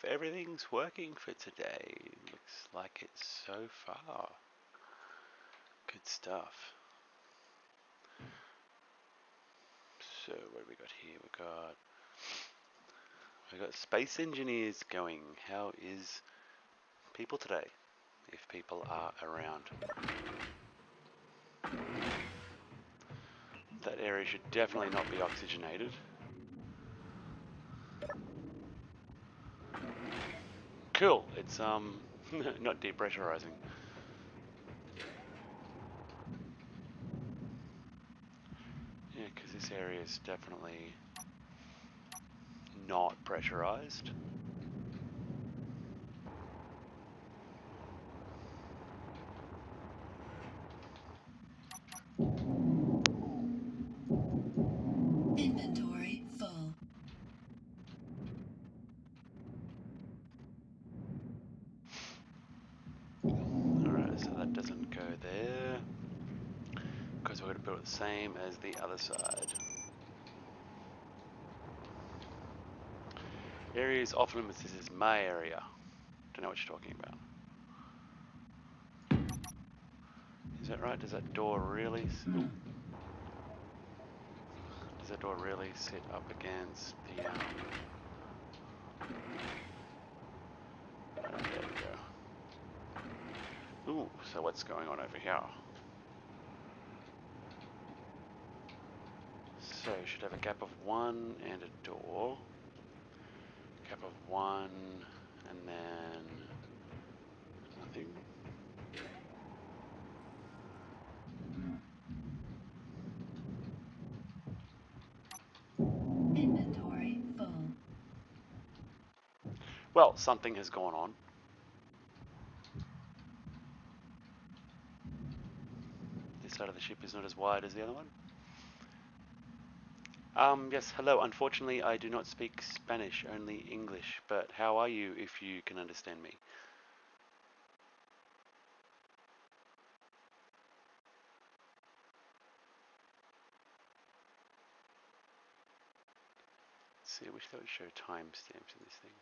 if everything's working for today. Looks like it so far. Good stuff. So what have we got here? We got space engineers going. How is people today? If people are around. That area should definitely not be oxygenated. Cool. It's not depressurizing. Yeah, because this area is definitely not pressurized. Inventory full. Alright, so that doesn't go there. Because we're going to build it the same as the other side. Areas off limits. This is my area. Don't know what you're talking about. Is that right? Does that door really? Ooh. Does that door really sit up against the? There we go. Ooh. So what's going on over here? So you should have a gap of 1 and a door. Gap of 1 and then nothing. Inventory full. Well, something has gone on. This side of the ship is not as wide as the other one. Yes, hello. Unfortunately, I do not speak Spanish, only English. But how are you if you can understand me? Let's see, I wish that would show timestamps in this thing.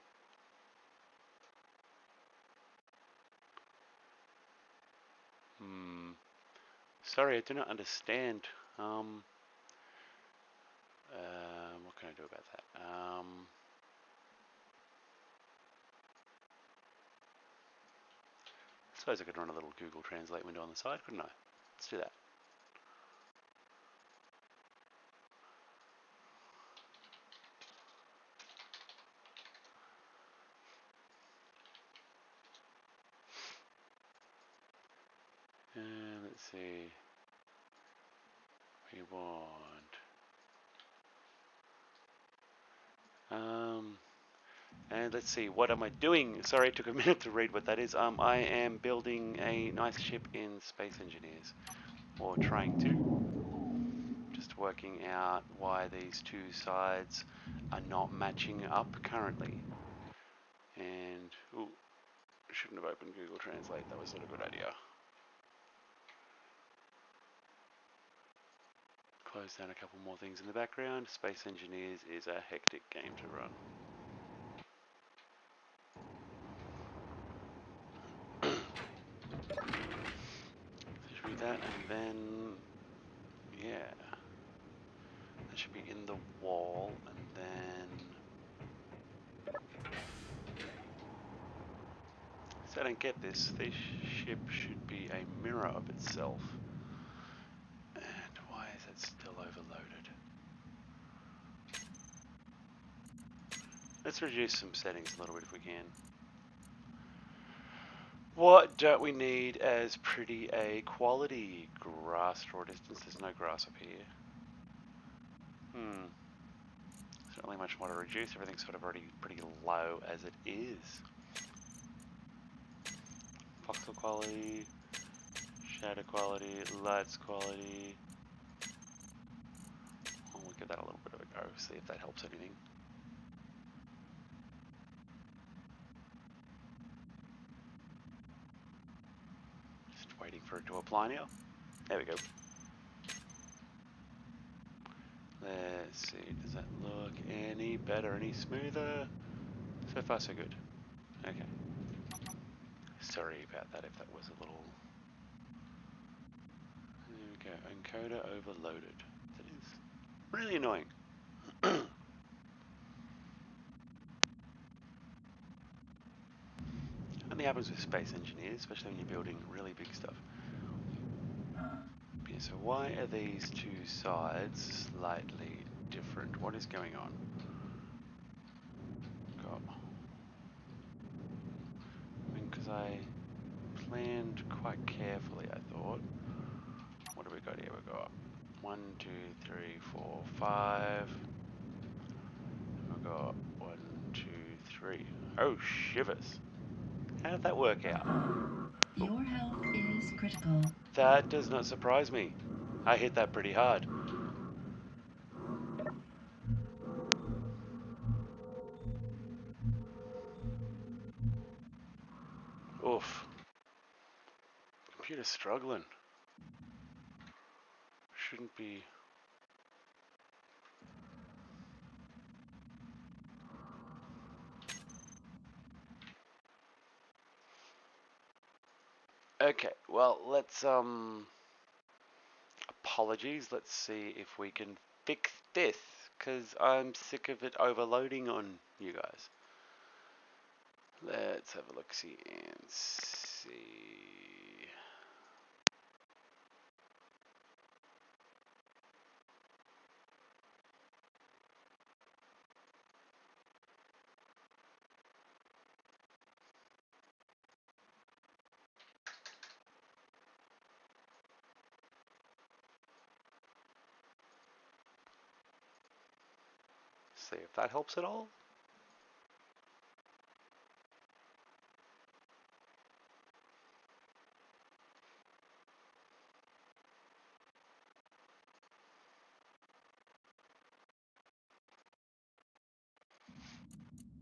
Sorry, I do not understand. What can I do about that? I suppose I could run a little Google Translate window on the side, couldn't I? Let's do that. And let's see. We want. And let's see, what am I doing? Sorry, it took a minute to read what that is. I am building a nice ship in Space Engineers, or trying to. Just working out why these two sides are not matching up currently. And, ooh, I shouldn't have opened Google Translate, that was not a good idea. Close down a couple more things in the background. Space Engineers is a hectic game to run. Just read that, and then, yeah, that should be in the wall, and then, so I don't get this ship should be a mirror of itself. And why is it still overloaded? Let's reduce some settings a little bit if we can. What don't we need as pretty a quality? Grass draw distance. There's no grass up here. Certainly much more to reduce. Everything's sort of already pretty low as it is. Voxel quality, shadow quality, lights quality. We'll give that a little bit of a go, see if that helps anything. Just waiting for it to apply now. There we go. Let's see, does that look any better, any smoother? So far so good. Okay. Sorry about that if that was a little... There we go. Encoder overloaded. That is really annoying. Only happens with space engineers, especially when you're building really big stuff. Yeah, so why are these two sides slightly different? What is going on? God. I mean, because I planned quite carefully, I thought. What do we got here? We got 1, 2, 3, 4, 5. We got 1, 2, 3. Oh, shivers. How did that work out? Your health is critical. That does not surprise me. I hit that pretty hard. Oof. Computer's struggling. Shouldn't be... Okay, well, let's, apologies. Let's see if we can fix this, because I'm sick of it overloading on you guys. Let's have a look-see and see. See if that helps at all.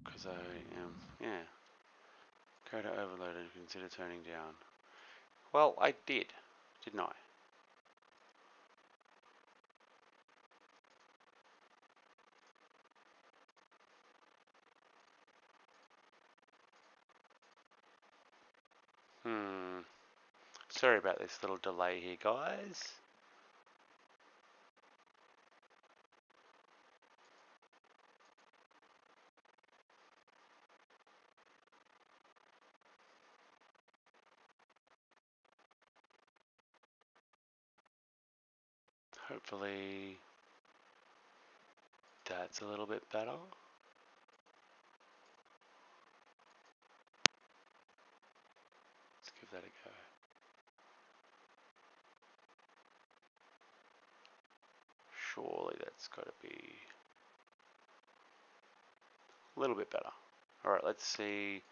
Because I am, yeah. Coder overloaded, consider turning down. Well, I did, didn't I? Sorry about this little delay here, guys. Hopefully that's a little bit better. Let's give that a go. Surely that's got to be a little bit better. Alright, let's see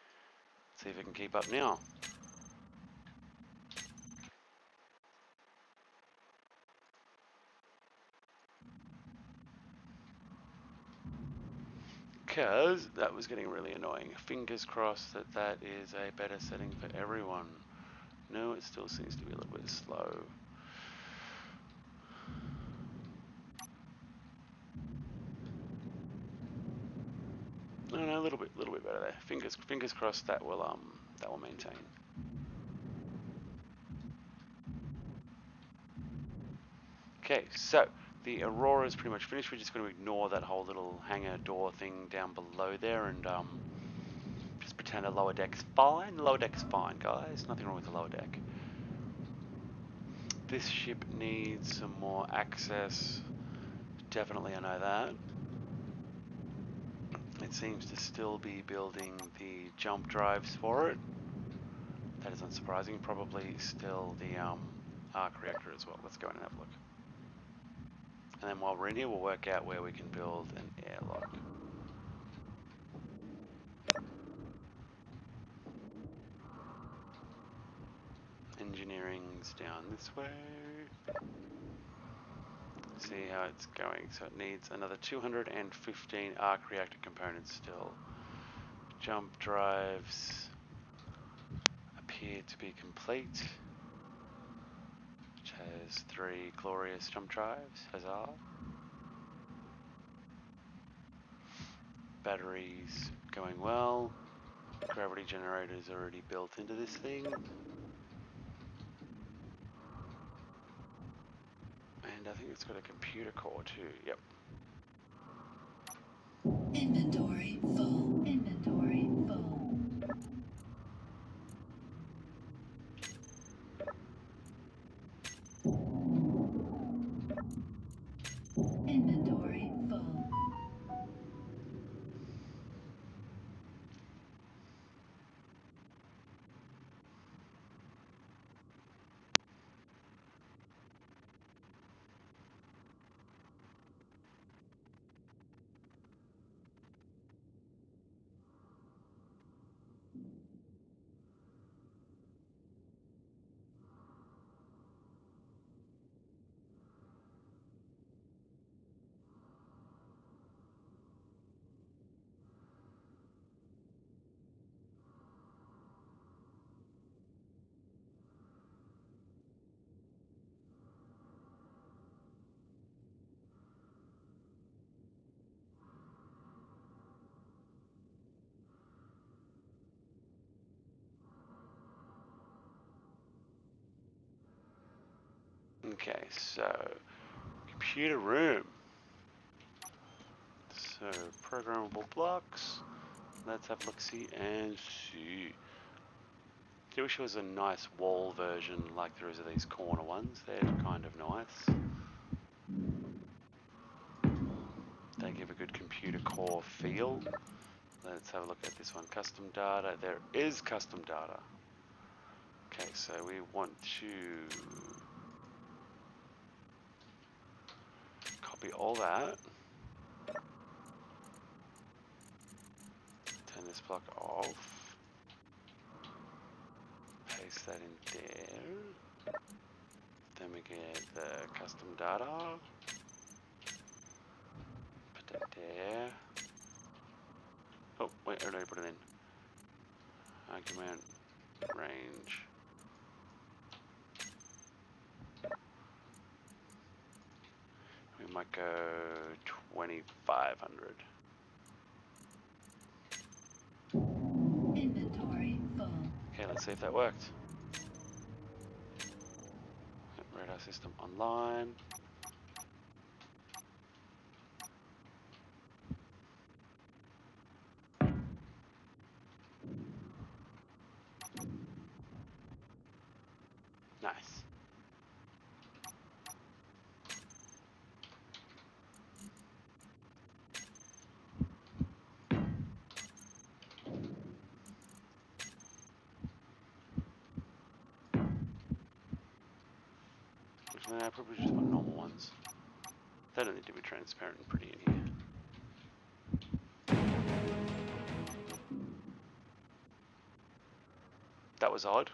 if I can keep up now. Because that was getting really annoying. Fingers crossed that that is a better setting for everyone. No, it still seems to be a little bit slow. No, a little bit better there. Fingers crossed that will maintain. Okay, so the Aurora is pretty much finished. We're just going to ignore that whole little hangar door thing down below there and just pretend the lower deck's fine. The lower deck's fine, guys. Nothing wrong with the lower deck. This ship needs some more access. Definitely, I know that. It seems to still be building the jump drives for it. That is unsurprising. Probably still the arc reactor as well. Let's go in and have a look. And then while we're in here, we'll work out where we can build an airlock. Engineering's down this way. See how it's going. So it needs another 215 arc reactor components still. Jump drives appear to be complete, which has 3 glorious jump drives. Huzzah. Batteries going well. Gravity generator is already built into this thing. And I think it's got a computer core too. Yep. Inventory full. Inventory full. Inventory full. Okay, so computer room. So programmable blocks. Let's have a look-see and see. I wish there was a nice wall version like there is of these corner ones. They're kind of nice. They give a good computer core feel. Let's have a look at this one. Custom data. There is custom data. Okay, so we want to copy all that. Turn this block off. Paste that in there. Then we get the custom data. Put that there. Oh, wait, I already put it in. Argument range. We might go 2500. Inventory full. Okay, let's see if that worked. Radar system online. Nice. Actually, I probably just want normal ones. They don't need to be transparent and pretty in here. That was odd.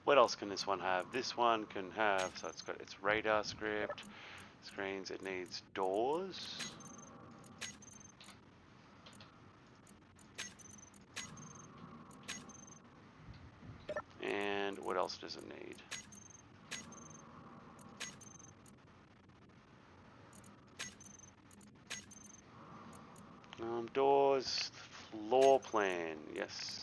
What else can this one have? This one can have, so it's got its radar script, screens, it needs doors. And what else does it need? Doors, floor plan, yes.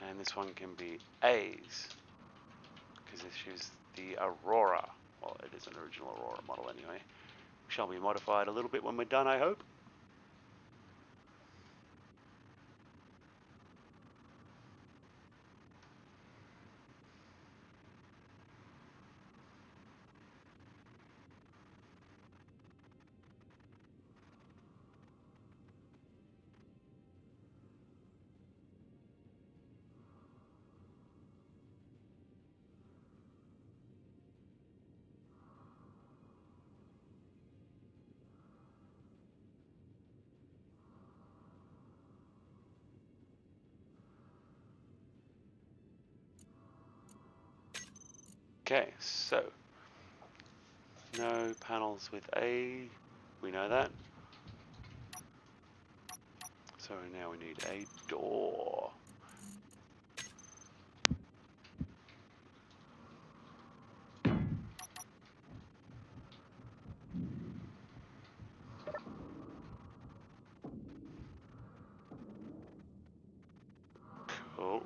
And this one can be A's, because this is the Aurora. Well, it is an original Aurora model anyway. Shall be modified a little bit when we're done, I hope. Okay, so no panels with A. We know that. So now we need a door. Cool.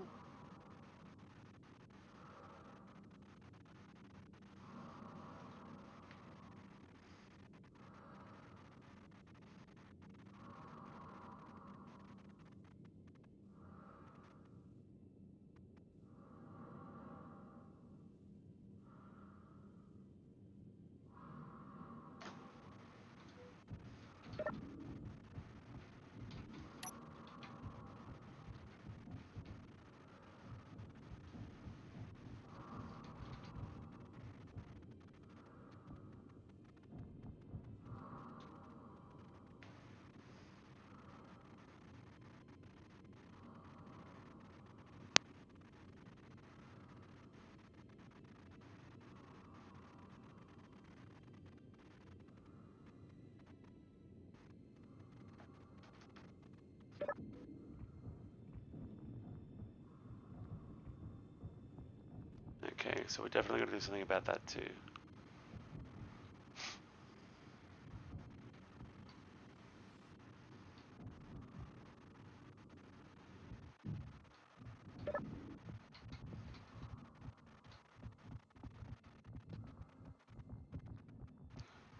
Okay, so we're definitely going to do something about that too.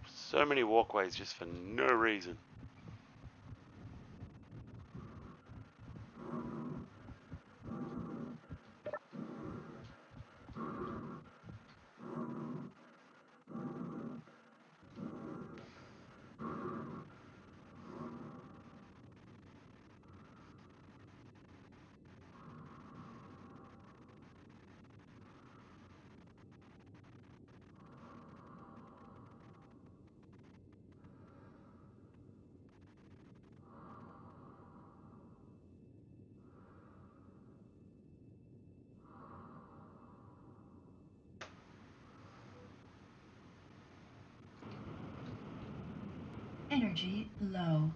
So many walkways just for no reason. Energy low.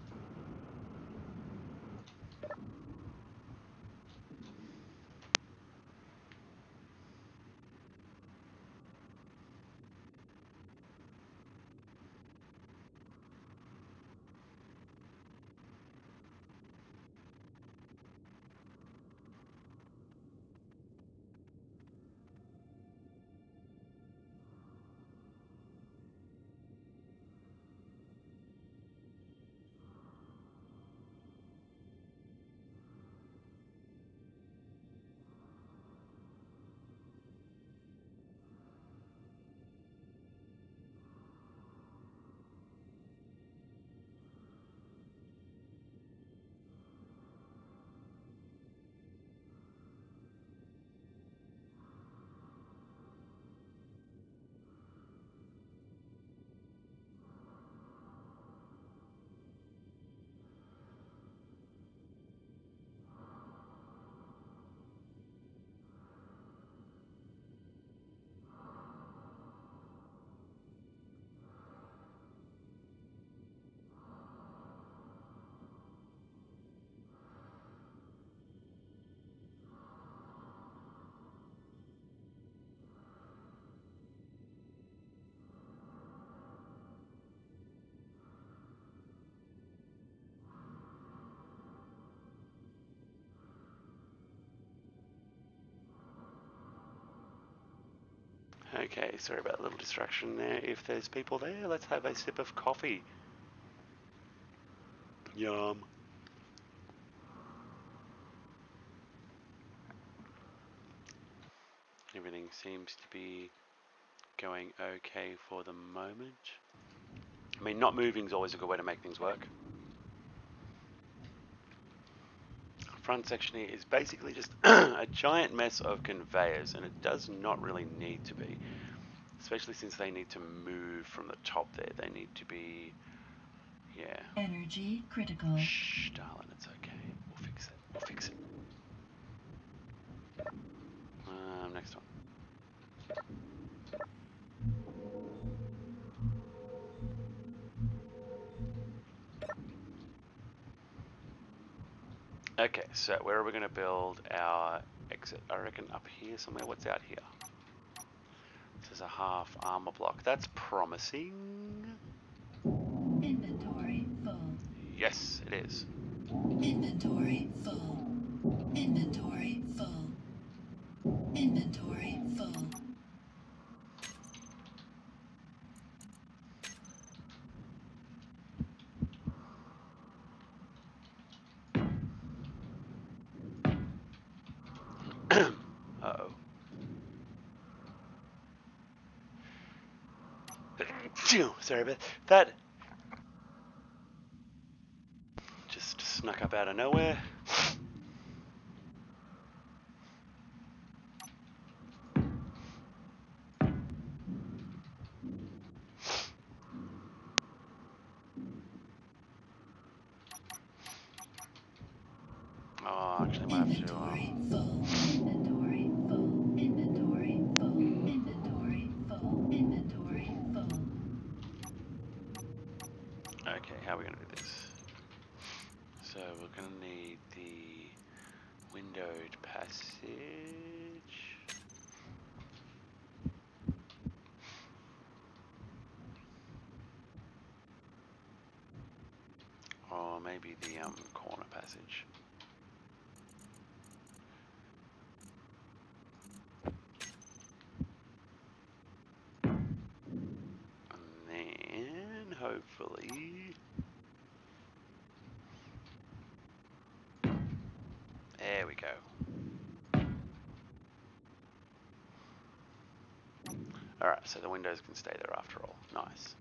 Okay, sorry about a little distraction there. If there's people there, let's have a sip of coffee. Yum. Everything seems to be going okay for the moment. I mean, not moving is always a good way to make things work. Front section here is basically just a giant mess of conveyors, and it does not really need to be, especially since they need to move from the top there. They need to be, yeah. Energy critical. Shh, darling, it's okay. We'll fix it. We'll fix it. Next one. Okay, so where are we going to build our exit? I reckon up here somewhere. What's out here? This is a half armor block. That's promising. Inventory full. Yes, it is. Inventory full. Inventory full. Inventory full. Uh-oh. Sorry about that. Just snuck up out of nowhere. Oh, actually, I might have to. Inventory full. Inventory full. Inventory full. Inventory full. Inventory full. Okay, how are we going to do this? So we're going to need the windowed passage. Or maybe the corner passage. And then, hopefully... There we go. Alright, so the windows can stay there after all. Nice.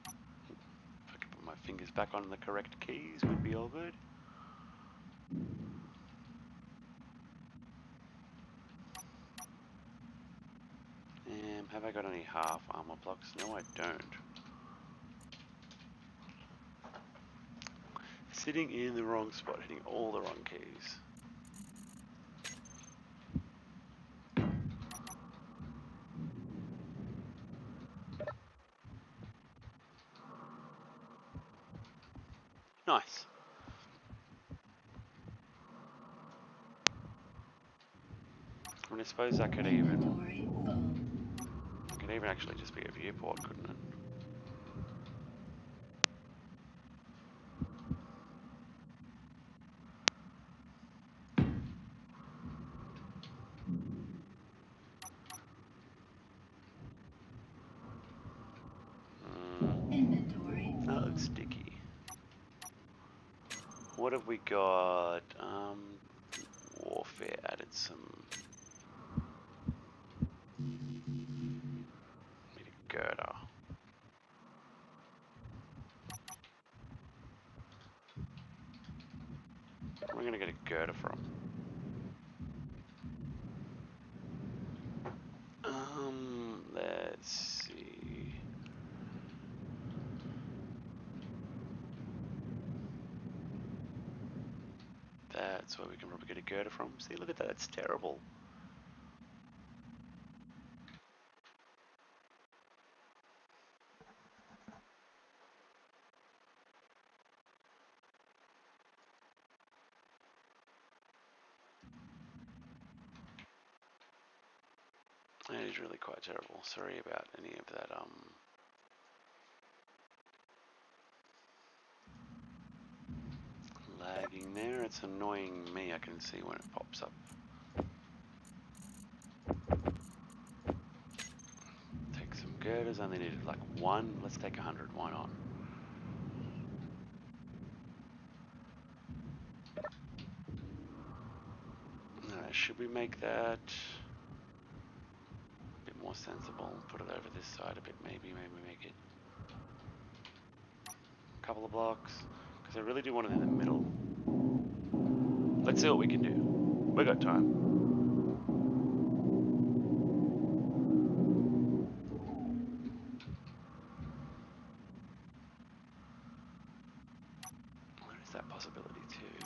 If I could put my fingers back on the correct keys, would be all good. Have I got any half armor blocks? No, I don't. Sitting in the wrong spot, hitting all the wrong keys. Nice. I mean, I suppose that could even... Inventory full. It could even actually just be a viewport, couldn't it? Inventory That full. looks sticky. What have we got? Warfare added some... Need a girder. Where am I going to get a girder from? Let's see. That's where we can probably get a girder from. See, look at that. That's terrible. That is really quite terrible. Sorry about any of that, lagging there. It's annoying me. I can see when it pops up. Take some girders. Only needed like one. Let's take 100. Why not? Should we make that a bit more sensible? Put it over this side a bit, maybe make it a couple of blocks. Because I really do want it in the middle. Let's see what we can do. We got time. There is that possibility too.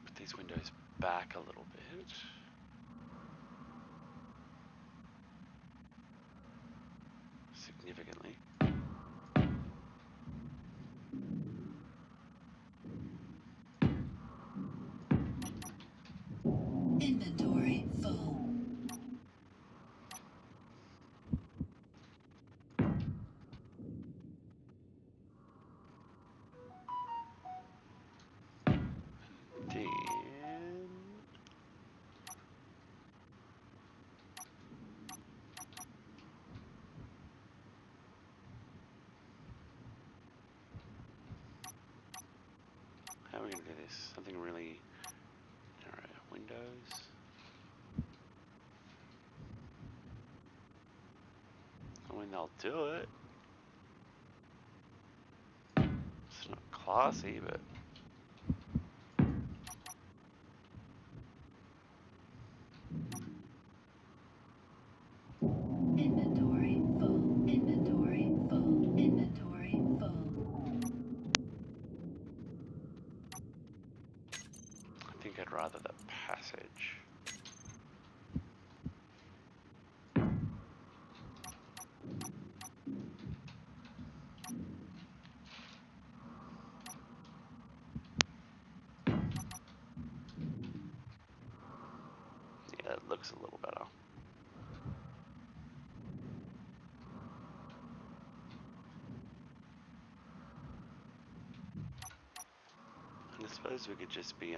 Put these windows back a little bit. Significantly. this. Something really narrow. Windows. I mean, they'll do it. It's not classy, but Inventory full. Inventory full. Inventory full. I think I'd rather the passage. Yeah, it looks a little better. And I suppose we could just be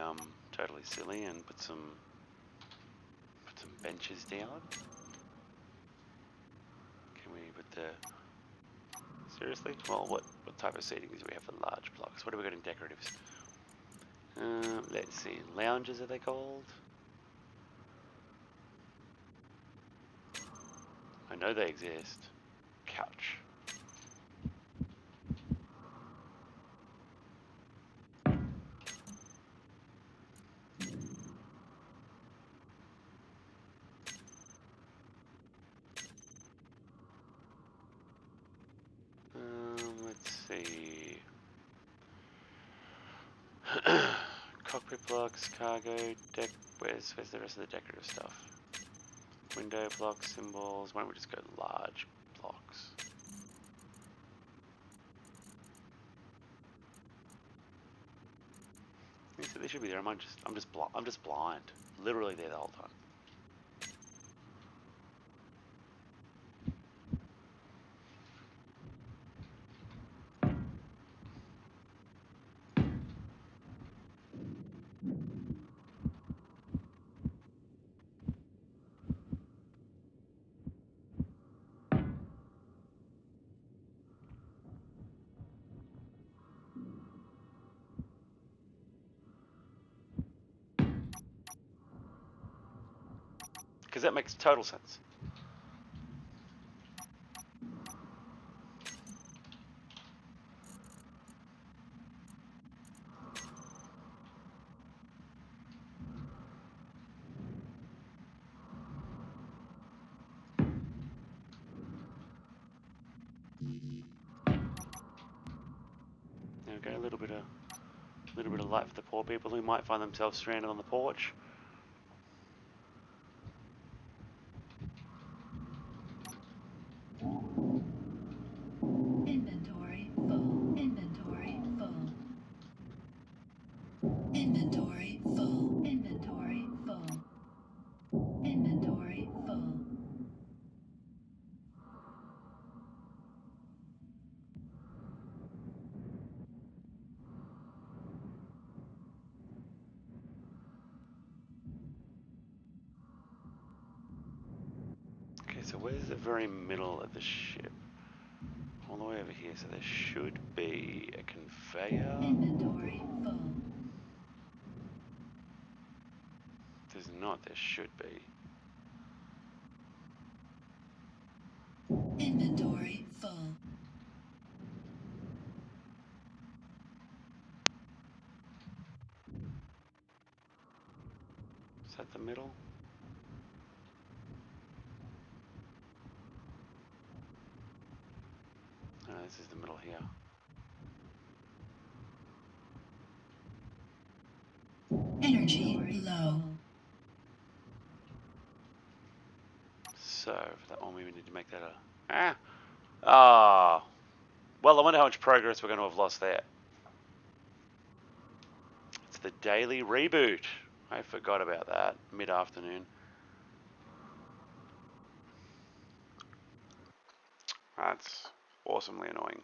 totally silly and put some benches down. Can we put the seriously? Well, what type of seating do we have for large blocks? What do we got in decoratives? Let's see, lounges are they called? I know they exist. Couch. Let's see. Cockpit blocks, cargo, deck. Where's the rest of the decorative stuff? Window blocks, symbols. Why don't we just go large blocks? They should be there. I'm just blind. Literally there the whole time. Because that makes total sense. Okay, a little bit of light for the poor people who might find themselves stranded on the porch. Inventory full. Inventory full. Inventory full. Inventory full. Inventory full. Okay, so where's the very middle of the ship? All the way over here, so there should be a conveyor. Inventory full. There's not, there should be. Inventory full. Is that the middle? No, this is the middle here. Energy low. So, for that one we need to make that a... Well, I wonder how much progress we're going to have lost there. It's the daily reboot. I forgot about that. Mid-afternoon. That's awesomely annoying.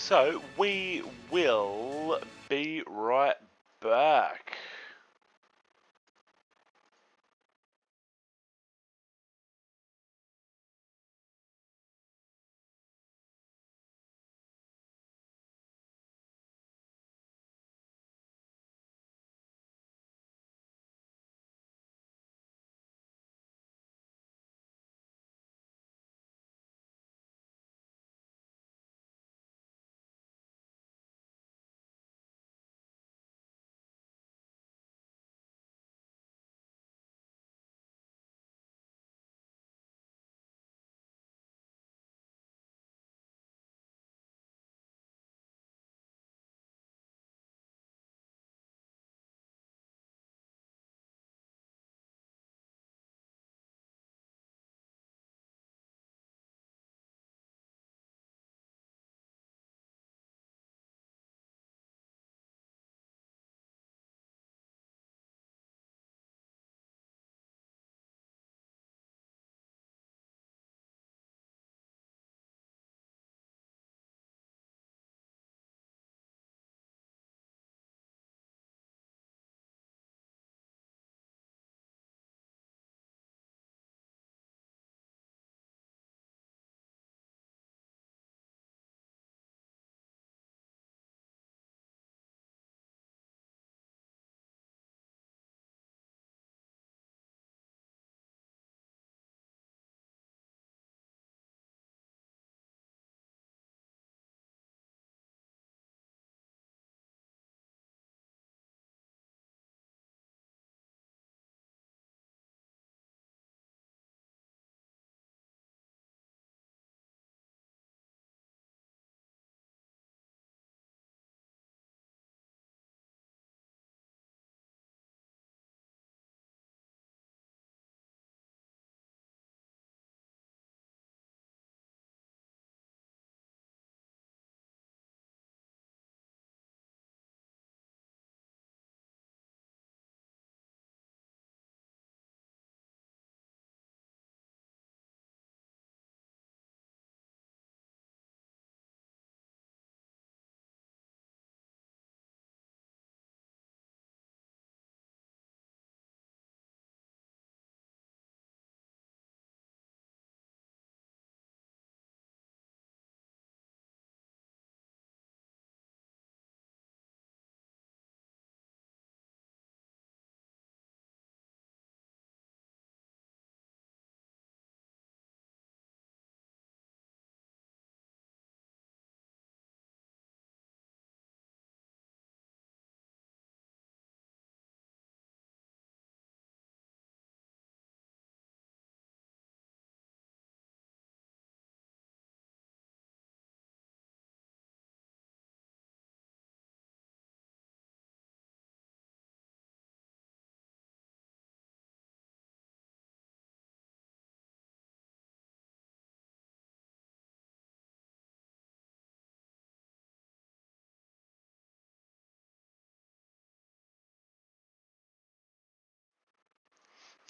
So we will be right back.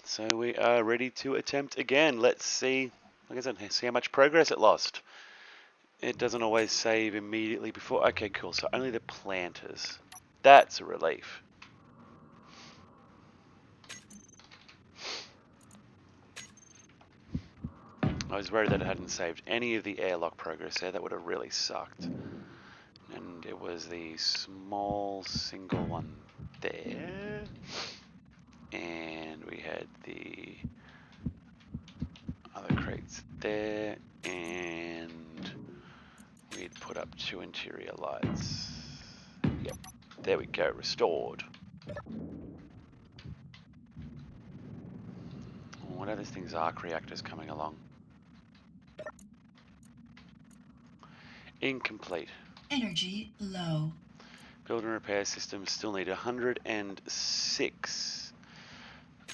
So we are ready to attempt again. Let's see, like I said, see how much progress it lost. It doesn't always save immediately before. Okay, cool. So only the planters. That's a relief. I was worried that it hadn't saved any of the airlock progress there. That would have really sucked. And it was the small single one there. And we had the other crates there. And we'd put up 2 interior lights. Yep. There we go. Restored. What are these things? Arc reactors coming along. Incomplete. Energy low. Build and repair systems still need 106.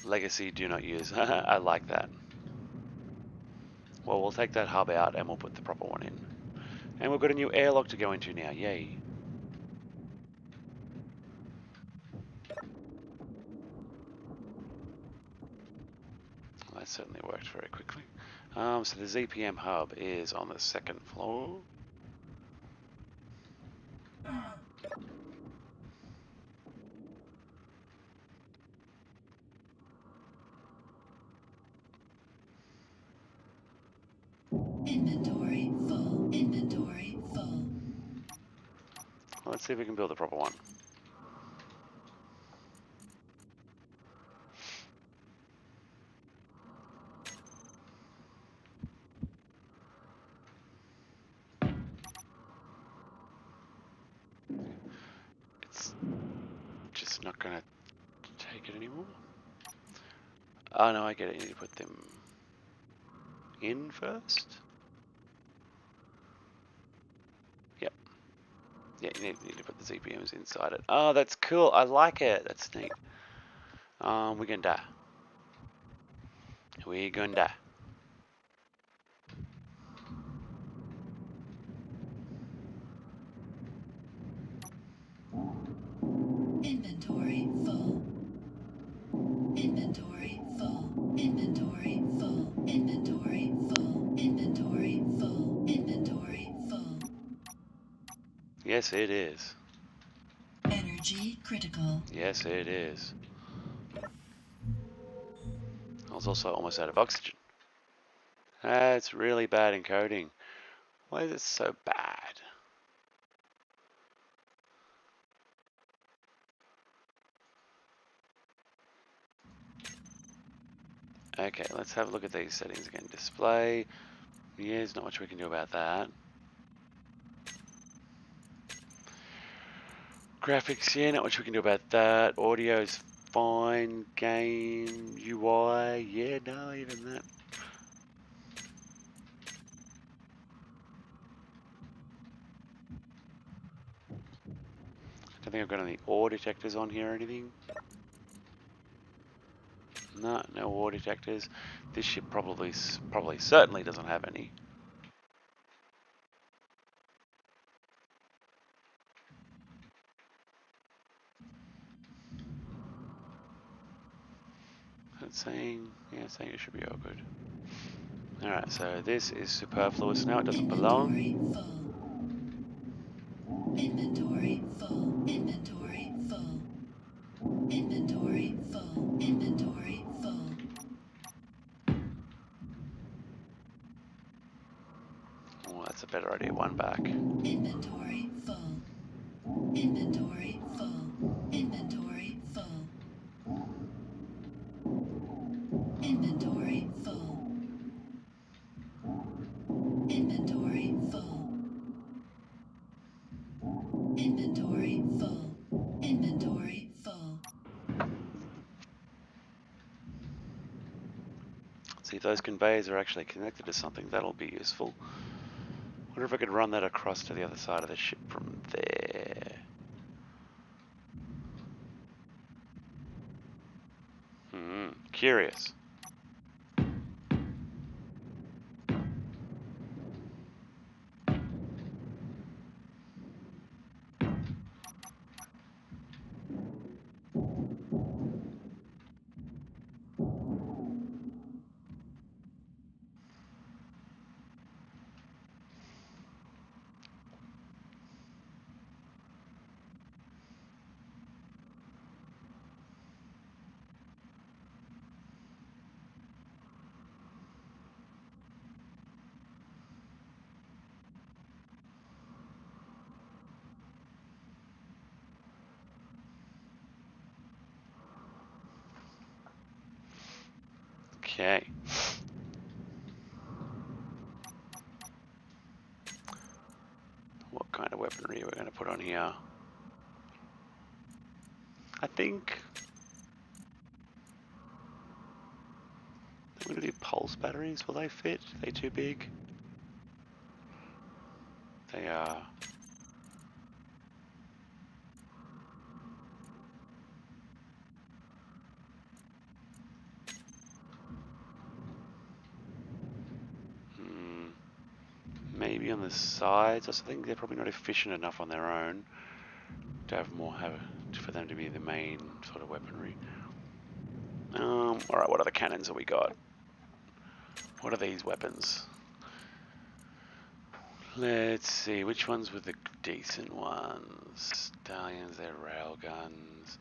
Legacy do not use. I like that. Well, we'll take that hub out and we'll put the proper one in. And we've got a new airlock to go into now. Yay. Well, that certainly worked very quickly. So the ZPM hub is on the 2nd floor. Inventory full. Inventory full. Well, let's see if we can build a proper one. It's just not gonna take it anymore. Oh no, I get it. You need to put them in first. Yep. Yeah, you need to put the ZPMs inside it. Oh, that's cool. I like it. That's neat. We're gonna die. We're gonna die. Inventory full. Inventory full. Inventory full. Inventory full. Inventory full. Inventory full. Yes, it is. Energy critical. Yes, it is. I was also almost out of oxygen. That's really bad encoding. Why is it so bad? Okay, let's have a look at these settings again. Display. Yeah, there's not much we can do about that. Graphics, yeah, not much we can do about that. Audio's fine. Game, UI, yeah, no, even that. Don't think I've got any ore detectors on here or anything. No, no ore detectors. This ship probably certainly doesn't have any. It's saying, yeah, it's saying it should be all good. Alright, so this is superfluous now, it doesn't belong. Inventory full. Inventory full. Inventory full. Inventory full. Oh, that's a better idea, one back. Inventory full. Inventory full. Inventory full. Inventory full. Inventory full. Inventory full. Inventory full. See if those conveyors are actually connected to something, that'll be useful. Wonder if I could run that across to the other side of the ship from there. Curious. Okay. What kind of weaponry are we going to put on here? I think I'm going to do pulse batteries. Will they fit? Are they too big? They are. Maybe on the sides. I think they're probably not efficient enough on their own to have more for them to be the main sort of weaponry. All right, what other cannons have we got? What are these weapons? Let's see, which ones were the decent ones? Stallions, they're railguns.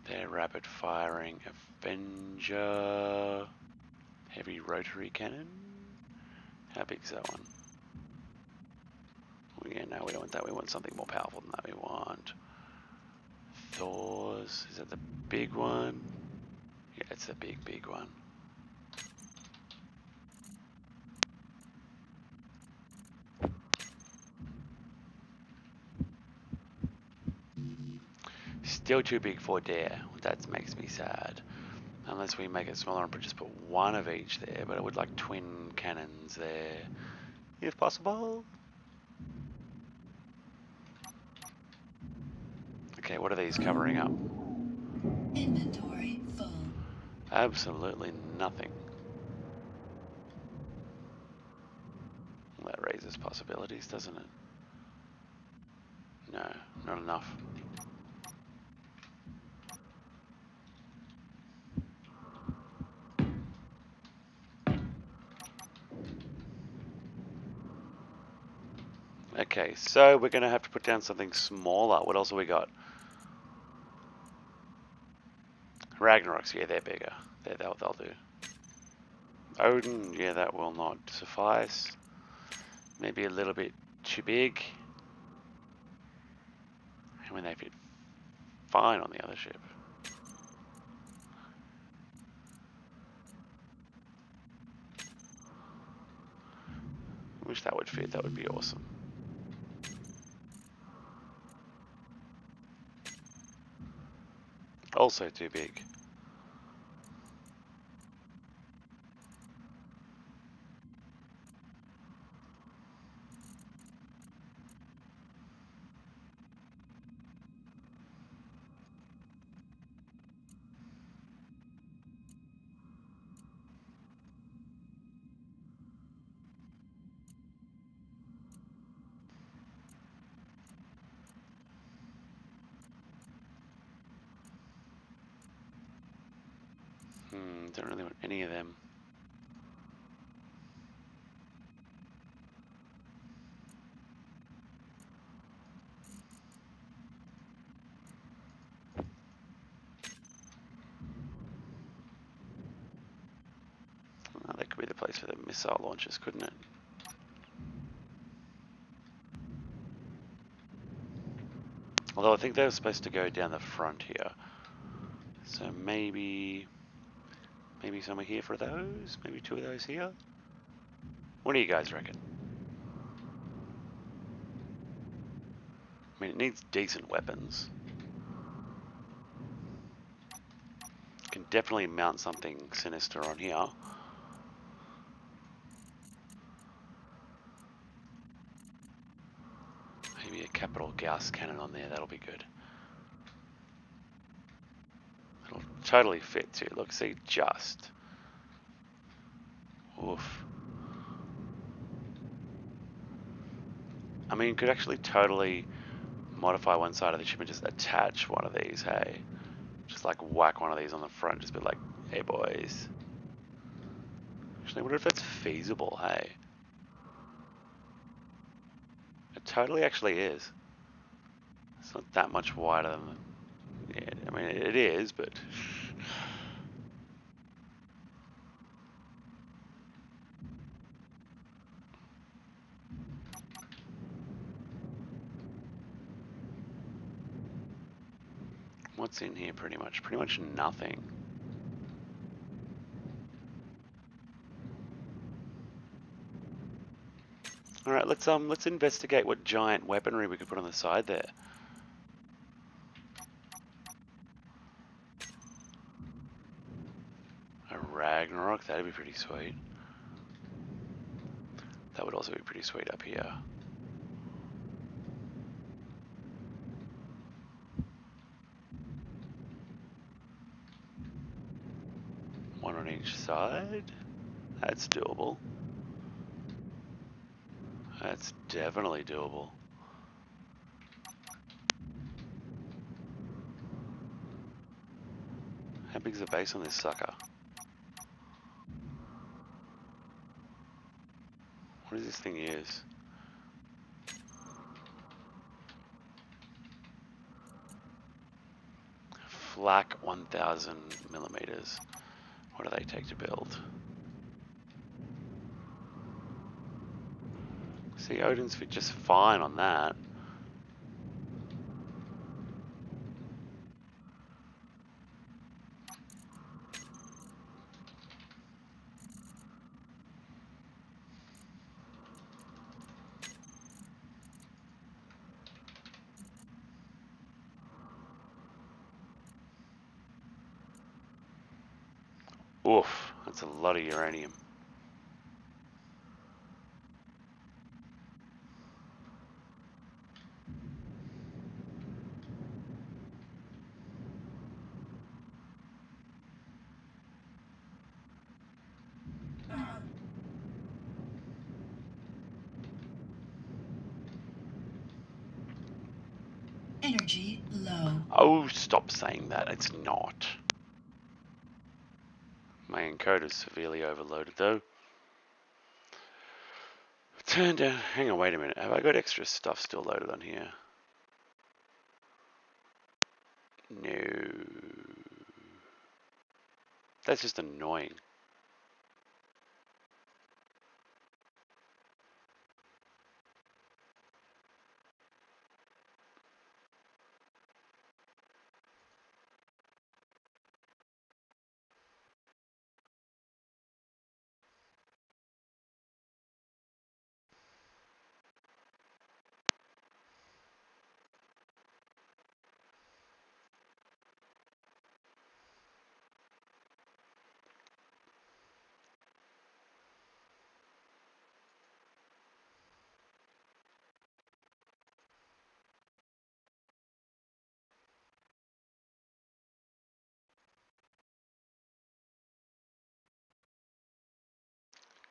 They're rapid firing. Avenger. Heavy rotary cannon. How big's that one? Oh, yeah, no, we don't want that. We want something more powerful than that. We want Thor's. Is that the big one? Yeah, it's the big one. Still too big for Dare. That makes me sad. Unless we make it smaller and just put one of each there, but I would like twin cannons there, if possible. Okay, what are these covering up? Inventory full. Absolutely nothing. Well, that raises possibilities, doesn't it? No, not enough. Okay, so we're going to have to put down something smaller. What else have we got? Ragnaroks, yeah, they're bigger. They'll do. Odin, yeah, that will not suffice. Maybe a little bit too big. I mean, they fit fine on the other ship. Wish that would fit, that would be awesome. Also too big. Don't really want any of them. Oh, that could be the place for the missile launchers, couldn't it? Although I think they were supposed to go down the front here. So maybe somewhere here for those? Maybe two of those here? What do you guys reckon? I mean, it needs decent weapons. Can definitely mount something sinister on here. Maybe a capital Gauss cannon on there, that'll be good. It'll totally fit too. Look, see, just. Oof. I mean, could actually totally modify one side of the ship and just attach one of these, hey? Just like whack one of these on the front, just be like, hey boys. Actually, I wonder if that's feasible, hey? It totally actually is. It's not that much wider than, yeah, I mean, it is, but what's in here pretty much? Pretty much nothing. All right, let's investigate what giant weaponry we could put on the side there. A Ragnarok, that'd be pretty sweet. That would also be pretty sweet up here. One on each side. That's doable. That's definitely doable. How big's the base on this sucker? What does this thing use? Flak 1000 millimeters. What do they take to build? See, Odin's fit just fine on that. Oof, that's a lot of uranium. Energy low. Oh, stop saying that. It's not. My encoder's severely overloaded though. Turn down. Hang on, wait a minute. Have I got extra stuff still loaded on here? No. That's just annoying.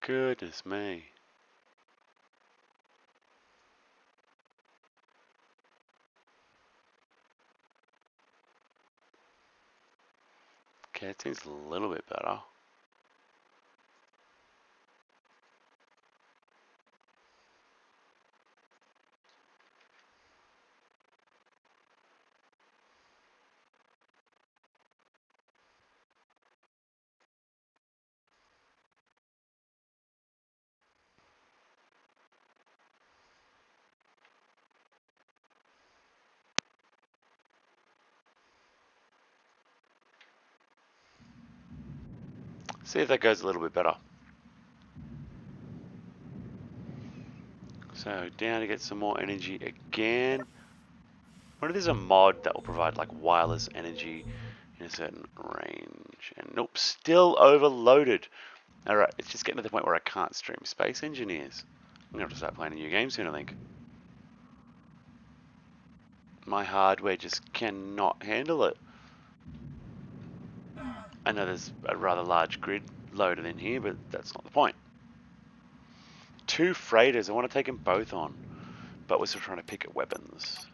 Goodness me. Okay, it seems a little bit better. See if that goes a little bit better. So down to get some more energy again. What if there's a mod that will provide like wireless energy in a certain range? And nope, still overloaded. Alright, it's just getting to the point where I can't stream Space Engineers. I'm gonna have to start playing a new game soon, I think. My hardware just cannot handle it. I know there's a rather large grid loaded in here, but that's not the point. 2 freighters, I want to take them both on. But we're still trying to pick at weapons.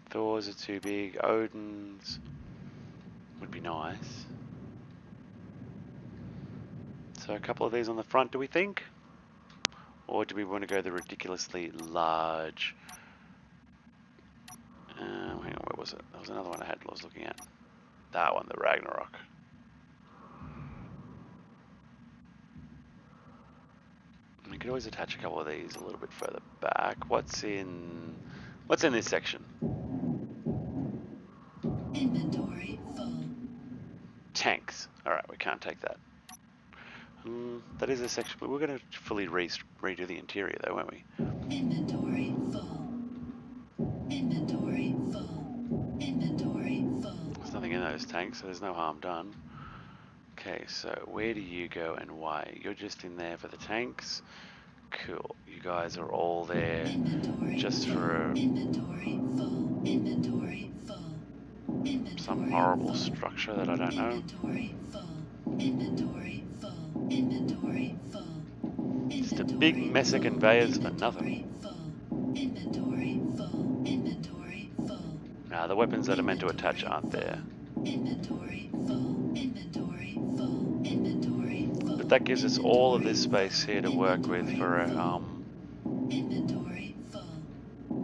Thors are too big, Odins would be nice. So a couple of these on the front, do we think? Or do we want to go the ridiculously large... hang on, where was it? There was another one I was looking at. That one, the Ragnarok. We could always attach a couple of these a little bit further back. What's in this section? Inventory full. Tanks. Alright, we can't take that. That is a section, but we're going to fully redo the interior though, won't we? Inventory full. Inventory full. Inventory full. There's nothing in those tanks, so there's no harm done. Okay, so where do you go and why? You're just in there for the tanks. Cool. You guys are all there Inventory just full. for Inventory full. Inventory full. Inventory some horrible full. structure that I don't know. Inventory full. Inventory full. Inventory full. Just a big mess of conveyors for nothing. Inventory full. Inventory full. Nah, the weapons that are meant to attach aren't there. Inventory full. Inventory full. Inventory full. But that gives us all of this space here to work with for Inventory full.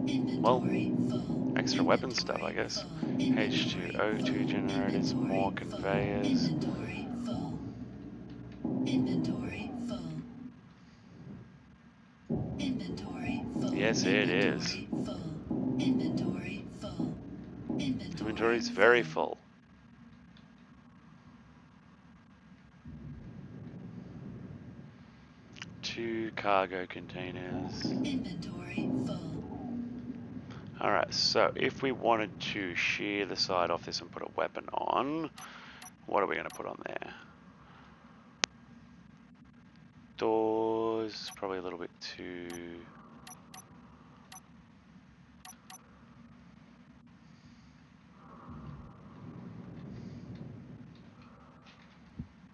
Inventory full. Extra weapon stuff, I guess. H2O2 generators, more conveyors. Inventory full. Inventory full. Inventory full. Yes, it is. Inventory full. Inventory full. Inventory's very full. Two cargo containers. Inventory full. Alright, so if we wanted to shear the side off this and put a weapon on, what are we going to put on there? Doors, probably a little bit too...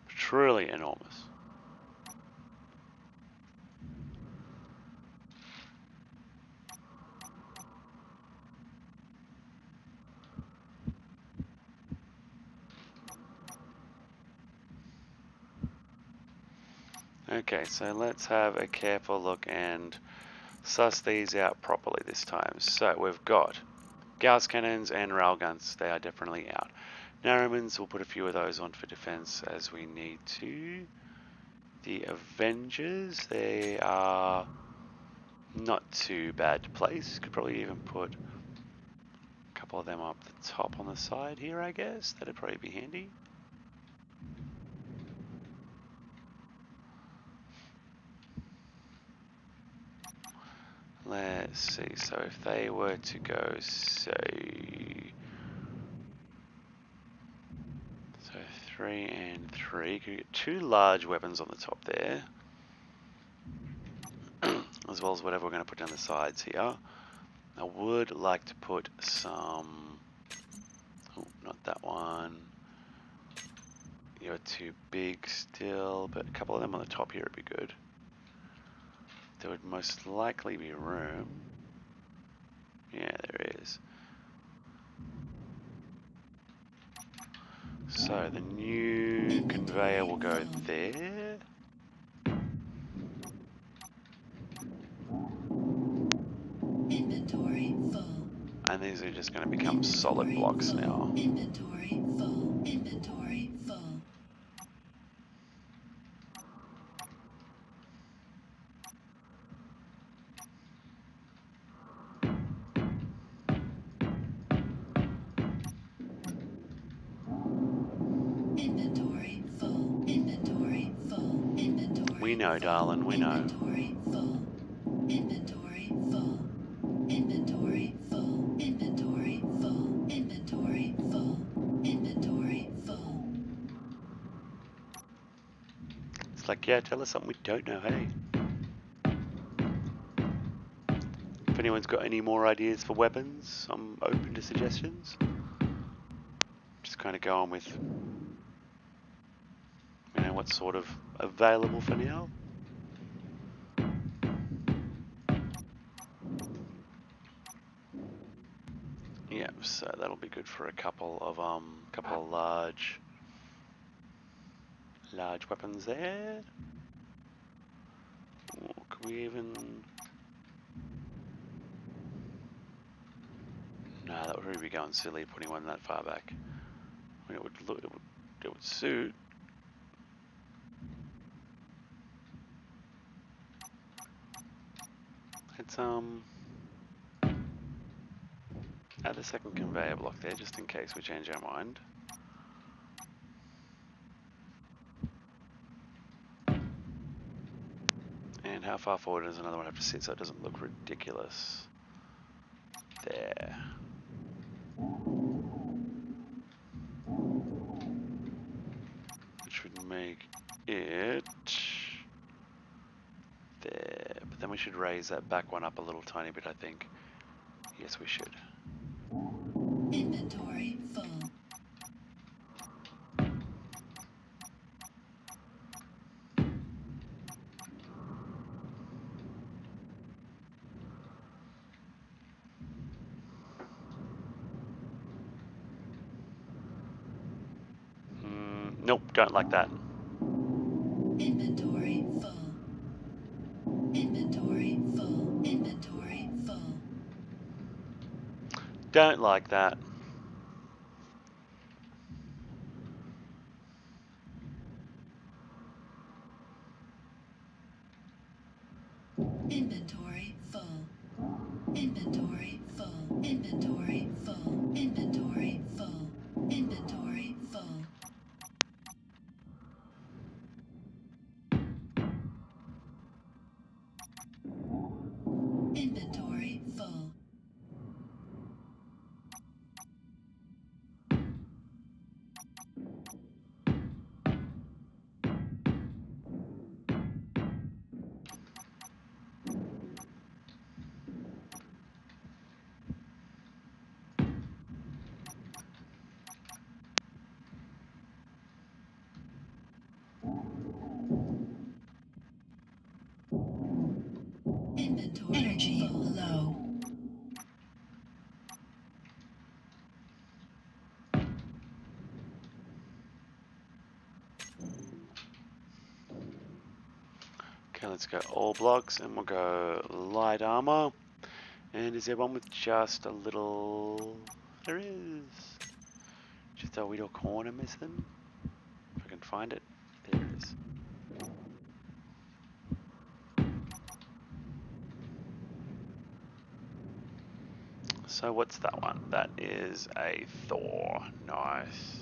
truly enormous. Okay, so let's have a careful look and suss these out properly this time. So we've got Gauss cannons and railguns. They are definitely out. Narrowmans, we'll put a few of those on for defense as we need to. The Avengers, they are not too bad to place. Could probably even put a couple of them up the top on the side here, I guess. That'd probably be handy. Let's see, so if they were to go, say, so 3 and 3, could get 2 large weapons on the top there, as well as whatever we're going to put down the sides here. I would like to put some, oh, not that one, you're too big still, but a couple of them on the top here would be good. There would most likely be room. Yeah, there is. So the new conveyor will go there. Inventory full. And these are just going to become solid blocks now. Inventory full. Inventory full. Inventory full. Inventory full. Inventory. We know, darling, we know. Inventory full. Inventory full. Inventory full. Inventory full. Inventory full. Inventory full. It's like, yeah, tell us something we don't know, hey. If anyone's got any more ideas for weapons, I'm open to suggestions. Just kind of going with, you know, what's sort of available for now. Yeah, so that'll be good for a couple of large weapons there. Or can we even? Nah, that would really be going silly putting one that far back. I mean, it would look, it would suit. It's add a second conveyor block there just in case we change our mind. And how far forward does another one have to sit so it doesn't look ridiculous? There. Which would make it there. But then we should raise that back one up a little tiny bit, I think. Yes, we should. Inventory full. Nope, don't like that. Inventory full. Inventory full. Inventory full. don't like that. Inventory full. Inventory full. Inventory full. Inventory full. Inventory full. Inventory full. Inventory energy full. Low. Okay, let's go all blocks and we'll go light armor. And is there one with just a little... There is. Just a little corner missing. If I can find it. There it is. So what's that one? That is a Thor. Nice.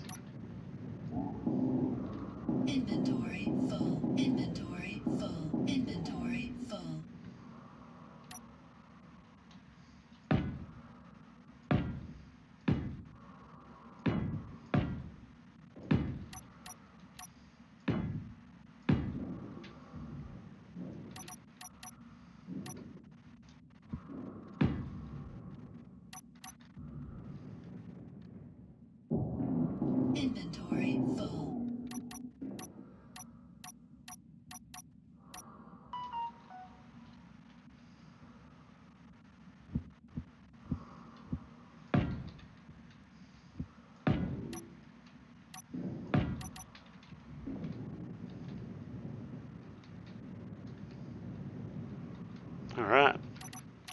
Inventory full. Inventory full. Inventory full. Inventory full. Alright.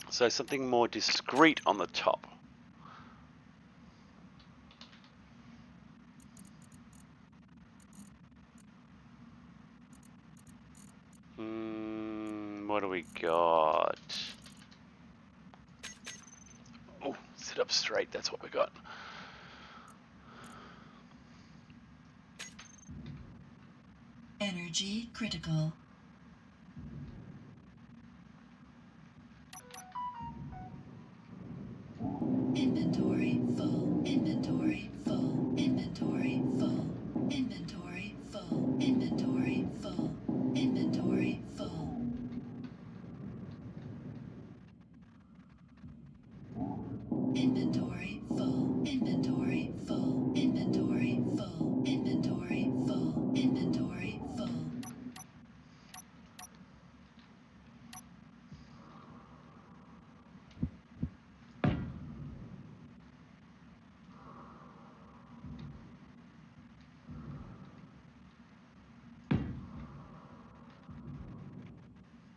So something more discreet on the top. What do we got? Oh, sit up straight, that's what we got. Energy critical. Inventory full. Inventory full. Inventory full. Inventory full. Inventory full. Inventory full. Inventory full. Inventory full. Inventory full. Inventory full. Inventory full.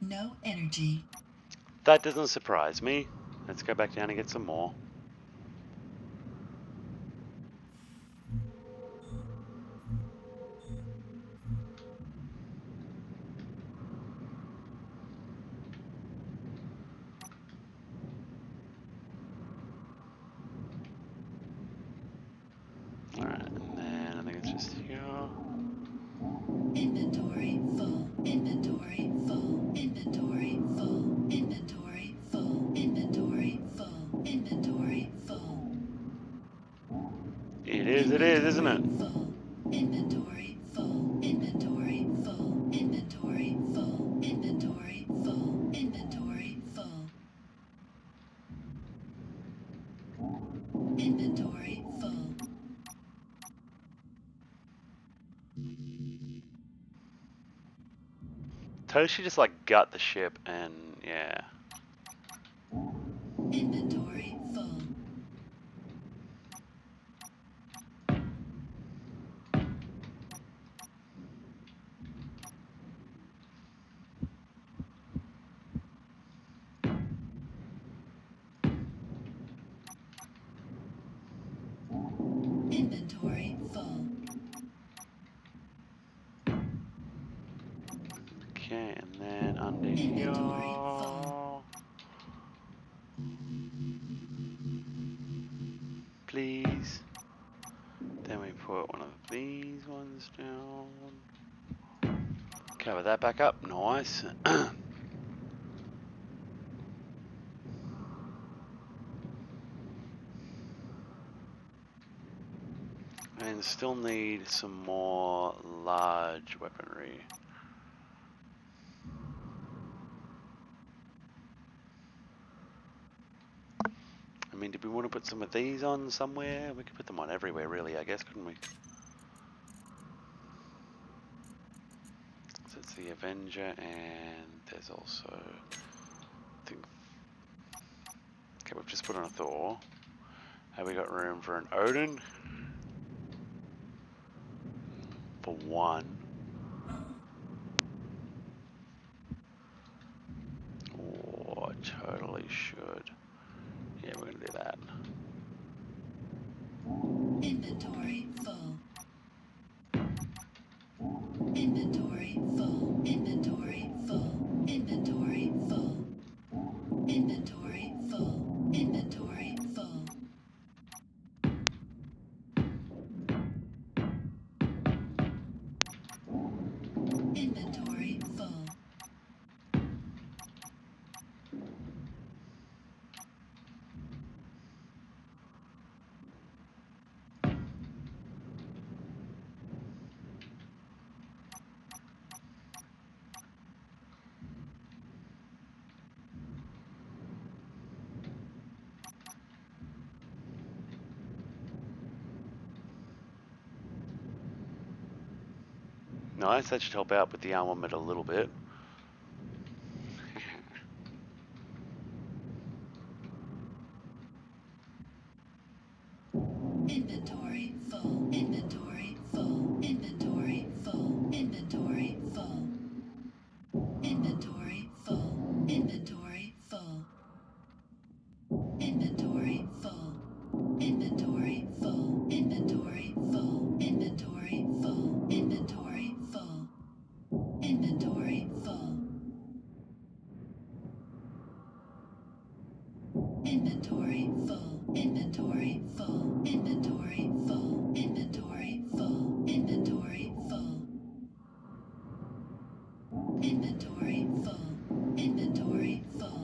No energy. That doesn't surprise me. Let's go back down and get some more. Alright, and then I think it's just here. Inventory full. Inventory full. Inventory full. Inventory full. Inventory full. Inventory full. It is, isn't it? Full. Inventory full. Inventory full. Inventory full. Inventory full. Inventory full. Inventory full. Toshi just like gut the ship and yeah. Inventory full. under Inventory here. full. Please. Then we put one of these ones down. Cover that back up. Nice. And still need some more large weaponry. I mean, did we want to put some of these on somewhere? We could put them on everywhere, really, I guess, couldn't we? So it's the Avenger, and there's also, I think, okay, we've just put on a Thor. Have we got room for an Odin? For one. Oh, totally should. Yeah, we're gonna do that. Inventory full. Inventory full. Inventory full. Inventory full. Inventory full. Inventory full. Inventory full. Nice, that should help out with the armament a little bit. Inventory full. Inventory full. Inventory full. Inventory full. Inventory full. Inventory full. Inventory full. Inventory full. Inventory full. Inventory full. Inventory full. Inventory full. Inventory full. Inventory full. Inventory full. Inventory full. Inventory full. Inventory full. Inventory full.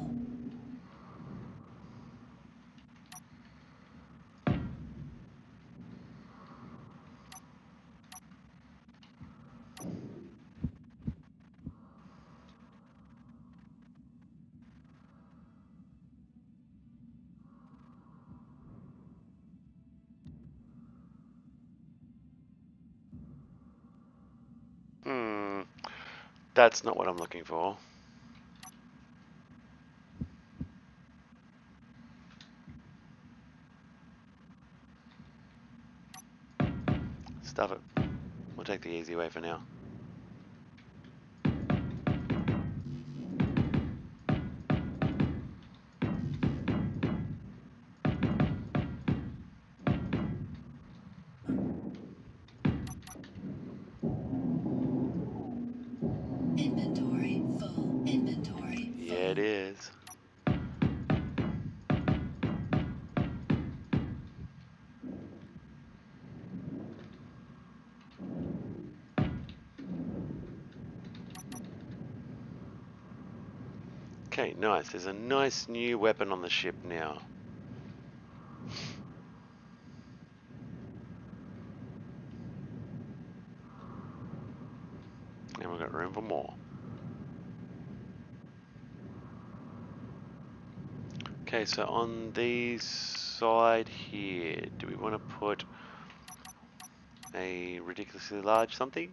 That's not what I'm looking for. Stuff it. We'll take the easy way for now. Inventory full. Inventory full. Yeah, it is. Okay, nice. There's a nice new weapon on the ship now. And we've got room for more. Okay, so on the side here, do we want to put a ridiculously large something?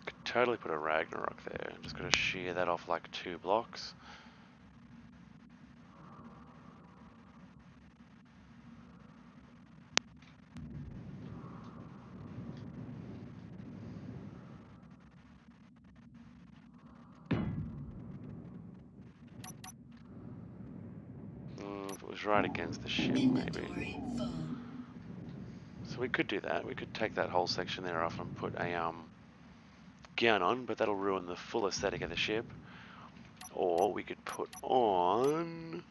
Could totally put a Ragnarok there. Just got to shear that off like 2 blocks. If it right against the ship, maybe. Inventory full. So we could do that. We could take that whole section there off and put a gown on, but that'll ruin the full aesthetic of the ship. Or we could put on...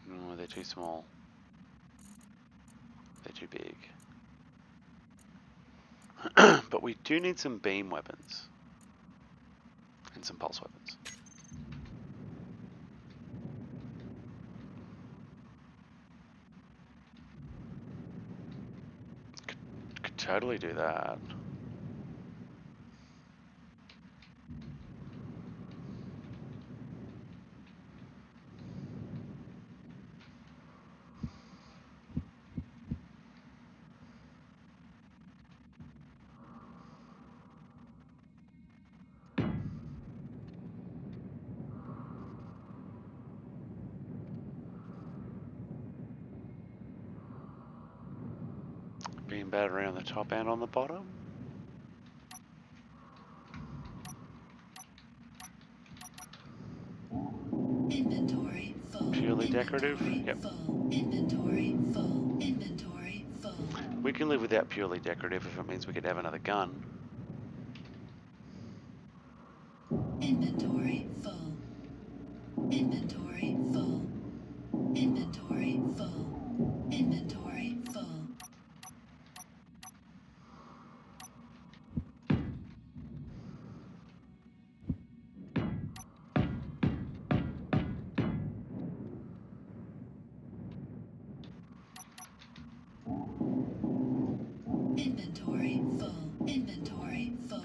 No, they're too small. They're too big. But we do need some beam weapons. And some pulse weapons. Could totally do that. Beam battery on the top and on the bottom. Inventory full. Purely decorative? Inventory Yep. full. Inventory full. Inventory full. We can live without purely decorative if it means we could have another gun. Inventory full. Inventory full. Inventory full. Inventory full. Inventory full. Inventory full.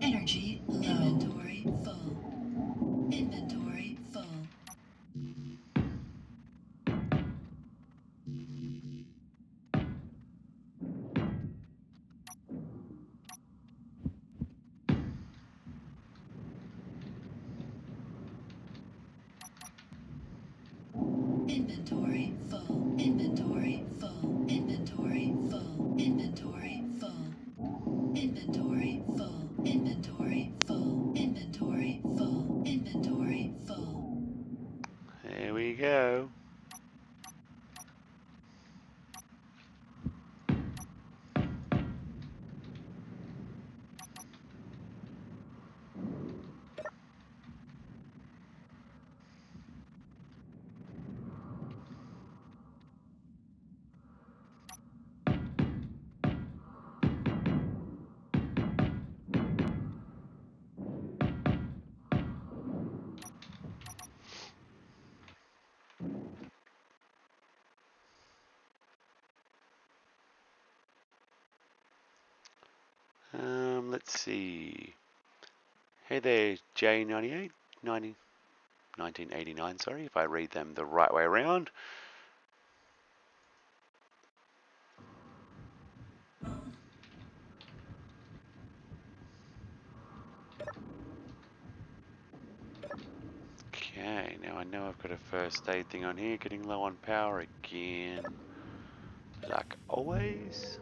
Energy low. Inventory full. Inventory full. Inventory full. Inventory full. Inventory full. Inventory full. Inventory full. Inventory full. Inventory full. Inventory full. There we go. Let's see. Hey there, J98, 1989, sorry, if I read them the right way around. Okay, now I know I've got a first aid thing on here, getting low on power again, like always.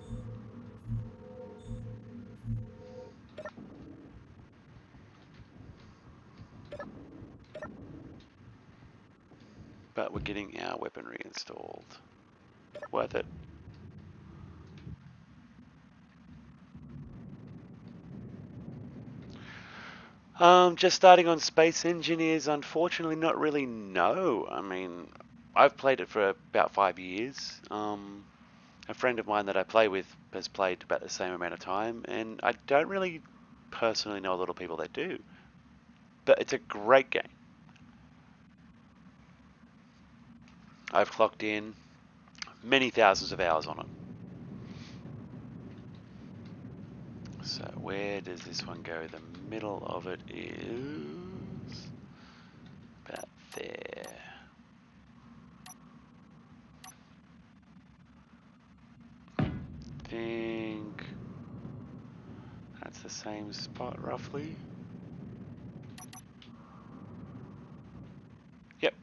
But we're getting our weaponry installed. Worth it. Just starting on Space Engineers, unfortunately not really, no. I mean, I've played it for about 5 years. A friend of mine that I play with has played about the same amount of time, and I don't really personally know a lot of people that do. But it's a great game. I've clocked in many thousands of hours on it. So where does this one go? The middle of it is about there. Think that's the same spot roughly. Yep.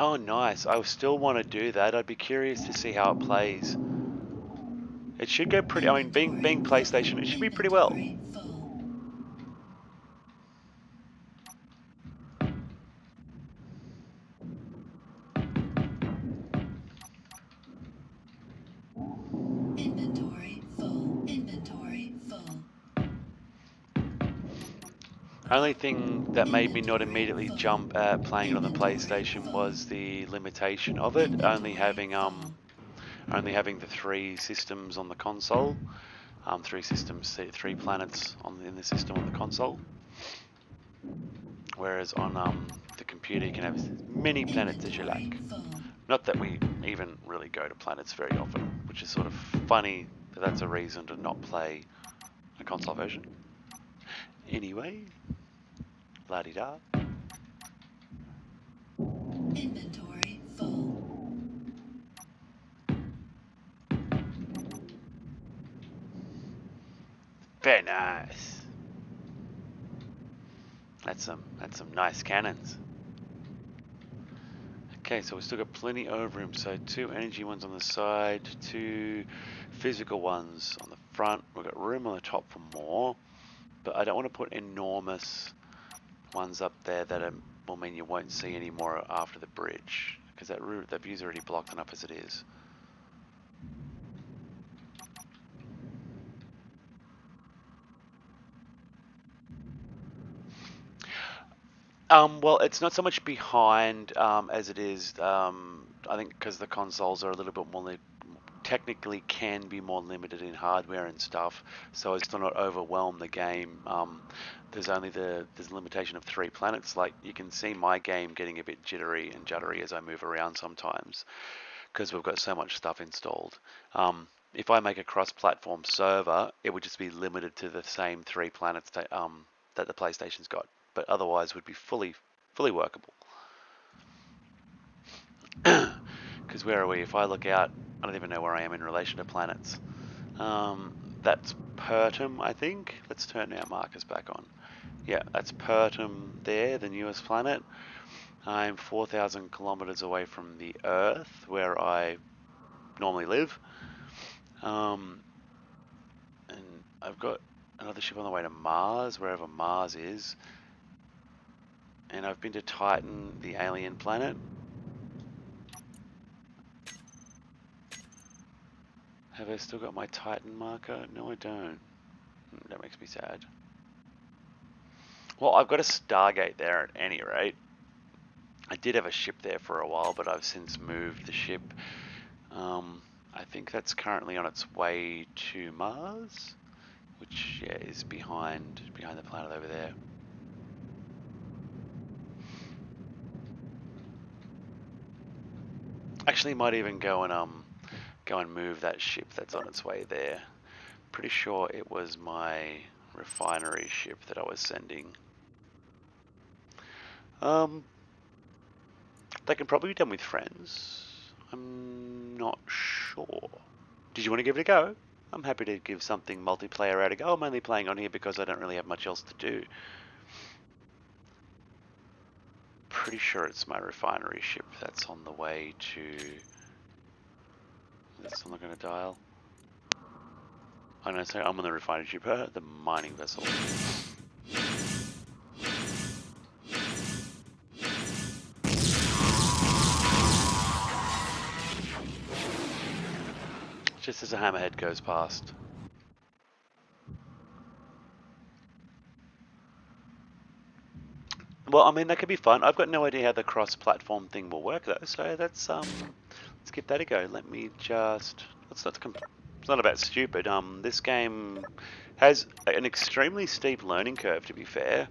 Oh, nice. I still want to do that. I'd be curious to see how it plays. It should go pretty. I mean, being PlayStation, it should be pretty well. Inventory full. Inventory full. Inventory full. Only thing that made me not Inventory immediately full. jump at playing it on the Inventory PlayStation full. was the limitation of it, only having full. the 3 systems on the console, 3 systems, 3 planets in the system on the console. Whereas on the computer you can have as many planets as you like. Inventory full. Not that we even really go to planets very often, which is sort of funny that that's a reason to not play a console version. Anyway, la-di-da. Inventory full. Very nice. That's some nice cannons. Okay, so we've still got plenty of room. So 2 energy ones on the side, 2 physical ones on the front. We've got room on the top for more, but I don't want to put enormous ones up there that will mean you won't see any more after the bridge, because that view's already blocked enough as it is. Well, it's not so much behind as it is, I think, because the consoles are a little bit more technically can be more limited in hardware and stuff, so as to not overwhelm the game. There's only there's a limitation of 3 planets. Like, you can see my game getting a bit jittery and juddery as I move around sometimes, because we've got so much stuff installed. If I make a cross-platform server, it would just be limited to the same 3 planets that the PlayStation's got, but otherwise would be fully workable. Because where are we? If I look out, I don't even know where I am in relation to planets. That's Pertum, I think. Let's turn our markers back on. Yeah, that's Pertum there, the newest planet. I'm 4,000 kilometers away from the Earth, where I normally live. And I've got another ship on the way to Mars, wherever Mars is. And I've been to Titan, the alien planet. Have I still got my Titan marker? No, I don't. That makes me sad. Well, I've got a Stargate there at any rate. I did have a ship there for a while, but I've since moved the ship. I think that's currently on its way to Mars, which, yeah, is behind the planet over there. Actually, might even go and move that ship that's on its way there. Pretty sure it was my refinery ship that I was sending. They can probably be done with friends. I'm not sure. Did you want to give it a go? I'm happy to give something multiplayer out a go. I'm only playing on here because I don't really have much else to do. Pretty sure it's my refinery ship that's on the way to... That's not going to dial. Oh no, sorry, I'm on the refinery ship, the mining vessel. Just as a hammerhead goes past. Well, I mean, that could be fun. I've got no idea how the cross-platform thing will work, though, so that's, let's give that a go. Let me just... It's not about stupid. This game has an extremely steep learning curve, to be fair.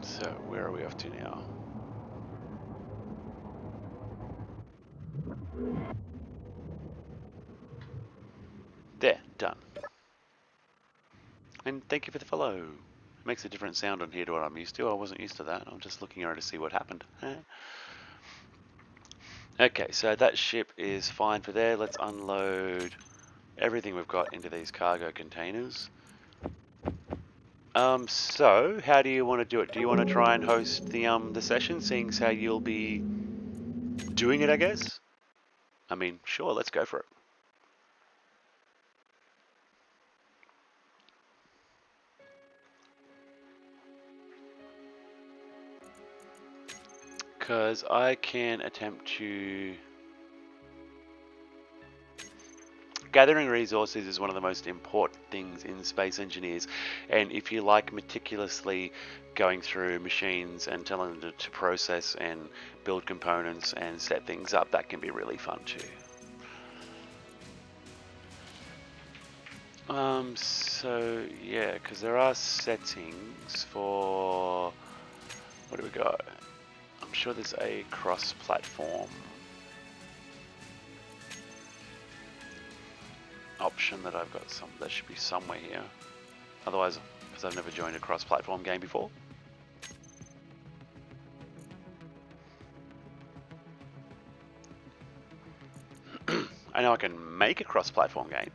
So, where are we off to now? There, done. And thank you for the follow. It makes a different sound on here to what I'm used to. I wasn't used to that. I'm just looking around to see what happened. Okay, so that ship is fine for there. Let's unload everything we've got into these cargo containers. So how do you want to do it? Do you want to try and host the session, seeing as how you'll be doing it, I guess? I mean, sure, let's go for it. Because I can attempt to... Gathering resources is one of the most important things in Space Engineers, and if you like meticulously going through machines and telling them to process and build components and set things up, that can be really fun too. So yeah, because there are settings for... What do we got? I'm sure there's a cross-platform option that I've got that should be somewhere here. Otherwise, because I've never joined a cross-platform game before. I know I can make a cross-platform game.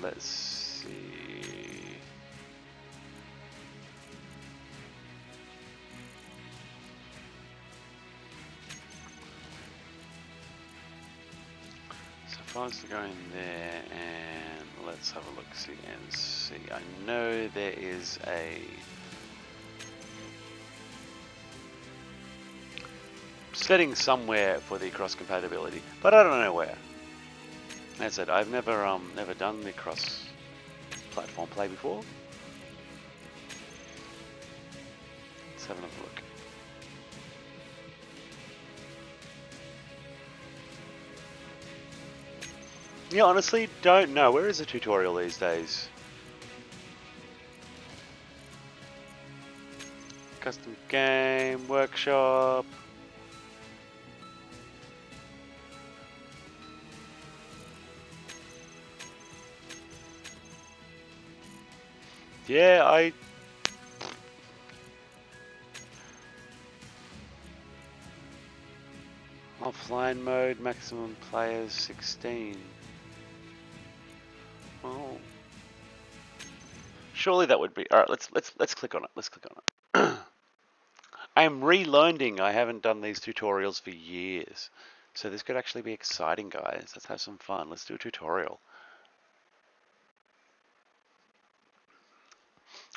Let's see. So if I was to go in there and let's have a look, see and see. I know there is a setting somewhere for the cross compatibility, but I don't know where. As I said, I've never done the cross platform play before. Let's have another look. Yeah, honestly, don't know. Where is the tutorial these days? Custom game, workshop. Yeah, offline mode, maximum players 16. Oh. Surely that would be... Alright, let's click on it. Let's click on it. I'm relearning. I haven't done these tutorials for years. So this could actually be exciting, guys. Let's have some fun. Let's do a tutorial.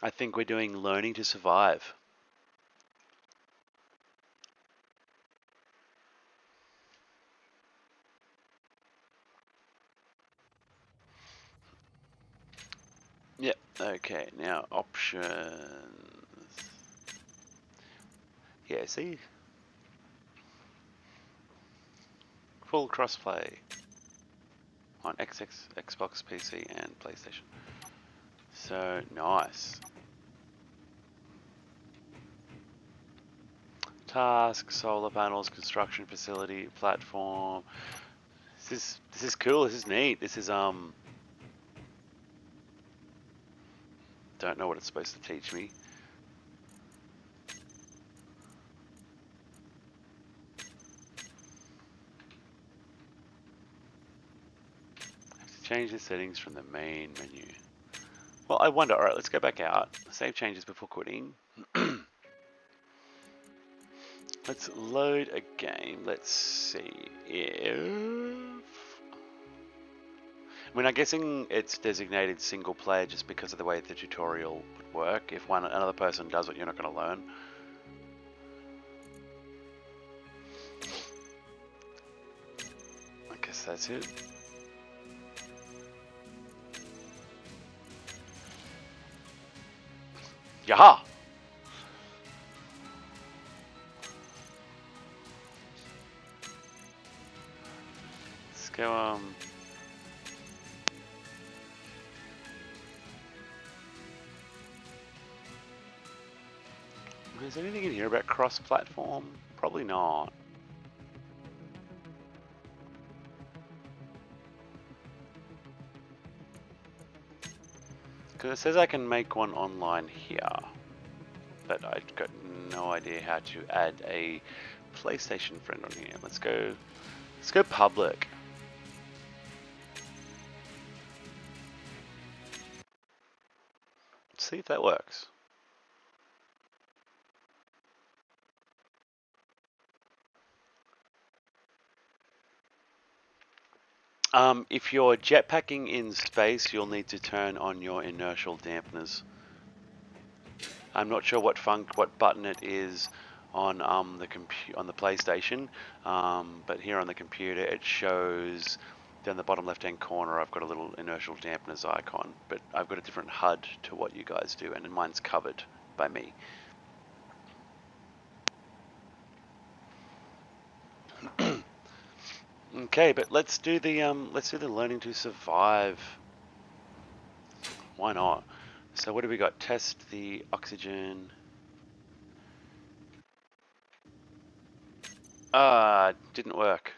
I think we're doing learning to survive. Yep, okay, now options. Yeah, see? Full crossplay on Xbox, PC, and PlayStation. So nice. Task, solar panels, construction facility, platform. This is cool. This is neat. This is don't know what it's supposed to teach me. I have to change the settings from the main menu. Well, I wonder. All right, let's go back out. Save changes before quitting. Let's load a game. Let's see if... I mean, I'm guessing it's designated single player just because of the way the tutorial would work. If another person does it, you're not going to learn. I guess that's it. Yaha! Let's go, Is there anything in here about cross-platform? Probably not. Because it says I can make one online here. But I've got no idea how to add a PlayStation friend on here. Let's go Let's go public. Let's see if that works. If you're jetpacking in space, you'll need to turn on your inertial dampeners. I'm not sure what button it is on the PlayStation, but here on the computer it shows down the bottom left-hand corner. I've got a little inertial dampeners icon, but I've got a different HUD to what you guys do, and mine's covered by me. Okay, but let's do the learning to survive. Why not? So what do we got? Test the oxygen. Didn't work.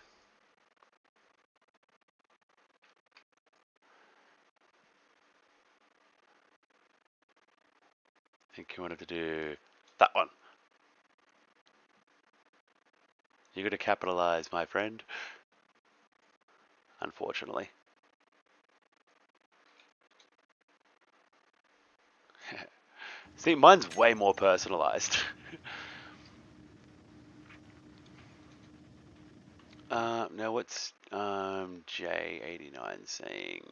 I think you wanted to do that one. You got to capitalize, my friend. Unfortunately. See, mine's way more personalized. Now what's J89 saying?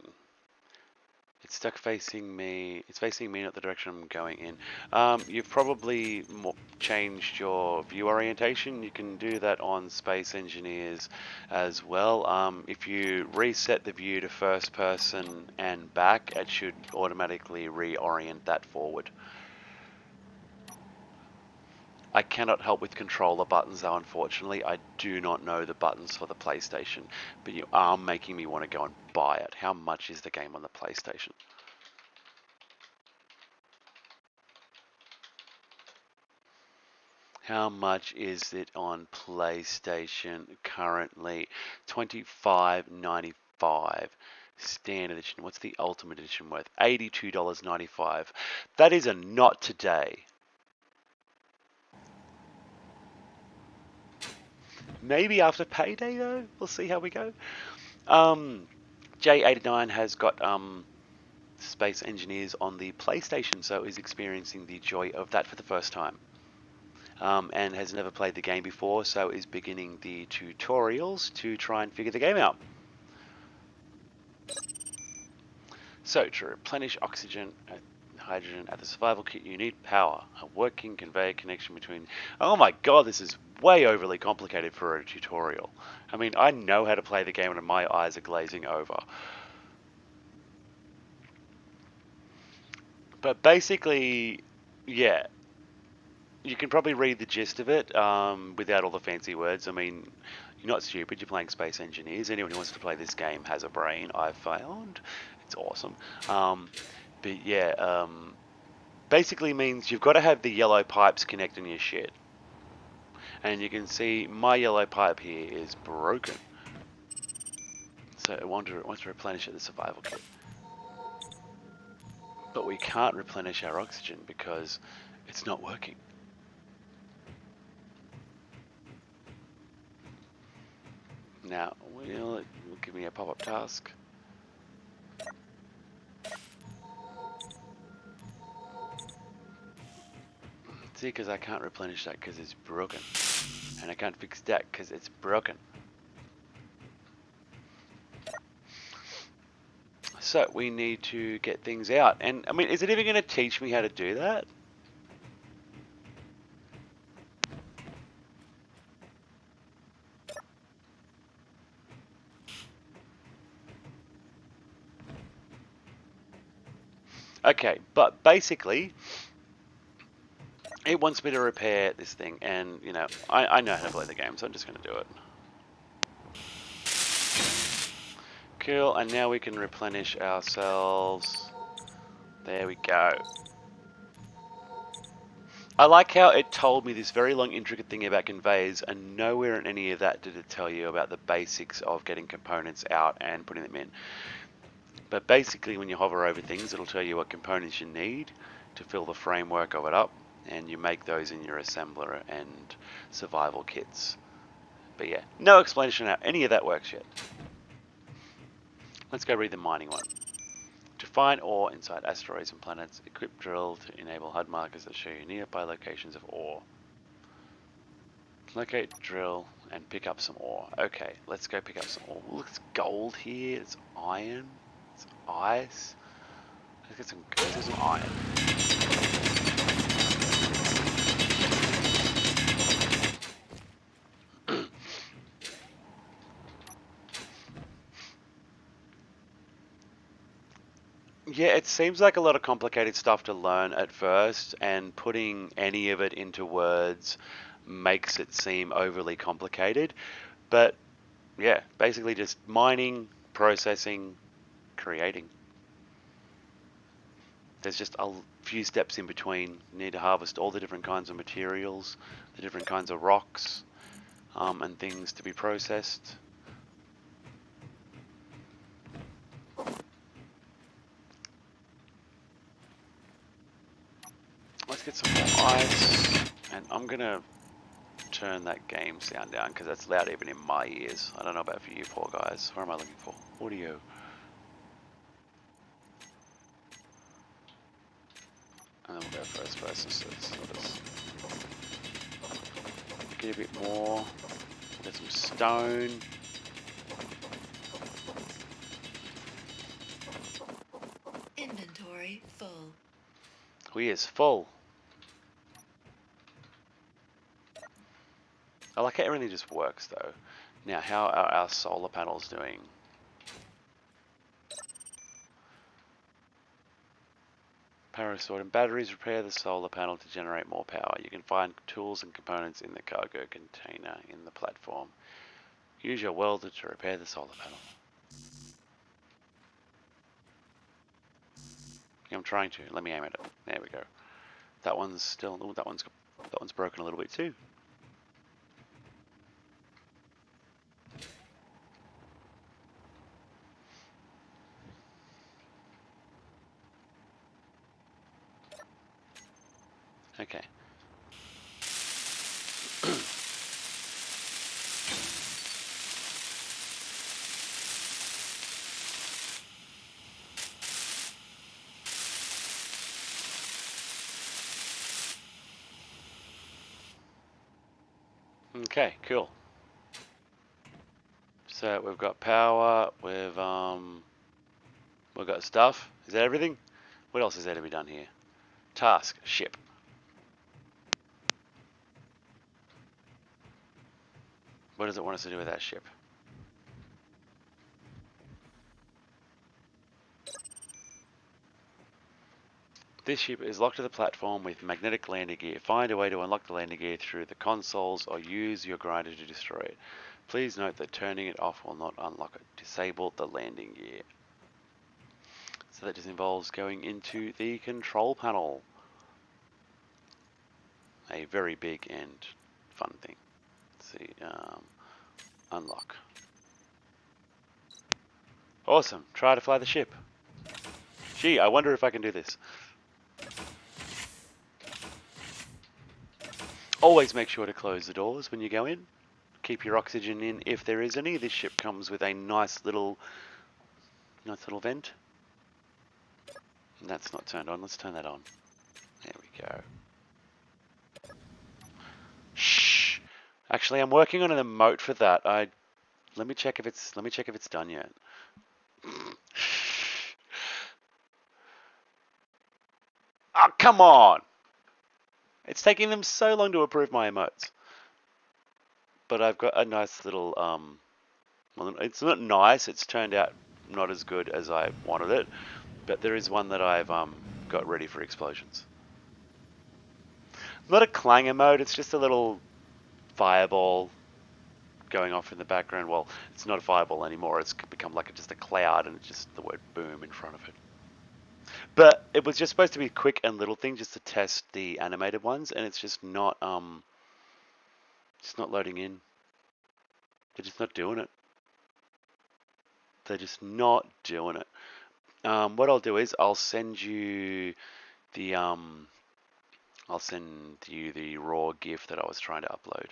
It's stuck facing me. It's facing me, not the direction I'm going in. You've probably changed your view orientation. You can do that on Space Engineers as well. If you reset the view to first person and back, it should automatically reorient that forward. I cannot help with controller buttons though, unfortunately. I do not know the buttons for the PlayStation, but you are making me want to go and buy it. How much is the game on the PlayStation? How much is it on PlayStation currently? $25.95. Standard edition. What's the Ultimate Edition worth? $82.95. That is a not today. Maybe after payday though. We'll see how we go. J89 has got Space Engineers on the PlayStation, so is experiencing the joy of that for the first time. And has never played the game before, so is beginning the tutorials to try and figure the game out. So to replenish oxygen, hydrogen at the survival kit, you need power. A working conveyor connection between... Oh my god, this is way overly complicated for a tutorial. I mean, I know how to play the game and my eyes are glazing over. But basically, yeah, you can probably read the gist of it without all the fancy words. I mean, you're not stupid, you're playing Space Engineers. Anyone who wants to play this game has a brain, I've found. It's awesome. But yeah, basically means you've got to have the yellow pipes connecting your shit. And you can see my yellow pipe here is broken. So I want to replenish it, the survival kit. But we can't replenish our oxygen because it's not working. Now, will give me a pop-up task. See, because I can't replenish that because it's broken. And I can't fix that because it's broken. So we need to get things out. And I mean, is it even going to teach me how to do that? Okay, but basically, it wants me to repair this thing, and you know, I know how to play the game, so I'm just going to do it. Cool, and now we can replenish ourselves. There we go. I like how it told me this very long, intricate thing about conveyors, and nowhere in any of that did it tell you about the basics of getting components out and putting them in. But basically, when you hover over things, it'll tell you what components you need to fill the framework of it up, and you make those in your assembler and survival kits. But yeah, no explanation how any of that works yet. Let's go read the mining one. To find ore inside asteroids and planets, equip drill to enable HUD markers that show you nearby locations of ore. Locate drill and pick up some ore. Okay, let's go pick up some ore. Look, it's gold here, it's iron, it's ice. Let's get some iron. Yeah, it seems like a lot of complicated stuff to learn at first, and putting any of it into words makes it seem overly complicated. But yeah, basically just mining, processing, creating. There's just a few steps in between. You need to harvest all the different kinds of materials, the different kinds of rocks, and things to be processed. Let's get some more ice, and I'm gonna turn that game sound down because that's loud even in my ears. I don't know about for you poor guys. What am I looking for? Audio. And then we'll go first person, so it's not as... Get a bit more. Get some stone. Inventory full. We is full. I like how everything just works though. Now, how are our solar panels doing? Power stored in batteries. Repair the solar panel to generate more power. You can find tools and components in the cargo container in the platform. Use your welder to repair the solar panel. I'm trying to. Let me aim at it. There we go. That one's still. Oh, that one's broken a little bit too. Okay. Okay, cool. So we've got power, we've got stuff. Is that everything? What else is there to be done here? Task, ship. What does it want us to do with that ship? This ship is locked to the platform with magnetic landing gear. Find a way to unlock the landing gear through the consoles or use your grinder to destroy it. Please note that turning it off will not unlock it. Disable the landing gear. So that just involves going into the control panel. A very big and fun thing. Let's see, unlock. Awesome, try to fly the ship. Gee, I wonder if I can do this. Always make sure to close the doors when you go in. Keep your oxygen in if there is any. This ship comes with a nice little vent. And that's not turned on. Let's turn that on. There we go. Shh. Actually, I'm working on an emote for that. Let me check if it's done yet. Oh, come on. It's taking them so long to approve my emotes. But I've got a nice little well, it's not nice. It's turned out not as good as I wanted it. But there is one that I've got ready for explosions. Not a clang emote, it's just a little fireball going off in the background. Well, it's not a fireball anymore, it's become like just a cloud and it's just the word boom in front of it. But it was just supposed to be a quick and little thing just to test the animated ones, and it's just not loading in. They're just not doing it. They're just not doing it. What I'll do is I'll send you the raw GIF that I was trying to upload,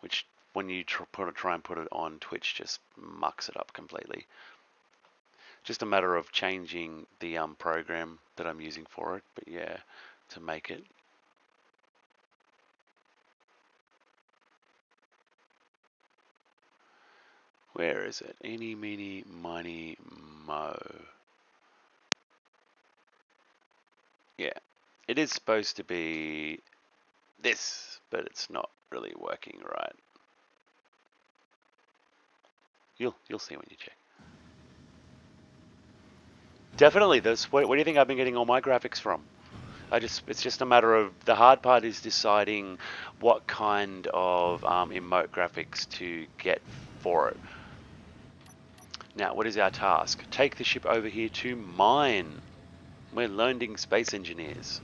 which when you try and put it on Twitch, just mucks it up completely. Just a matter of changing the program that I'm using for it, but yeah, to make it. Where is it? Eeny, meeny, miny, mo. Yeah, it is supposed to be this, but it's not really working right. You'll see when you check. Definitely, where do you think I've been getting all my graphics from? It's just a matter of, the hard part is deciding what kind of emote graphics to get for it. Now, what is our task? Take the ship over here to mine. We're learning space engineers.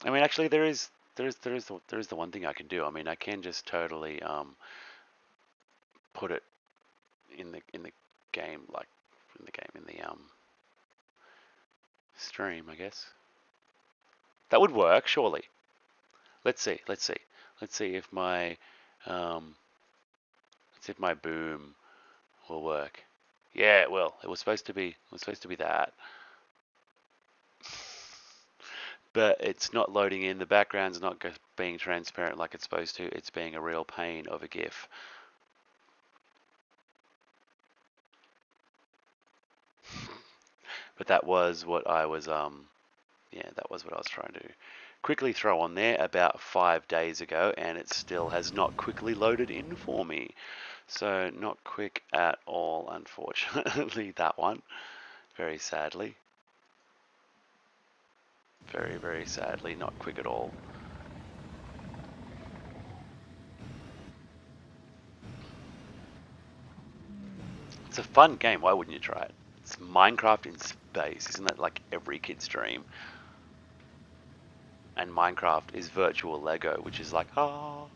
I mean, actually, there is the one thing I can do. I mean, I can just totally put it in the game, like in the stream, I guess. That would work, surely. Let's see if my boom will work. Yeah, it will. It was supposed to be that. But it's not loading in. The background's not being transparent like it's supposed to. It's being a real pain of a GIF. But that was what I was that was what I was trying to quickly throw on there about 5 days ago, and it still has not quickly loaded in for me. So not quick at all, unfortunately, that one. Very sadly. Very, very sadly, not quick at all. It's a fun game, why wouldn't you try it? It's Minecraft in space, isn't that like every kid's dream? And Minecraft is virtual Lego, which is like, ah.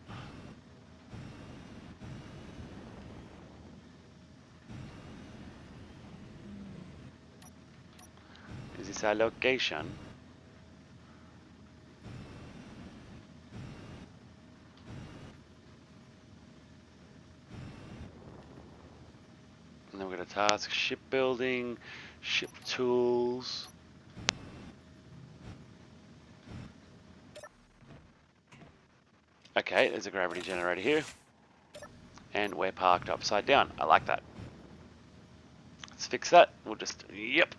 Is this our location? And then we've got a task, shipbuilding, ship tools. Okay, there's a gravity generator here. And we're parked upside down. I like that. Let's fix that. We'll just, yep.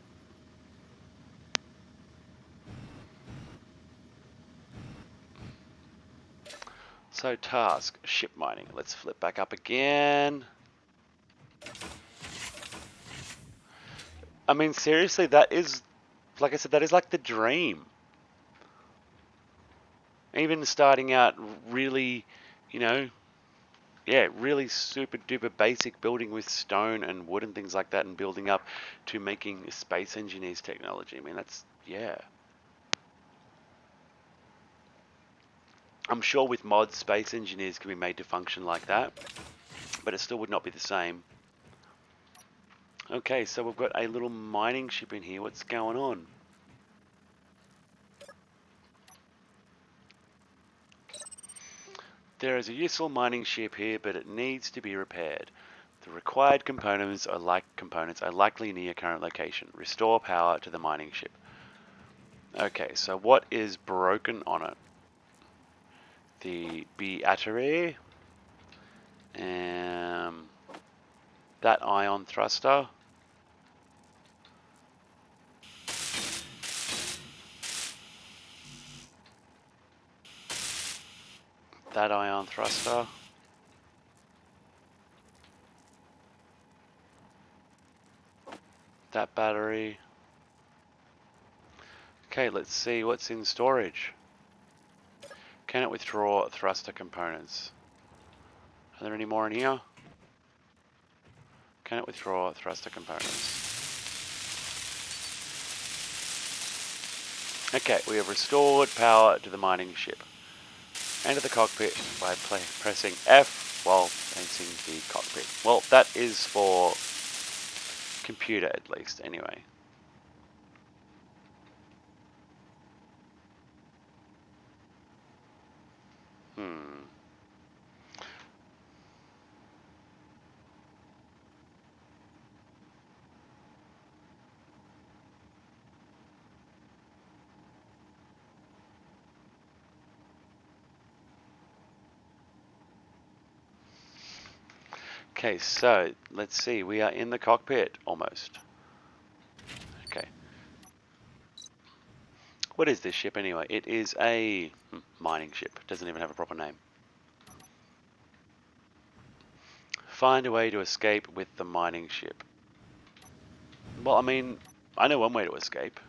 So task, ship mining. Let's flip back up again. I mean, seriously, that is, like I said, that is like the dream. Even starting out really, you know, yeah, really super duper basic, building with stone and wood and things like that, and building up to making space engineers technology. I mean, that's, yeah. I'm sure with mods, space engineers can be made to function like that, but it still would not be the same. Okay, so we've got a little mining ship in here. What's going on? There is a useful mining ship here, but it needs to be repaired. The required components are likely near current location. Restore power to the mining ship. Okay, so what is broken on it? The battery, that ion thruster, that ion thruster, that battery. Okay, let's see what's in storage. Can it withdraw thruster components? Are there any more in here? Can it withdraw thruster components? Okay, we have restored power to the mining ship. Enter the cockpit by pressing F while facing the cockpit. Well, that is for computer at least, anyway. Hmm. Okay, so let's see. We are in the cockpit almost. Okay. What is this ship anyway? It is a mining ship. Doesn't even have a proper name. Find a way to escape with the mining ship. Well, I mean, I know one way to escape.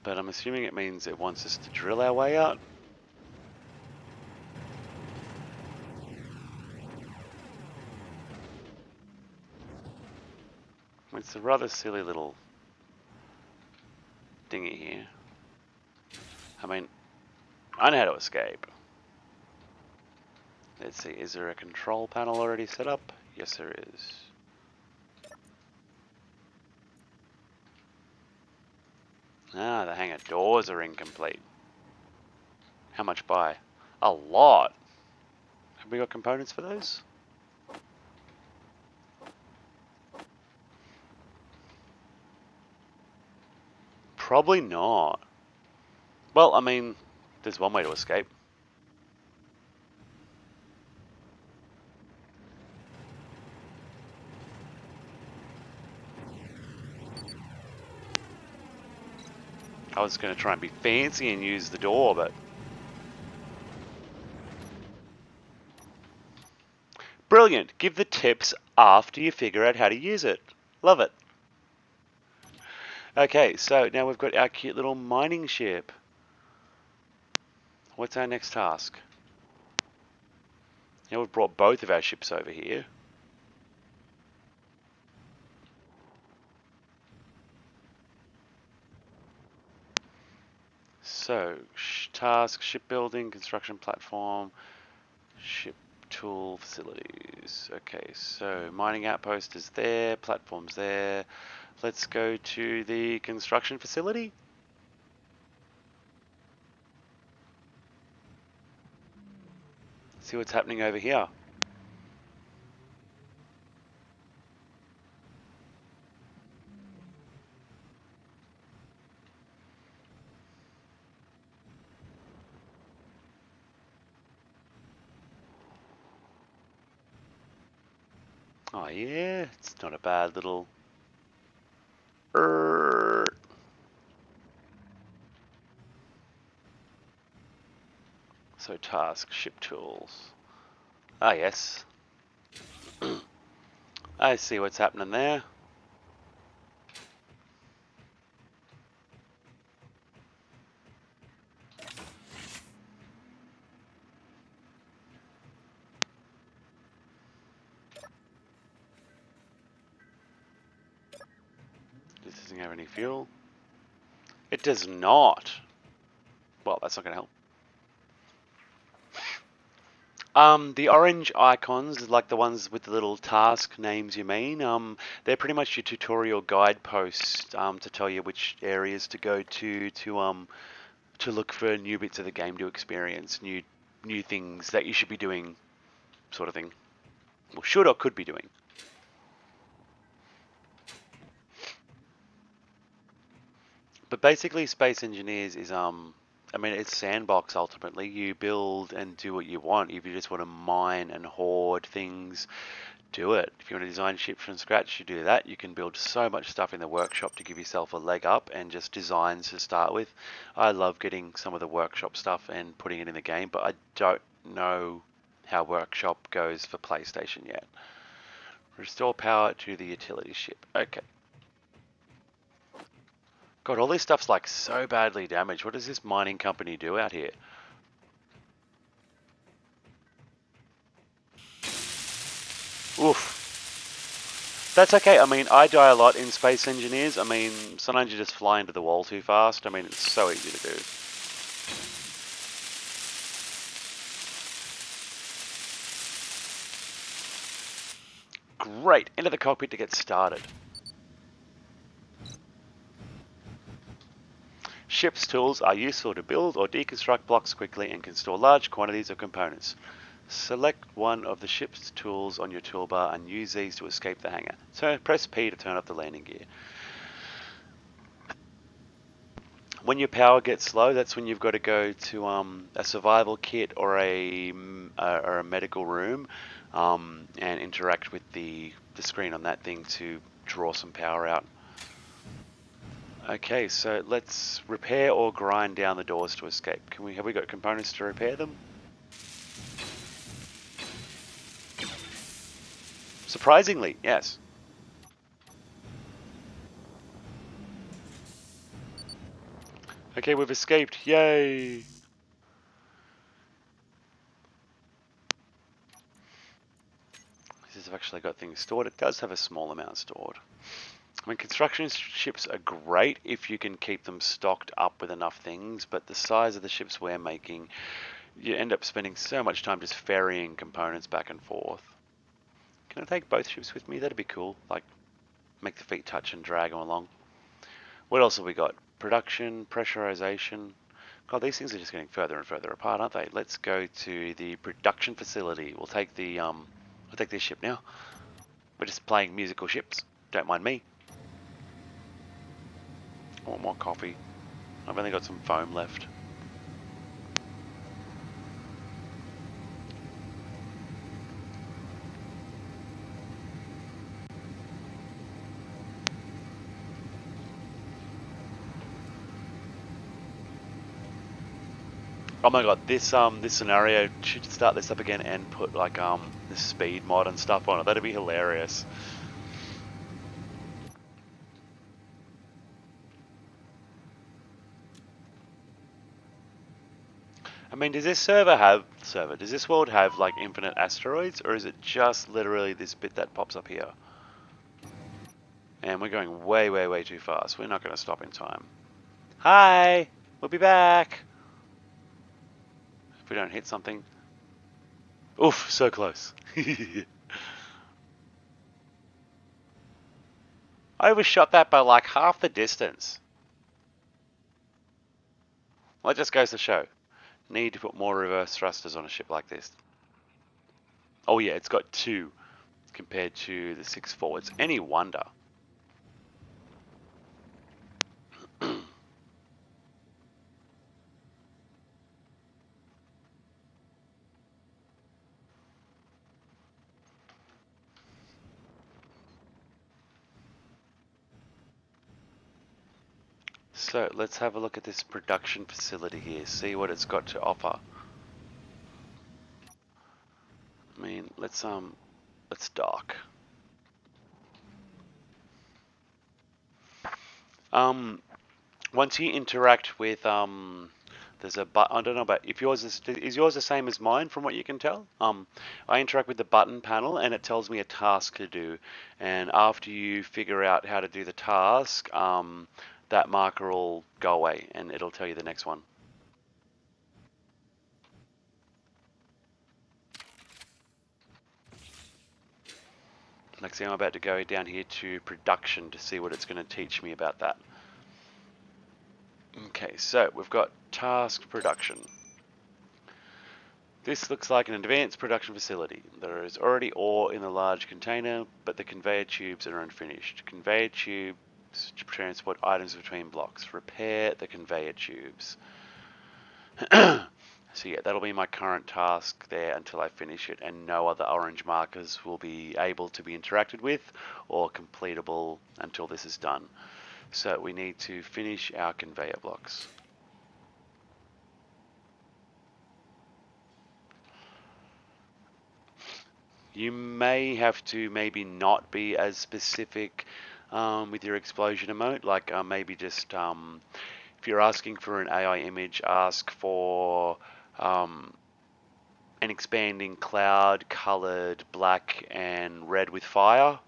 But I'm assuming it means it wants us to drill our way out. It's a rather silly little dinghy here. I mean, I know how to escape. Let's see, is there a control panel already set up? Yes, there is. Ah, the hangar doors are incomplete. How much by? A lot. Have we got components for those? Probably not. Well, I mean, there's one way to escape. I was going to try and be fancy and use the door, but... Brilliant! Give the tips after you figure out how to use it. Love it. Okay, so now we've got our cute little mining ship. What's our next task? Now we've brought both of our ships over here. So, task, shipbuilding, construction platform, ship tool facilities. Okay, so mining outpost is there, platform's there. Let's go to the construction facility. See what's happening over here. Oh yeah, it's not a bad little... So task, ship tools. Ah yes. I see what's happening there. This doesn't have any fuel. It does not. Well, that's not going to help. The orange icons, like the ones with the little task names you mean, they're pretty much your tutorial guideposts to tell you which areas to go to look for new bits of the game to experience, new things that you should be doing, sort of thing. Well, should or could be doing. But basically, Space Engineers is I mean, it's sandbox ultimately. You build and do what you want. If you just want to mine and hoard things, do it. If you want to design ships from scratch, you do that. You can build so much stuff in the workshop to give yourself a leg up and just designs to start with. I love getting some of the workshop stuff and putting it in the game, but I don't know how workshop goes for PlayStation yet. Restore power to the utility ship. Okay. God, all this stuff's like so badly damaged. What does this mining company do out here? Oof. That's okay. I mean, I die a lot in Space Engineers. I mean, sometimes you just fly into the wall too fast. I mean, it's so easy to do. Great. Into the cockpit to get started. Ship's tools are useful to build or deconstruct blocks quickly and can store large quantities of components. Select one of the ship's tools on your toolbar and use these to escape the hangar. So press P to turn off the landing gear. When your power gets low, that's when you've got to go to a survival kit or a medical room and interact with the screen on that thing to draw some power out. Okay, so let's repair or grind down the doors to escape. Have we got components to repair them? Surprisingly, yes. Okay, we've escaped. Yay! This has actually got things stored. It does have a small amount stored. I mean, construction ships are great if you can keep them stocked up with enough things, but the size of the ships we're making, you end up spending so much time just ferrying components back and forth. Can I take both ships with me? That'd be cool. Like, make the feet touch and drag them along. What else have we got? Production, pressurization. God, these things are just getting further and further apart, aren't they? Let's go to the production facility. We'll take this ship now. We're just playing musical ships. Don't mind me. I want more coffee. I've only got some foam left. Oh my god, this scenario should start this up again and put like the speed mod and stuff on it. That'd be hilarious. I mean, does this does this world have like infinite asteroids, or is it just literally this bit that pops up here? And we're going way, way, way too fast. We're not going to stop in time. Hi! We'll be back! If we don't hit something. Oof, so close. I overshot that by like half the distance. Well, that just goes to show. Need to put more reverse thrusters on a ship like this. Oh yeah, it's got 2 compared to the 6 forwards. Any wonder. So let's have a look at this production facility here, see what it's got to offer. I mean, let's dock. Once you interact with there's a button. I don't know about if yours is yours the same as mine from what you can tell. I interact with the button panel and it tells me a task to do, and after you figure out how to do the task, that marker will go away and it'll tell you the next one. Next thing, I'm about to go down here to production to see what it's going to teach me about that. Okay, so we've got task production. This looks like an advanced production facility. There is already ore in the large container, but the conveyor tubes are unfinished. Conveyor tubes to transport items between blocks. Repair the conveyor tubes. So yeah, that'll be my current task there until I finish it, and no other orange markers will be able to be interacted with or completable until this is done. So we need to finish our conveyor blocks. You may have to maybe not be as specific with your explosion emote, like maybe just if you're asking for an AI image, ask for an expanding cloud colored black and red with fire.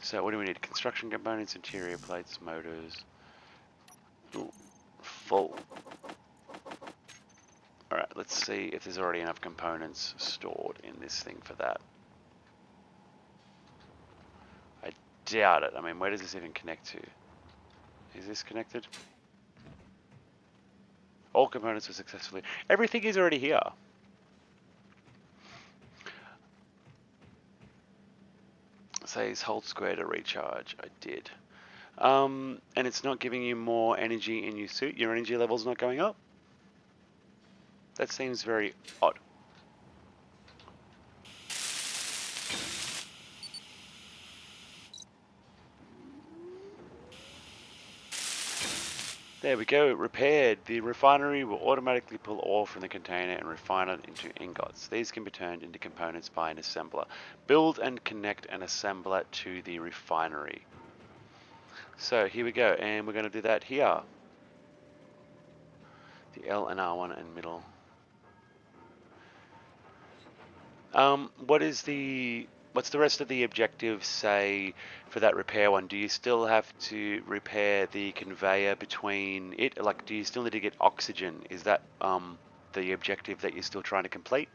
So what do we need? Construction components, interior plates, motors. Ooh, full. Alright, let's see if there's already enough components stored in this thing for that. doubt it. I mean, where does this even connect to? Is this connected? All components were successfully... Everything is already here. Says hold square to recharge. I did. And it's not giving you more energy in your suit. Your energy level's not going up. That seems very odd. There we go, repaired. The refinery will automatically pull ore from the container and refine it into ingots. These can be turned into components by an assembler. Build and connect an assembler to the refinery. So here we go, and we're going to do that here. The L and R1 and middle. What's the rest of the objective say for that repair one? Do you still have to repair the conveyor between it? Like, do you still need to get oxygen? Is that the objective that you're still trying to complete?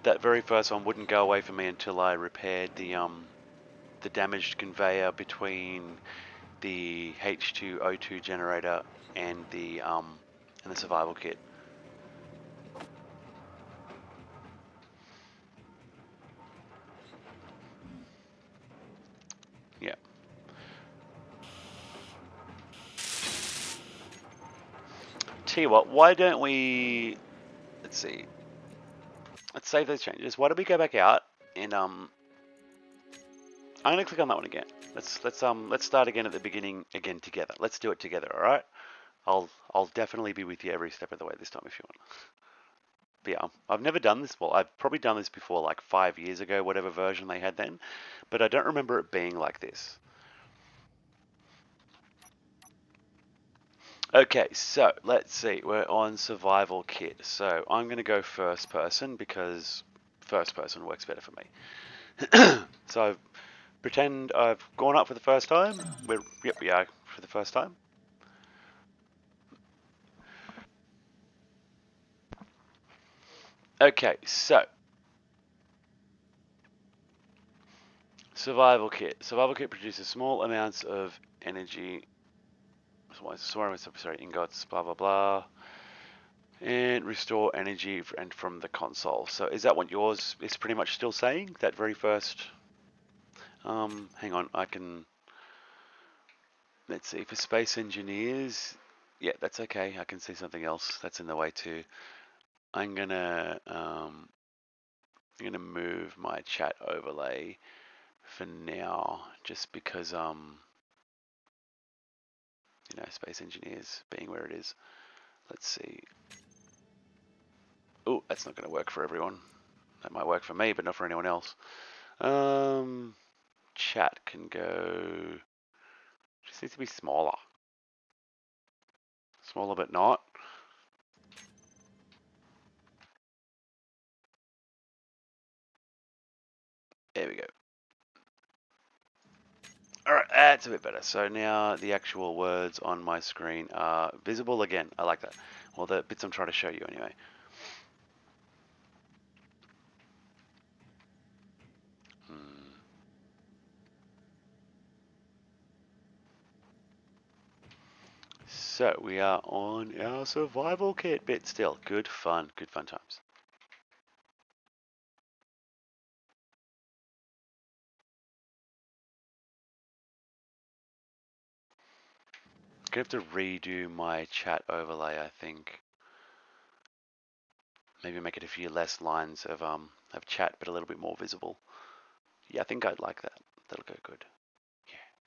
That very first one wouldn't go away for me until I repaired the damaged conveyor between the H2O2 generator and the survival kit. Yeah. Tell you what, why don't we, let's see, let's save those changes. Why don't we go back out and I'm gonna click on that one again. Let's start again at the beginning again together. Let's do it together, all right? I'll definitely be with you every step of the way this time if you want. But yeah, I've never done this. Well, I've probably done this before, like 5 years ago, whatever version they had then, but I don't remember it being like this. Okay, so let's see. We're on survival kit. So I'm going to go first person because first person works better for me. So pretend I've gone up for the first time. Yep, we are for the first time. Okay, so survival kit. Survival kit produces small amounts of energy. Sorry, ingots, blah blah blah, and restore energy and from the console. So is that what yours is pretty much still saying? That very first. Hang on, I can. Let's see for space engineers. Yeah, that's okay. I can see something else that's in the way too. I'm gonna move my chat overlay for now, just because space engineers being where it is. Let's see. Oh, that's not going to work for everyone. That might work for me, but not for anyone else. Chat can go. Just needs to be smaller. Smaller, but not. There we go. Alright, that's a bit better. So now the actual words on my screen are visible again. I like that. Well, the bits I'm trying to show you anyway. So we are on our survival kit bit still. Good fun times. Gonna have to redo my chat overlay, I think. Maybe make it a few less lines of chat, but a little bit more visible. Yeah, I think I'd like that. That'll go good.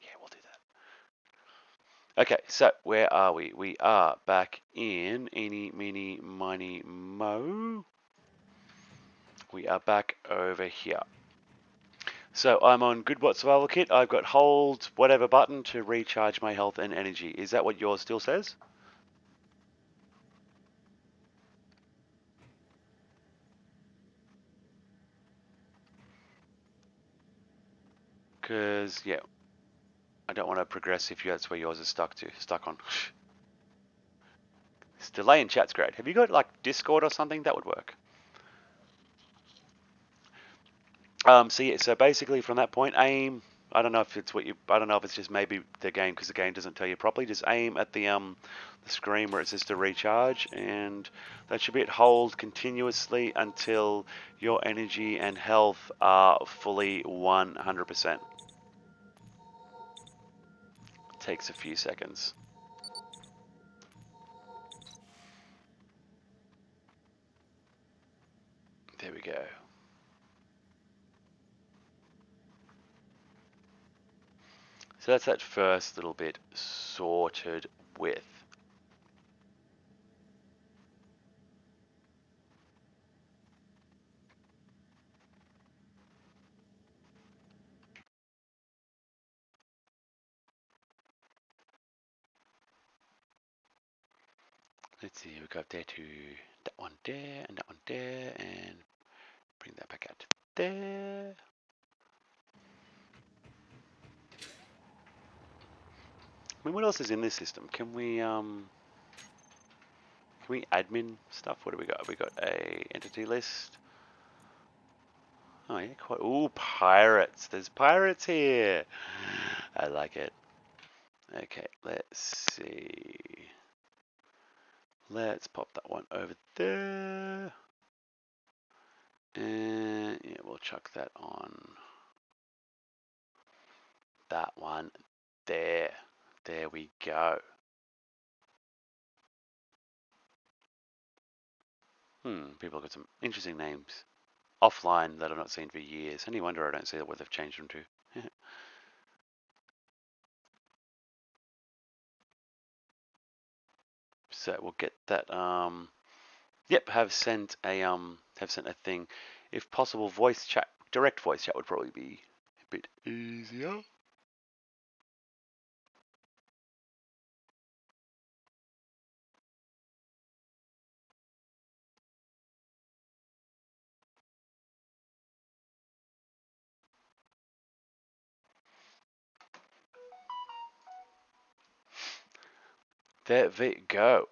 Yeah, we'll do that. Okay, so where are we? We are back in Eeny, Meeny, Miny, Mo. We are back over here. So I'm on GoodBot Survival Kit. I've got hold whatever button to recharge my health and energy. Is that what yours still says? Because, yeah, I don't want to progress if that's where yours is stuck on. This delay in chat's great. Have you got like Discord or something? That would work. So yeah, so basically from that point, aim. I don't know if it's what you. I don't know if it's just maybe the game because the game doesn't tell you properly. Just aim at the screen where it says to recharge, and that should be it. Hold continuously until your energy and health are fully 100%. Takes a few seconds. There we go. So that's that first little bit sorted with. Let's see, we got there to that one there and that one there, and bring that back out to there. I mean, what else is in this system? Can we admin stuff? What do we got? We got a entity list. Oh yeah, quite. Ooh, pirates. There's pirates here. I like it. Okay, let's see. Let's pop that one over there. And yeah, we'll chuck that on that one there. There we go. People have got some interesting names offline that I've not seen for years. Any wonder I don't see what they've changed them to. So we'll get that. Yep, have sent a thing. If possible, voice chat, direct voice chat would probably be a bit easier. There we go.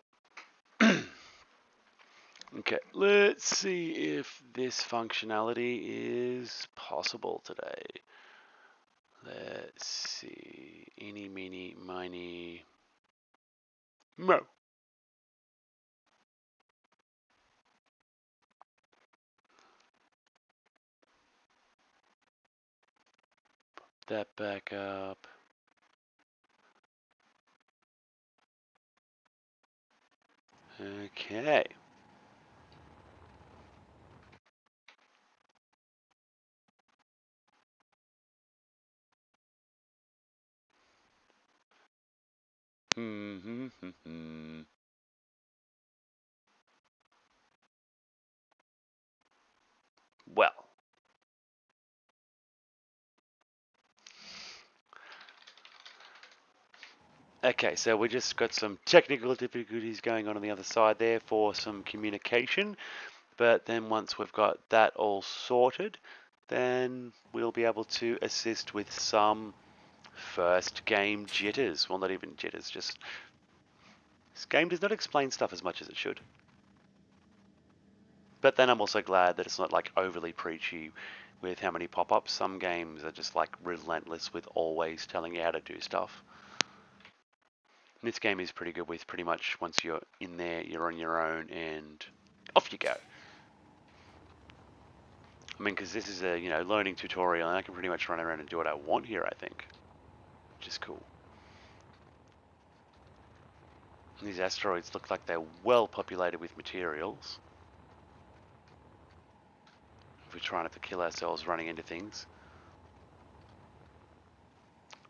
Okay, let's see if this functionality is possible today. Let's see. Eeny, meeny, miny, mo. That back up. Okay. Well. Okay, so we just got some technical difficulties going on the other side there for some communication. But then once we've got that all sorted, then we'll be able to assist with some first game jitters. Well, not even jitters, just this game does not explain stuff as much as it should. But then I'm also glad that it's not like overly preachy with how many pop-ups. Some games are just like relentless with always telling you how to do stuff. And this game is pretty good with pretty much once you're in there, you're on your own and off you go. I mean, because this is a learning tutorial, and I can pretty much run around and do what I want here. I think, which is cool. And these asteroids look like they're well populated with materials. If we're trying not to kill ourselves running into things.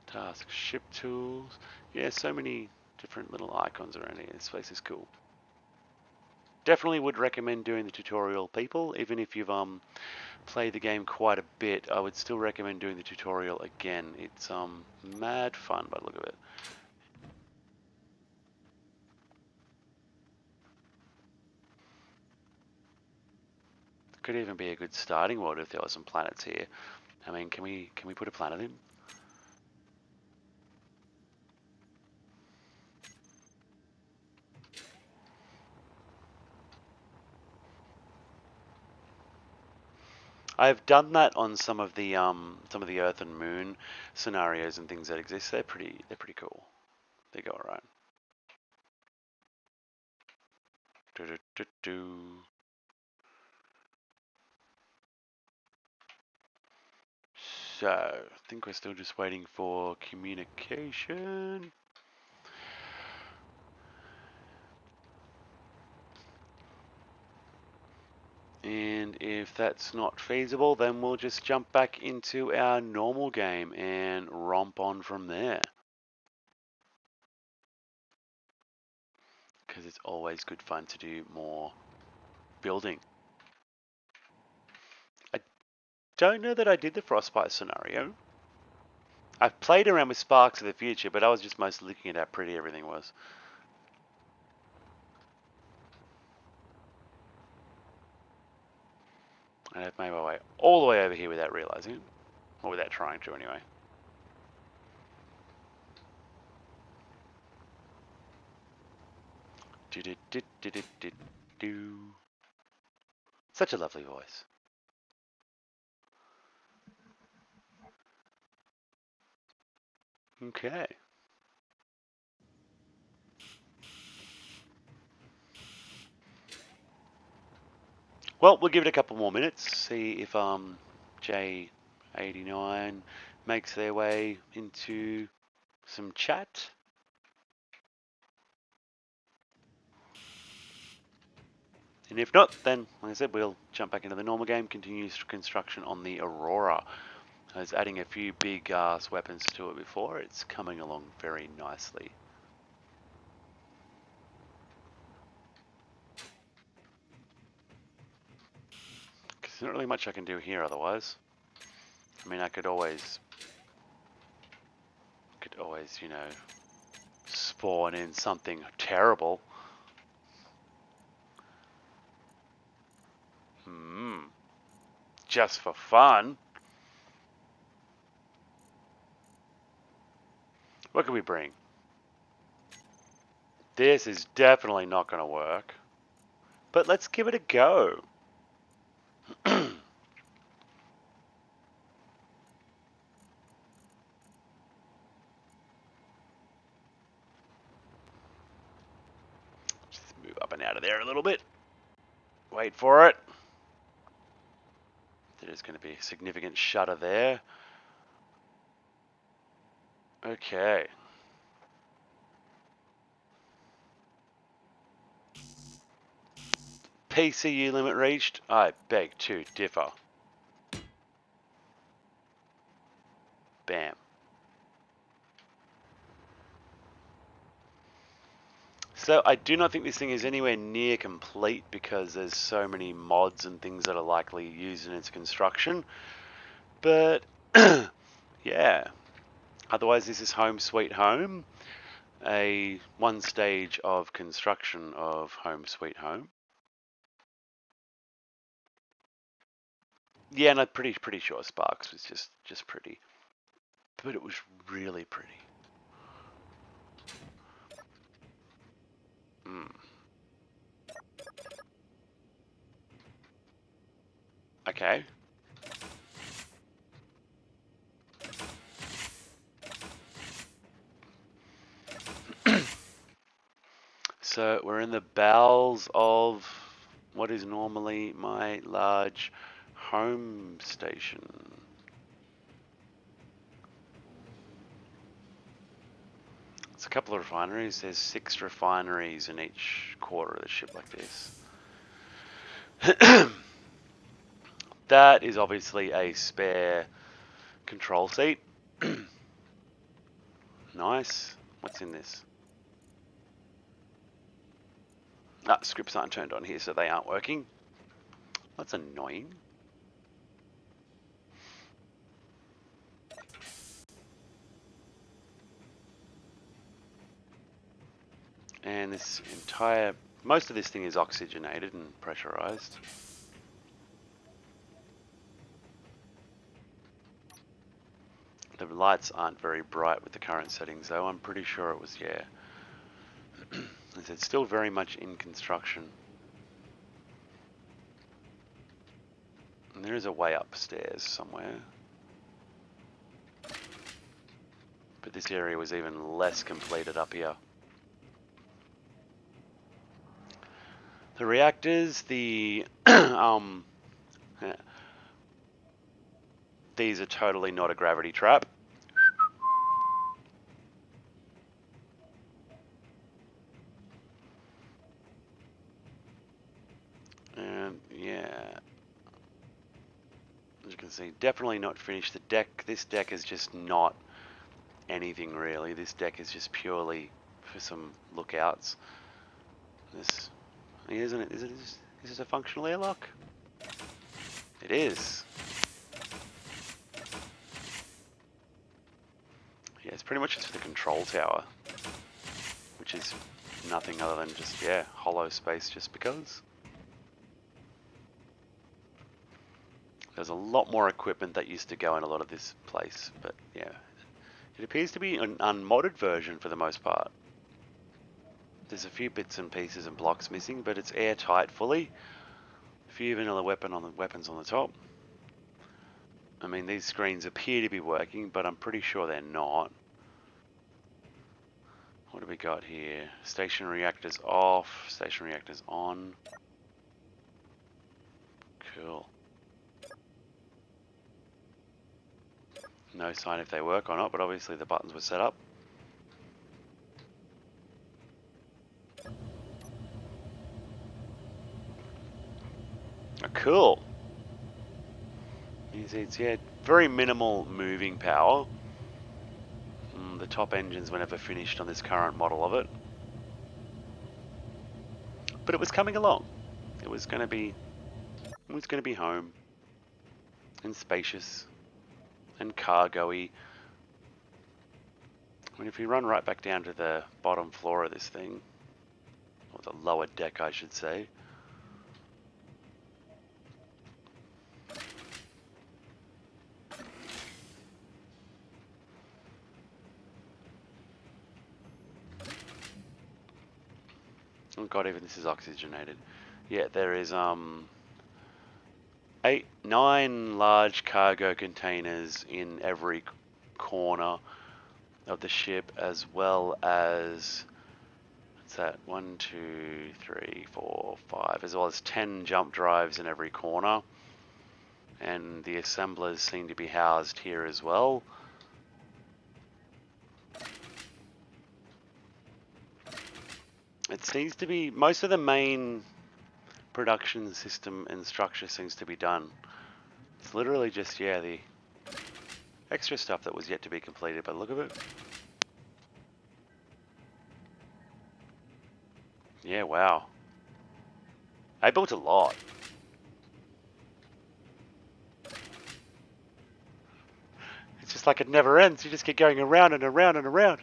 Task, ship tools. Yeah, so many different little icons around here. This place is cool. Definitely would recommend doing the tutorial, people. Even if you've played the game quite a bit, I would still recommend doing the tutorial again. It's mad fun by the look of it. Could even be a good starting world if there were some planets here. I mean, can we put a planet in? I've done that on some of the Earth and Moon scenarios and things that exist. They're pretty cool. They go alright. So, I think we're still just waiting for communication. And if that's not feasible, then we'll just jump back into our normal game and romp on from there. Because it's always good fun to do more building. I don't know that I did the Frostbite scenario. I've played around with Sparks of the Future, but I was just mostly looking at how pretty everything was. And I've made my way all the way over here without realizing it. Or without trying to, anyway. Do-do-do-do-do-do. Such a lovely voice. Okay. Well, we'll give it a couple more minutes, see if J89 makes their way into some chat. And if not, then, like I said, we'll jump back into the normal game, continue construction on the Aurora. I was adding a few big ass weapons to it before. It's coming along very nicely. There's not really much I can do here otherwise. I mean, I could always, you know, spawn in something terrible. Just for fun. What can we bring? This is definitely not going to work. But let's give it a go. Just move up and out of there a little bit. Wait for it. There's going to be a significant shutter there. Okay. PCU limit reached? I beg to differ. Bam. So I do not think this thing is anywhere near complete because there's so many mods and things that are likely used in its construction. But yeah. Otherwise, this is Home Sweet Home. A one stage of construction of Home Sweet Home. Yeah, and I'm pretty sure Sparks was just pretty, but it was really pretty. Okay. So we're in the bowels of what is normally my large home station. It's a couple of refineries. There's 6 refineries in each quarter of the ship like this. That is obviously a spare control seat. Nice. What's in this? Ah, scripts aren't turned on here, so they aren't working. That's annoying. And this entire, most of this thing is oxygenated and pressurized. The lights aren't very bright with the current settings though. I'm pretty sure it was, yeah. It's still very much in construction. And there is a way upstairs somewhere. But this area was even less completed up here. The reactors, the these are totally not a gravity trap. And yeah, as you can see, definitely not finished. The deck, this deck is just not anything really. This deck is just purely for some lookouts. This, isn't it? Is this a functional airlock? It is. Yeah, it's pretty much just for the control tower, which is nothing other than just, yeah, hollow space just because. There's a lot more equipment that used to go in a lot of this place, but yeah, it appears to be an unmodded version for the most part. There's a few bits and pieces and blocks missing, but it's airtight fully. A few vanilla weapons on the top. I mean, these screens appear to be working, but I'm pretty sure they're not. What do we got here? Station reactors off, station reactors on. Cool. No sign if they work or not, but obviously the buttons were set up. Oh, cool. You see, it's, yeah, very minimal moving power. The top engines were never finished on this current model of it. But it was coming along. It was going to be home. And spacious. And cargo-y. I mean, if we run right back down to the bottom floor of this thing, or the lower deck, I should say. Oh god, even this is oxygenated. Yeah, there is 9 large cargo containers in every corner of the ship, as well as, what's that, 1, 2, 3, 4, 5, as well as 10 jump drives in every corner. And the assemblers seem to be housed here as well. It seems to be, most of the main production system and structure seems to be done. It's literally just, yeah, the extra stuff that was yet to be completed by the look of it. Yeah, wow. I built a lot. It's just like it never ends. You just keep going around and around and around.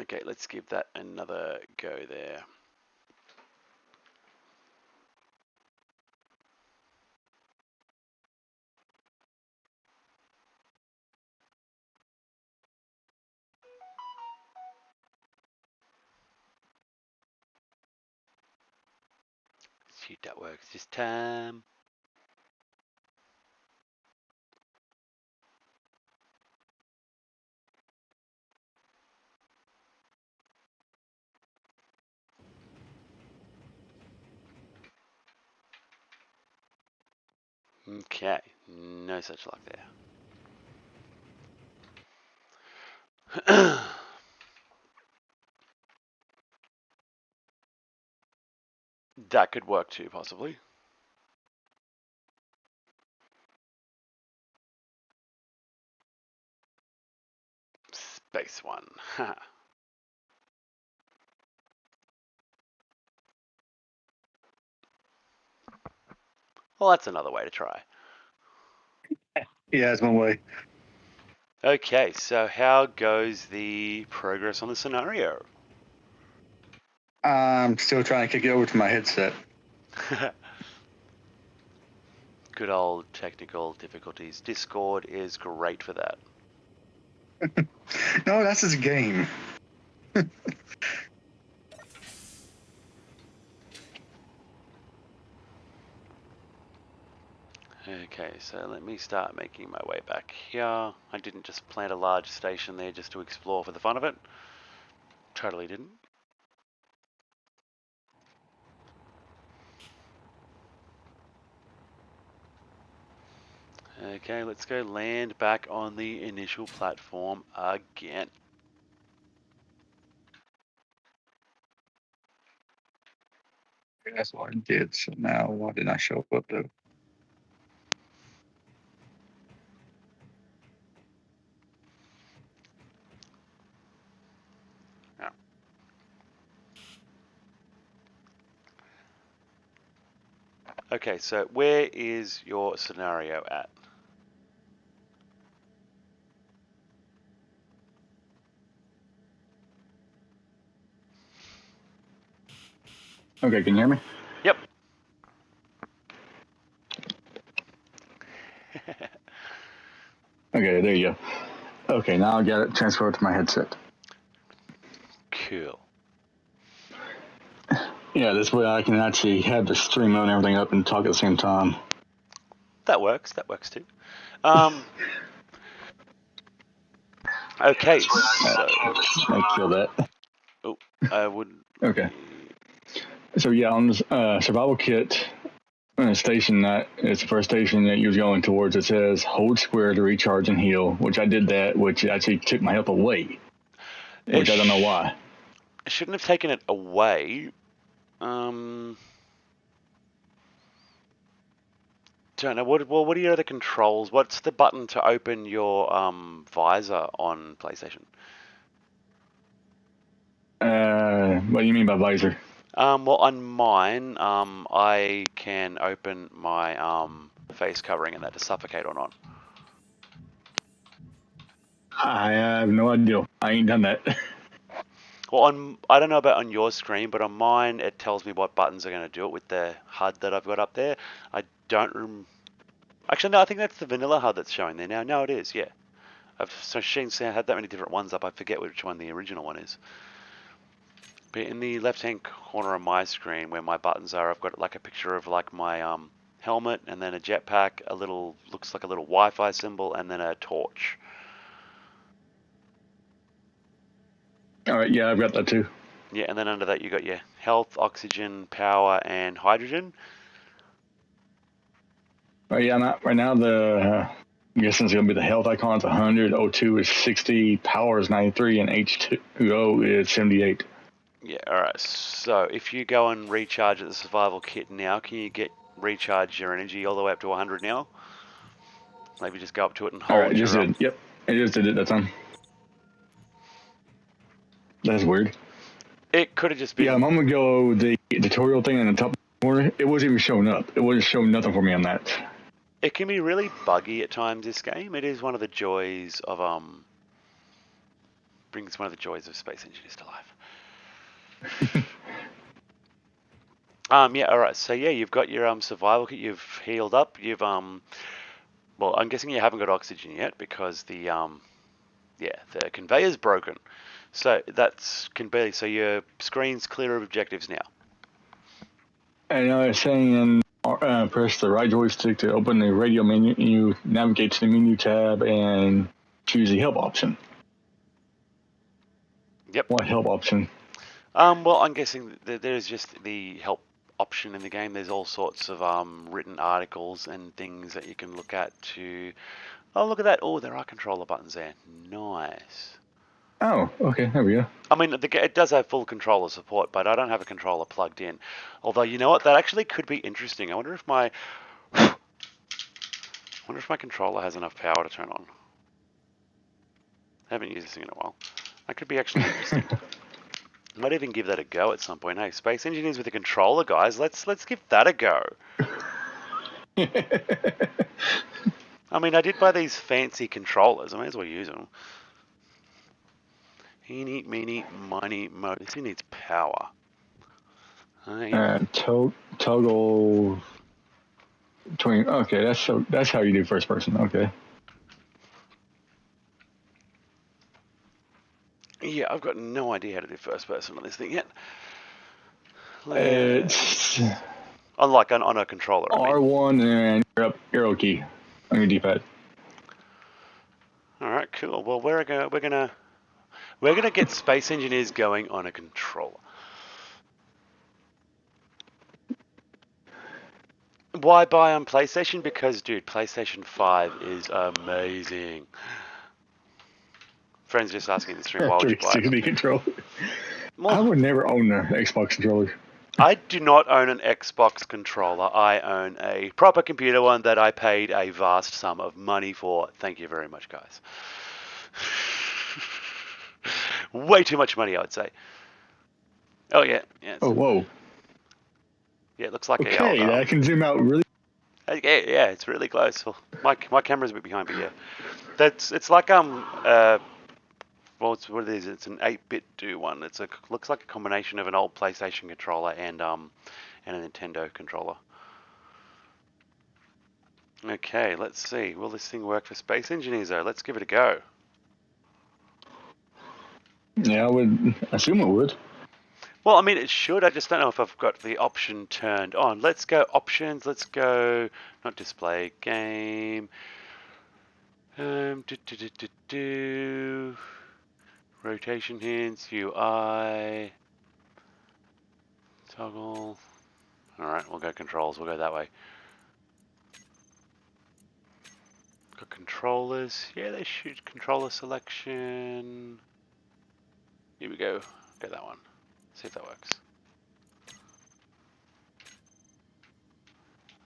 Okay, let's give that another go there. See if that works this time. Okay, no such luck there. That could work too, possibly. Space one. Well, that's another way to try. Yeah, it's one way. Okay, so how goes the progress on the scenario? I'm still trying to kick it over to my headset. Good old technical difficulties. Discord is great for that. No, that's his game. Okay, so let me start making my way back here. I didn't just plant a large station there just to explore for the fun of it. Totally didn't. Okay, let's go land back on the initial platform again. That's what I did. So now, why didn't I show up though? Yeah. Okay, so where is your scenario at? Okay, can you hear me? Yep. Okay, there you go. Okay, now I got it transferred to my headset. Cool. Yeah, this way I can actually have the stream and everything up and talk at the same time. That works. That works too. Okay, so I feel that. I would. Okay. So yeah, on this survival kit, station that it's the first station that you're going towards. It says hold square to recharge and heal, which I did that, which actually took my health away, which I don't know why. I shouldn't have taken it away. Don't know. What are your other controls? What's the button to open your visor on PlayStation? What do you mean by visor? Well, on mine, I can open my face covering and that to suffocate or not. I have no idea. I ain't done that. Well, I don't know about on your screen, but on mine it tells me what buttons are going to do it with the HUD that I've got up there. I don't Actually, no, I think that's the vanilla HUD that's showing there now. No, it is, yeah. I've seen had that many different ones up, I forget which one the original one is. But in the left-hand corner of my screen where my buttons are, I've got like a picture of like my helmet and then a jetpack, looks like a little Wi-Fi symbol, and then a torch. All right, yeah, I've got that too. Yeah, and then under that you got your health, oxygen, power, and hydrogen. Yeah, right now I'm guessing it's gonna be the health icon's 100, O2 is 60, power is 93, and H2O is 78. Yeah, alright. So if you go and recharge at the survival kit now, can you recharge your energy all the way up to 100 now? Maybe just go up to it and All right, hold it just your did. Yep, it just did it that time. That's weird. It could have just been. Yeah, I'm gonna go the tutorial thing in the top corner. It wasn't even showing up. It wasn't showing nothing for me on that. It can be really buggy at times, this game. It is one of the joys of brings one of the joys of Space Engineers to life. Yeah, alright, so yeah, you've got your survival kit, you've healed up, you've well, I'm guessing you haven't got oxygen yet because the the conveyor's broken. So so your screen's clear of objectives now. And it's saying press the right joystick to open the radio menu. You navigate to the menu tab and choose the help option. Yep. What help option? Well, I'm guessing that there's just the help option in the game. There's all sorts of written articles and things that you can look at to. Oh, look at that! Oh, there are controller buttons there. Nice. Oh, okay, there we go. I mean, it does have full controller support, but I don't have a controller plugged in. Although, you know what? That actually could be interesting. I wonder if my controller has enough power to turn on. I haven't used this thing in a while. That could be actually interesting. Might even give that a go at some point. Hey, Space Engineers with a controller, guys. Let's give that a go. I mean, I did buy these fancy controllers. I may as well use them. Eeny, meeny, miny, mo. This thing needs power. Toggle between. Okay, that's how you do first person. Okay. Yeah, I've got no idea how to do first person on this thing yet. Unlike on a controller. I mean. R1 and you're up arrow key on your D-pad. All right, cool. Well, we're gonna get Space Engineers going on a controller. Why buy on PlayStation? Because, dude, PlayStation 5 is amazing. Friends just asking in the stream, why would you buy it? 360 controller. Well, I would never own an Xbox controller. I do not own an Xbox controller. I own a proper computer one that I paid a vast sum of money for. Thank you very much, guys. Way too much money, I would say. Oh, yeah. Oh, whoa. Yeah, it looks like okay, I can zoom out really. Yeah, it's really close. Well, my camera's a bit behind, but yeah, it's like well, what it is. It's an 8-bit do one. Looks like a combination of an old PlayStation controller and a Nintendo controller. Okay, let's see. Will this thing work for Space Engineers though? Let's give it a go. Yeah, I would assume it would. Well, I mean, it should. I just don't know if I've got the option turned on. Let's go options. Let's go, not display, game. Rotation hints, UI. Toggle. Alright, we'll go controls. We'll go that way. Got controllers. Yeah, they should. Controller selection. Here we go. Go that one. See if that works.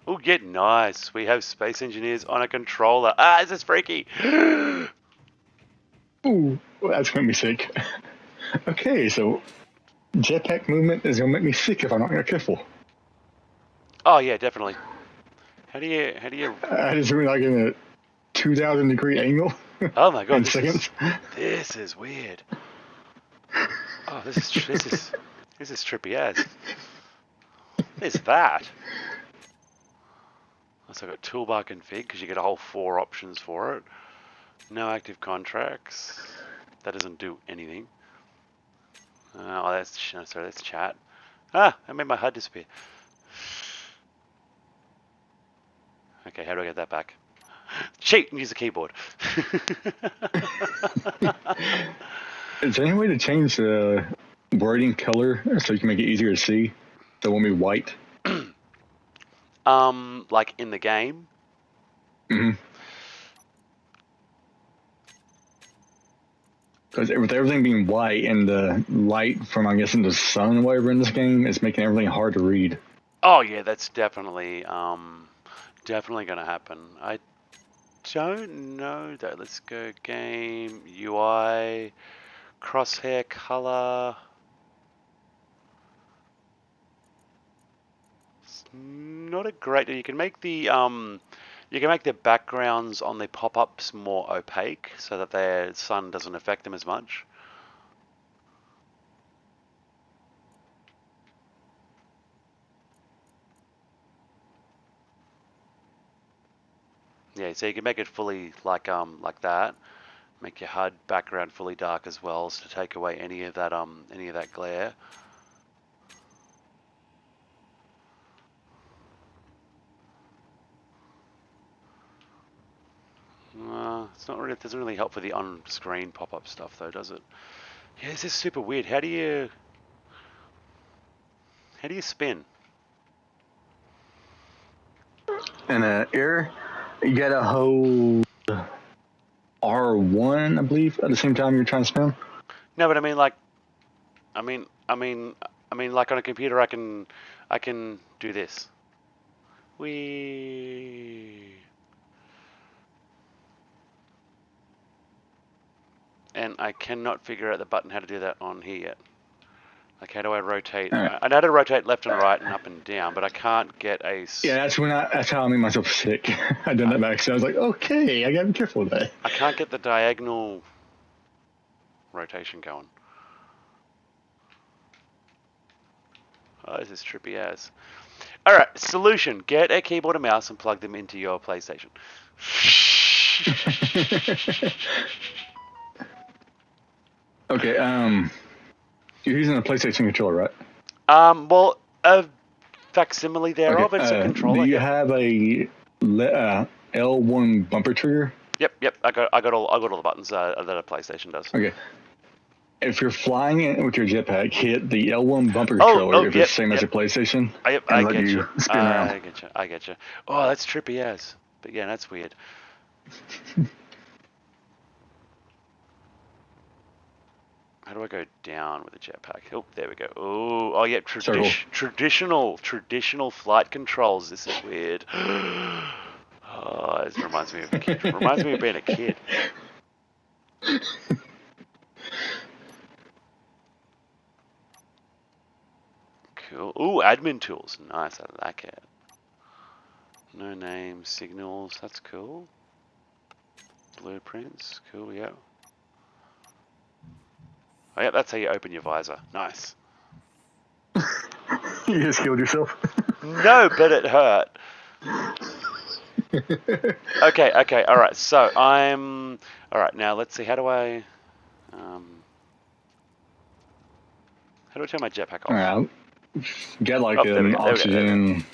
Oh, get nice. We have Space Engineers on a controller. Ah, this is freaky. Ooh, that's gonna be sick. Okay, so jetpack movement is gonna make me sick if I'm not careful. Oh yeah, definitely. How do you? I just went like in a 2,000-degree angle. Oh my god, in seconds. This is weird. Oh, this is trippy as. What is that? So I've got toolbar config because you get a whole 4 options for it. No active contracts. That doesn't do anything. Oh, that's chat. Ah, I made my HUD disappear. Okay, how do I get that back? Cheat and use the keyboard. Is there any way to change the wording color so you can make it easier to see? So it won't be white? Like in the game? Mm-hmm. Because with everything being white and the light from, I'm guessing, the sun or whatever in this game, it's making everything hard to read. Oh yeah, that's definitely gonna happen. I don't know though. Let's go game, UI, crosshair color. It's not a great deal. You can make the backgrounds on the pop-ups more opaque so that the sun doesn't affect them as much. Yeah, so you can make it fully like that. Make your HUD background fully dark as well, so to take away any of that glare. It's not really. It doesn't really help for the on-screen pop-up stuff, though, does it? Yeah, this is super weird. How do you spin? And air, you gotta hold R1, I believe, at the same time you're trying to spin. No, but I mean, like, like on a computer, I can do this. And I cannot figure out the button how to do that on here yet. Like, how do I rotate? Right. I know how to rotate left and right and up and down, but I can't get a... Yeah, that's how I made myself sick. I done that back, so I was like, okay, I gotta be careful with that. I can't get the diagonal rotation going. Oh, this is trippy as. Alright, solution. Get a keyboard and mouse and plug them into your PlayStation. Okay, you're using a PlayStation controller, right? Well, facsimile thereof. Okay. It's a Do controller. you Yep. have a L1 bumper trigger? Yep. I got all the buttons that a PlayStation does. Okay. If you're flying it with your jetpack, hit the L1 bumper Oh, controller if yep, it's the same as your PlayStation, I and let get you you. spin around. I get you. Oh, that's trippy as. But yeah, that's weird. How do I go down with a jetpack? Oh, there we go. Oh yeah, traditional flight controls. This is weird. Oh, this reminds me of a kid. Reminds me of being a kid. Cool. Ooh, admin tools. Nice, I like it. No name, signals. That's cool. Blueprints. Cool, yeah. Oh, yeah, that's how you open your visor. Nice. You just killed yourself. No, but it hurt. Okay, alright, so I'm... Alright, now let's see, how do I turn my jetpack off? Alright, get like Oh, there we an go, there we go, there we go. oxygen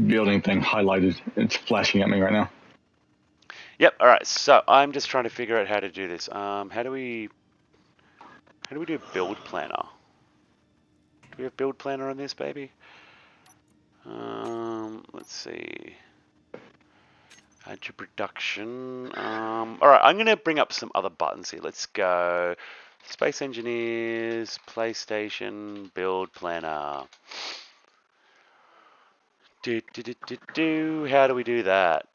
building thing highlighted. It's flashing at me right now. Yep, alright, so I'm just trying to figure out how to do this. How do we do build planner? Do we have build planner on this, baby? Let's see. Add to production. Alright, I'm going to bring up some other buttons here. Let's go Space Engineers, PlayStation, Build Planner. How do we do that?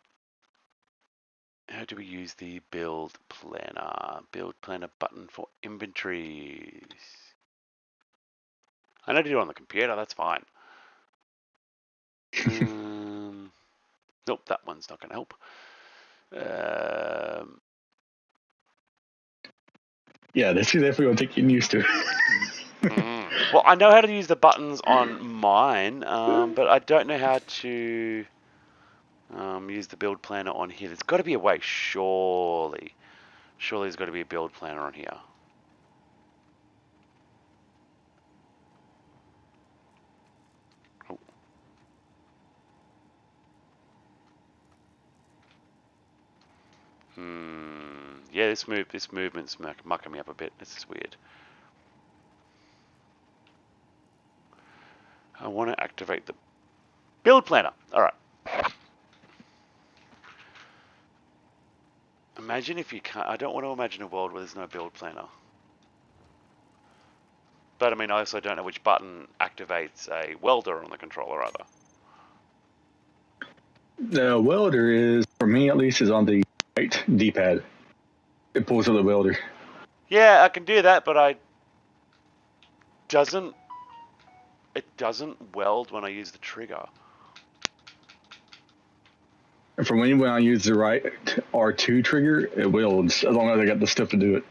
How do we use the Build Planner? Build Planner button for inventories. I know to do it on the computer, that's fine. Nope, that one's not going to help. Yeah, this is definitely what I'm getting used to. Well, I know how to use the buttons on mine, but I don't know how to use the build planner on here. There's got to be a way, surely. Surely there's got to be a build planner on here. Oh. Yeah, this movement's mucking me up a bit. This is weird. I want to activate the build planner. All right. Imagine if you can't. I don't want to imagine a world where there's no build planner. But I mean, I also don't know which button activates a welder on the controller either. The welder is, for me at least, is on the right D-pad. It pulls to the welder. Yeah, I can do that, but it doesn't weld when I use the trigger. And for when I use the right R2 trigger, it welds, as long as I got the stuff to do it.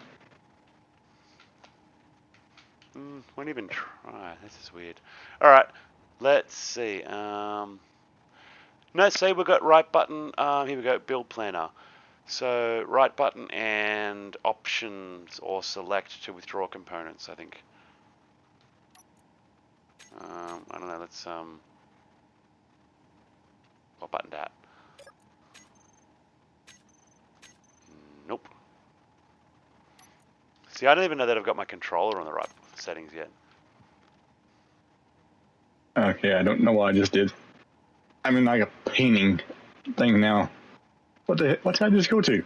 Won't even try. This is weird. All right, let's see. No, say we've got right button. Here we go, build planner. So right button and options or select to withdraw components, I think. I don't know, let's, what button that? Nope. See, I don't even know that I've got my controller on the right settings yet. Okay, I don't know what I just did. I'm in like a painting thing now. What did I just go to?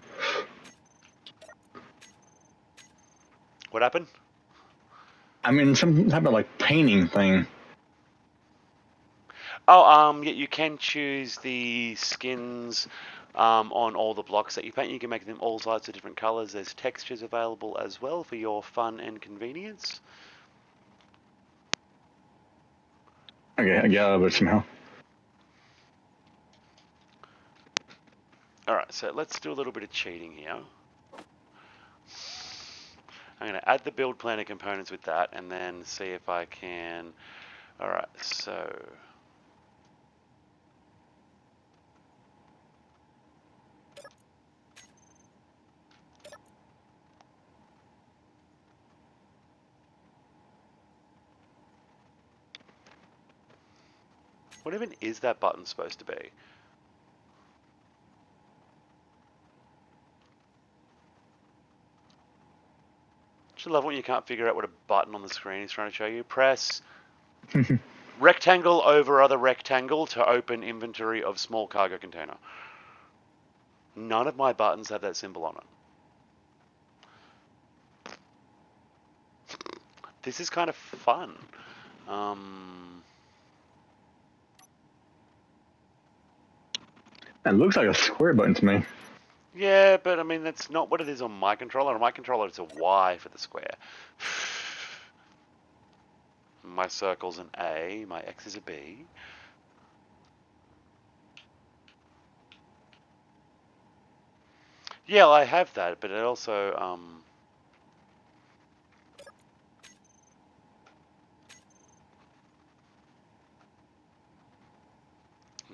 What happened? I'm in some type of like painting thing. Oh, yeah, you can choose the skins on all the blocks that you paint. You can make them all sorts of different colors. There's textures available as well for your fun and convenience. Okay, I got out of it somehow. Alright, so let's do a little bit of cheating here. I'm going to add the build planner components with that and then see if I can... Alright, so... What even is that button supposed to be? Just love when you can't figure out what a button on the screen is trying to show you. Press rectangle over other rectangle to open inventory of small cargo container. None of my buttons have that symbol on it. This is kind of fun. It looks like a square button to me. Yeah, but I mean, that's not what it is on my controller. On my controller, it's a Y for the square. My circle's an A, my X is a B. Yeah, I have that, but it also, I'm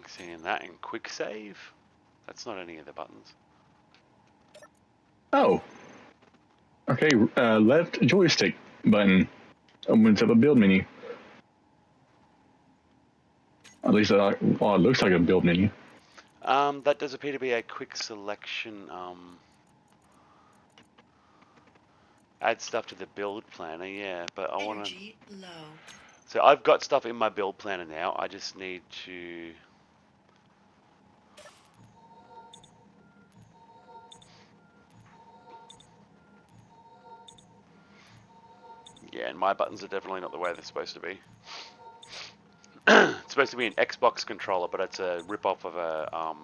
seeing that in quick save. That's not any of the buttons. Oh. Okay, left joystick button opens up a build menu. At least, well, it looks like a build menu. That does appear to be a quick selection, add stuff to the build planner, yeah, but I want to... Energy low. So I've got stuff in my build planner now, I just need to... Yeah, and my buttons are definitely not the way they're supposed to be. It's supposed to be an Xbox controller, but it's a rip-off of a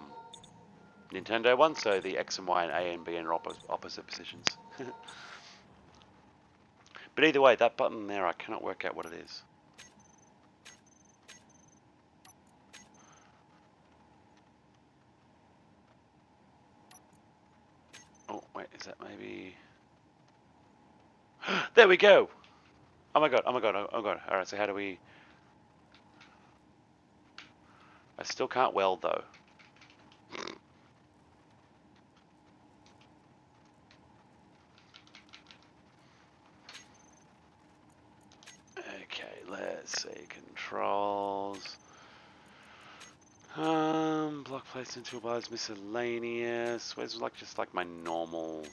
Nintendo one, so the X and Y and A and B are opposite positions. But either way, that button there, I cannot work out what it is. Oh, wait, is that maybe... There we go! Oh my god, oh my god, oh my god. Alright, so how do we... I still can't weld, though. Okay, let's see. Controls. Block placement, toolbars, miscellaneous. Where's like just like my normal...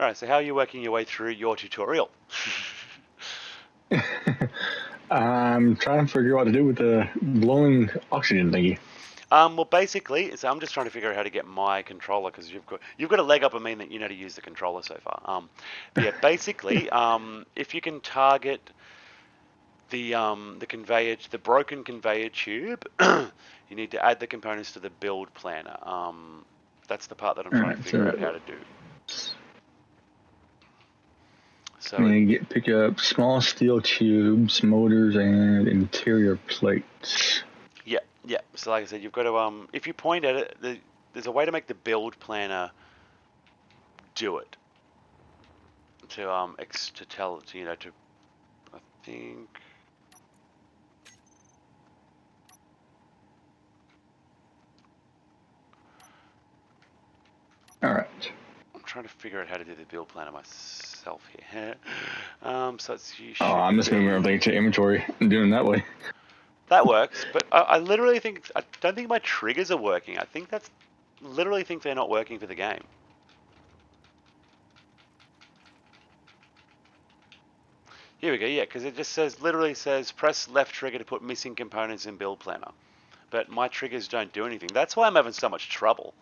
Alright, so how are you working your way through your tutorial? I'm trying to figure out what to do with the blowing oxygen thingy. Well, basically, so I'm just trying to figure out how to get my controller because you've got a leg up on me that you know to use the controller so far. Yeah, basically, if you can target the conveyor, the broken conveyor tube, you need to add the components to the build planner. That's the part that I'm trying to figure out how to do. So pick up small steel tubes, motors, and interior plates. yeah, yeah. So like I said, you've got to if you point at it, there's a way to make the build planner do it. To tell you know to I think. All right. I'm trying to figure out how to do the build planner myself here. So it's you. I'm just moving everything to inventory and doing it that way. That works, but I literally think I don't think my triggers are working. I think that's literally think they're not working for the game. Here we go. Yeah, because it just literally says press left trigger to put missing components in build planner, but my triggers don't do anything. That's why I'm having so much trouble.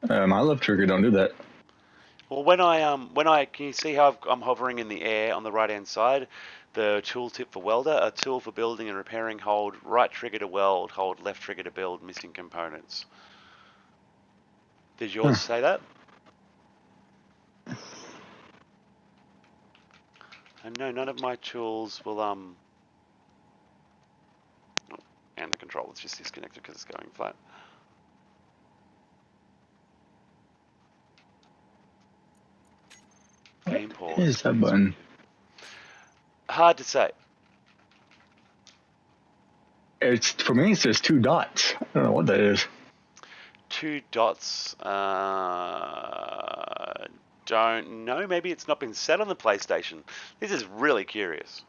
My left trigger don't do that. Well, when I can you see how I'm hovering in the air on the right hand side? The tooltip for welder, a tool for building and repairing, hold right trigger to weld, hold left trigger to build missing components. Did yours say that? And no, none of my tools will and the controller's just disconnected because it's going flat. Game pause. What is that button? Hard to say. It's for me. It says 2 dots. I don't know what that is. 2 dots. Don't know. Maybe it's not been set on the PlayStation. This is really curious.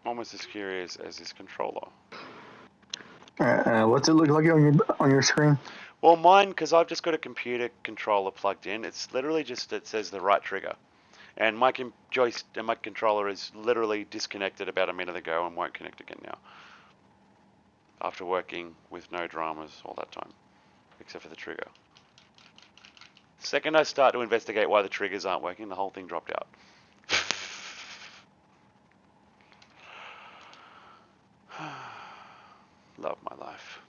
Almost as curious as this controller. What's it look like on your screen? Well, mine, because I've just got a computer controller plugged in, it's literally just, it says the right trigger. And my my controller is literally disconnected about a minute ago and won't connect again now. After working with no dramas all that time, except for the trigger. The second I start to investigate why the triggers aren't working, the whole thing dropped out. Love my life.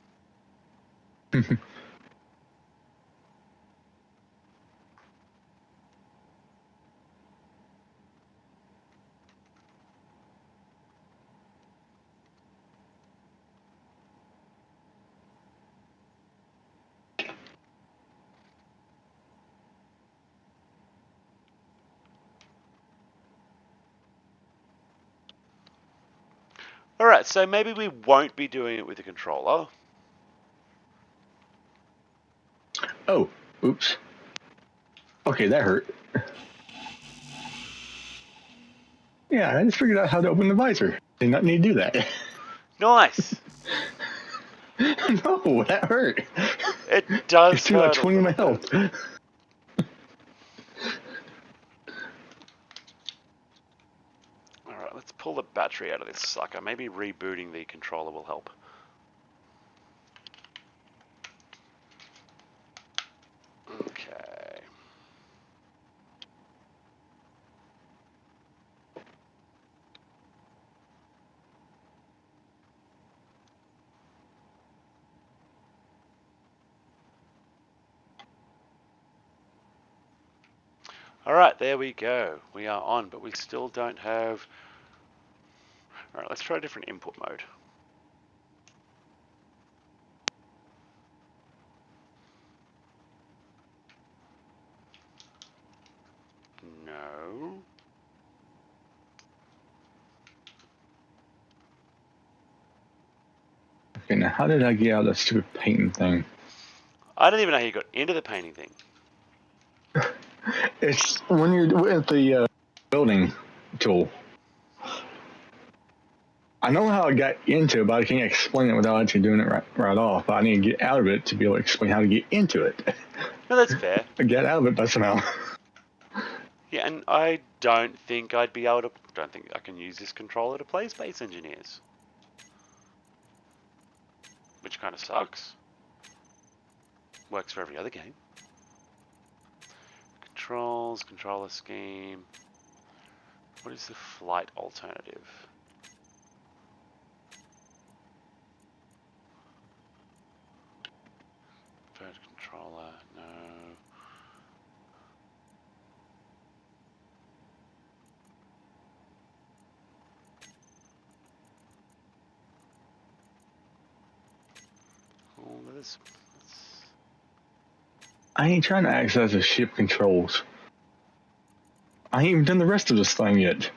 Alright, so maybe we won't be doing it with a controller. Oh, oops. Okay, that hurt. Yeah, I just figured out how to open the visor. Did not need to do that. Nice! No, that hurt. It does It's too like hurt a 20 of my little health. bit. Alright, let's pull the battery out of this sucker. Maybe rebooting the controller will help. Okay. Alright, there we go. We are on, but we still don't have... Alright, let's try a different input mode. No. Okay, now how did I get out of that stupid painting thing? I don't even know how you got into the painting thing. It's when you're with the building tool. I know how I got into it, but I can't explain it without actually doing it right off. I need to get out of it to be able to explain how to get into it. No, that's fair. I get out of it, but somehow. Yeah, and I don't think I'd be able to... don't think I can use this controller to play Space Engineers. Which kind of sucks. Works for every other game. Controls, controller scheme. What is the flight alternative? Bird controller, no. Oh, let's... I ain't trying to access the ship controls. I ain't even done the rest of this thing yet.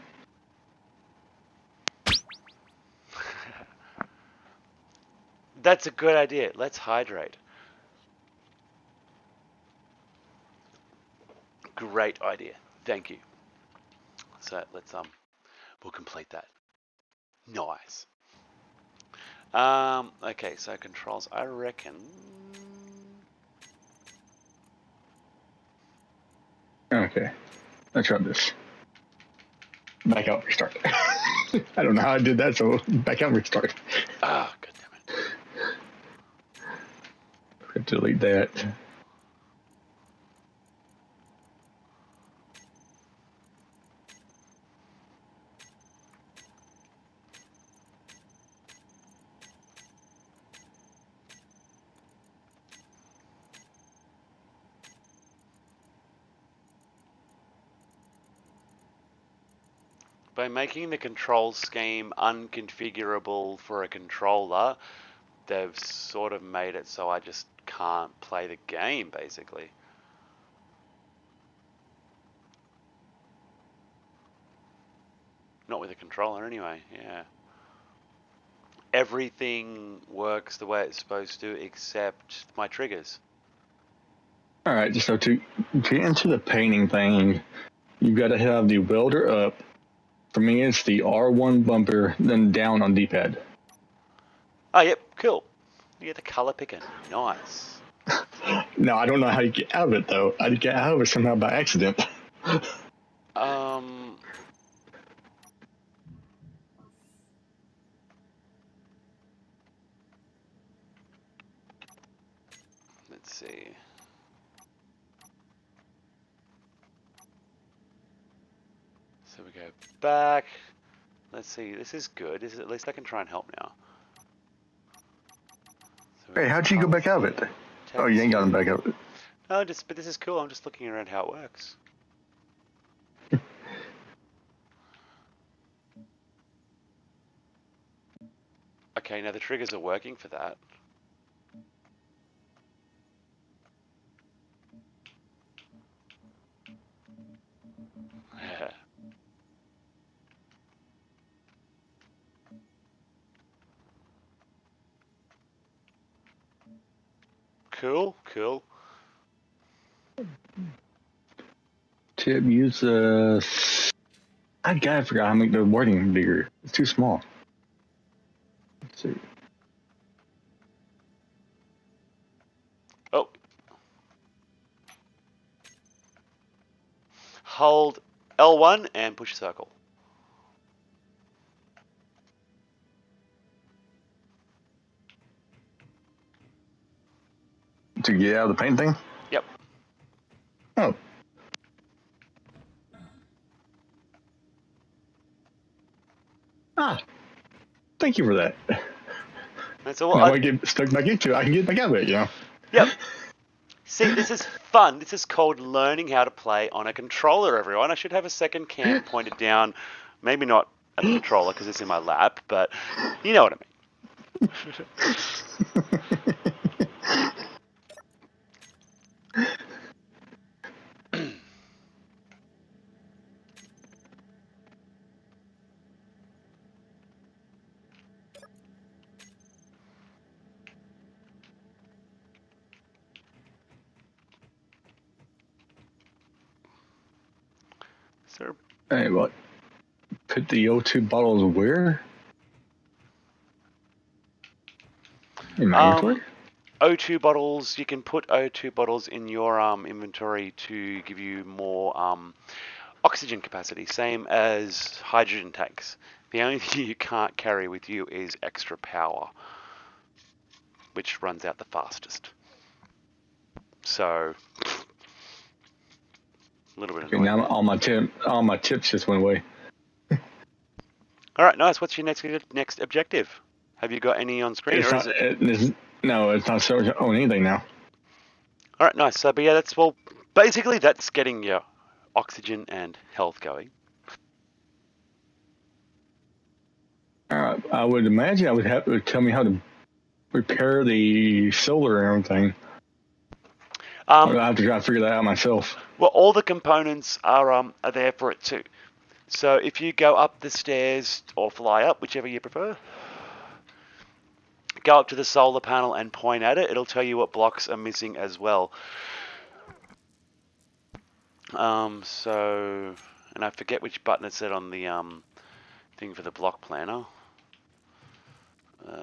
That's a good idea. Let's hydrate. Great idea. Thank you. So let's we'll complete that. Nice. Okay, so controls, I reckon. Okay, let's try this. Back out, restart. I don't know how I did that, so back out, restart. Ah, god damn it. Delete that. By making the control scheme unconfigurable for a controller, they've sort of made it so I just can't play the game, basically. Not with a controller anyway, yeah. Everything works the way it's supposed to except my triggers. All right, so to get into the painting thing, you've got to have the welder up. For me, it's the R1 bumper, then down on D-pad. Oh, yep, cool. You get the color picker. Nice. No, I don't know how you get out of it, though. I get out of it somehow by accident. Um... Let's see. So we go back. Let's see. This is good. At least I can try and help now. So Hey, how'd you go back out of it? Oh, you ain't gotten back out of it. No, but this is cool. I'm just looking around how it works. Okay, now the triggers are working for that. Cool, cool. Tip, use I forgot how to make the wording bigger. It's too small. Let's see. Oh. Hold L1 and push circle. To get out of the paint thing? Yep. Oh. Ah. Thank you for that. That's all. Now I get stuck back into it. I can get back out of it, you know? Yep. See, this is fun. This is called learning how to play on a controller, everyone. I should have a second cam pointed down. Maybe not at the controller because it's in my lap, but you know what I mean. Sir. Hey, what? Put the O2 bottles where? In my inventory? O2 bottles, you can put O2 bottles in your inventory to give you more oxygen capacity, same as hydrogen tanks. The only thing you can't carry with you is extra power, which runs out the fastest. So, a little bit annoying. Now all my tips just went away. All right, nice. What's your next objective? Have you got any on screen? No, it's not showing anything now. All right, nice. So, but yeah, basically that's getting your oxygen and health going. I would imagine it would tell me how to repair the solar and everything. I have to try to figure that out myself. Well, all the components are there for it too. So if you go up the stairs or fly up, whichever you prefer, go up to the solar panel and point at it. It'll tell you what blocks are missing as well. So, and I forget which button it said on the thing for the block planner. Was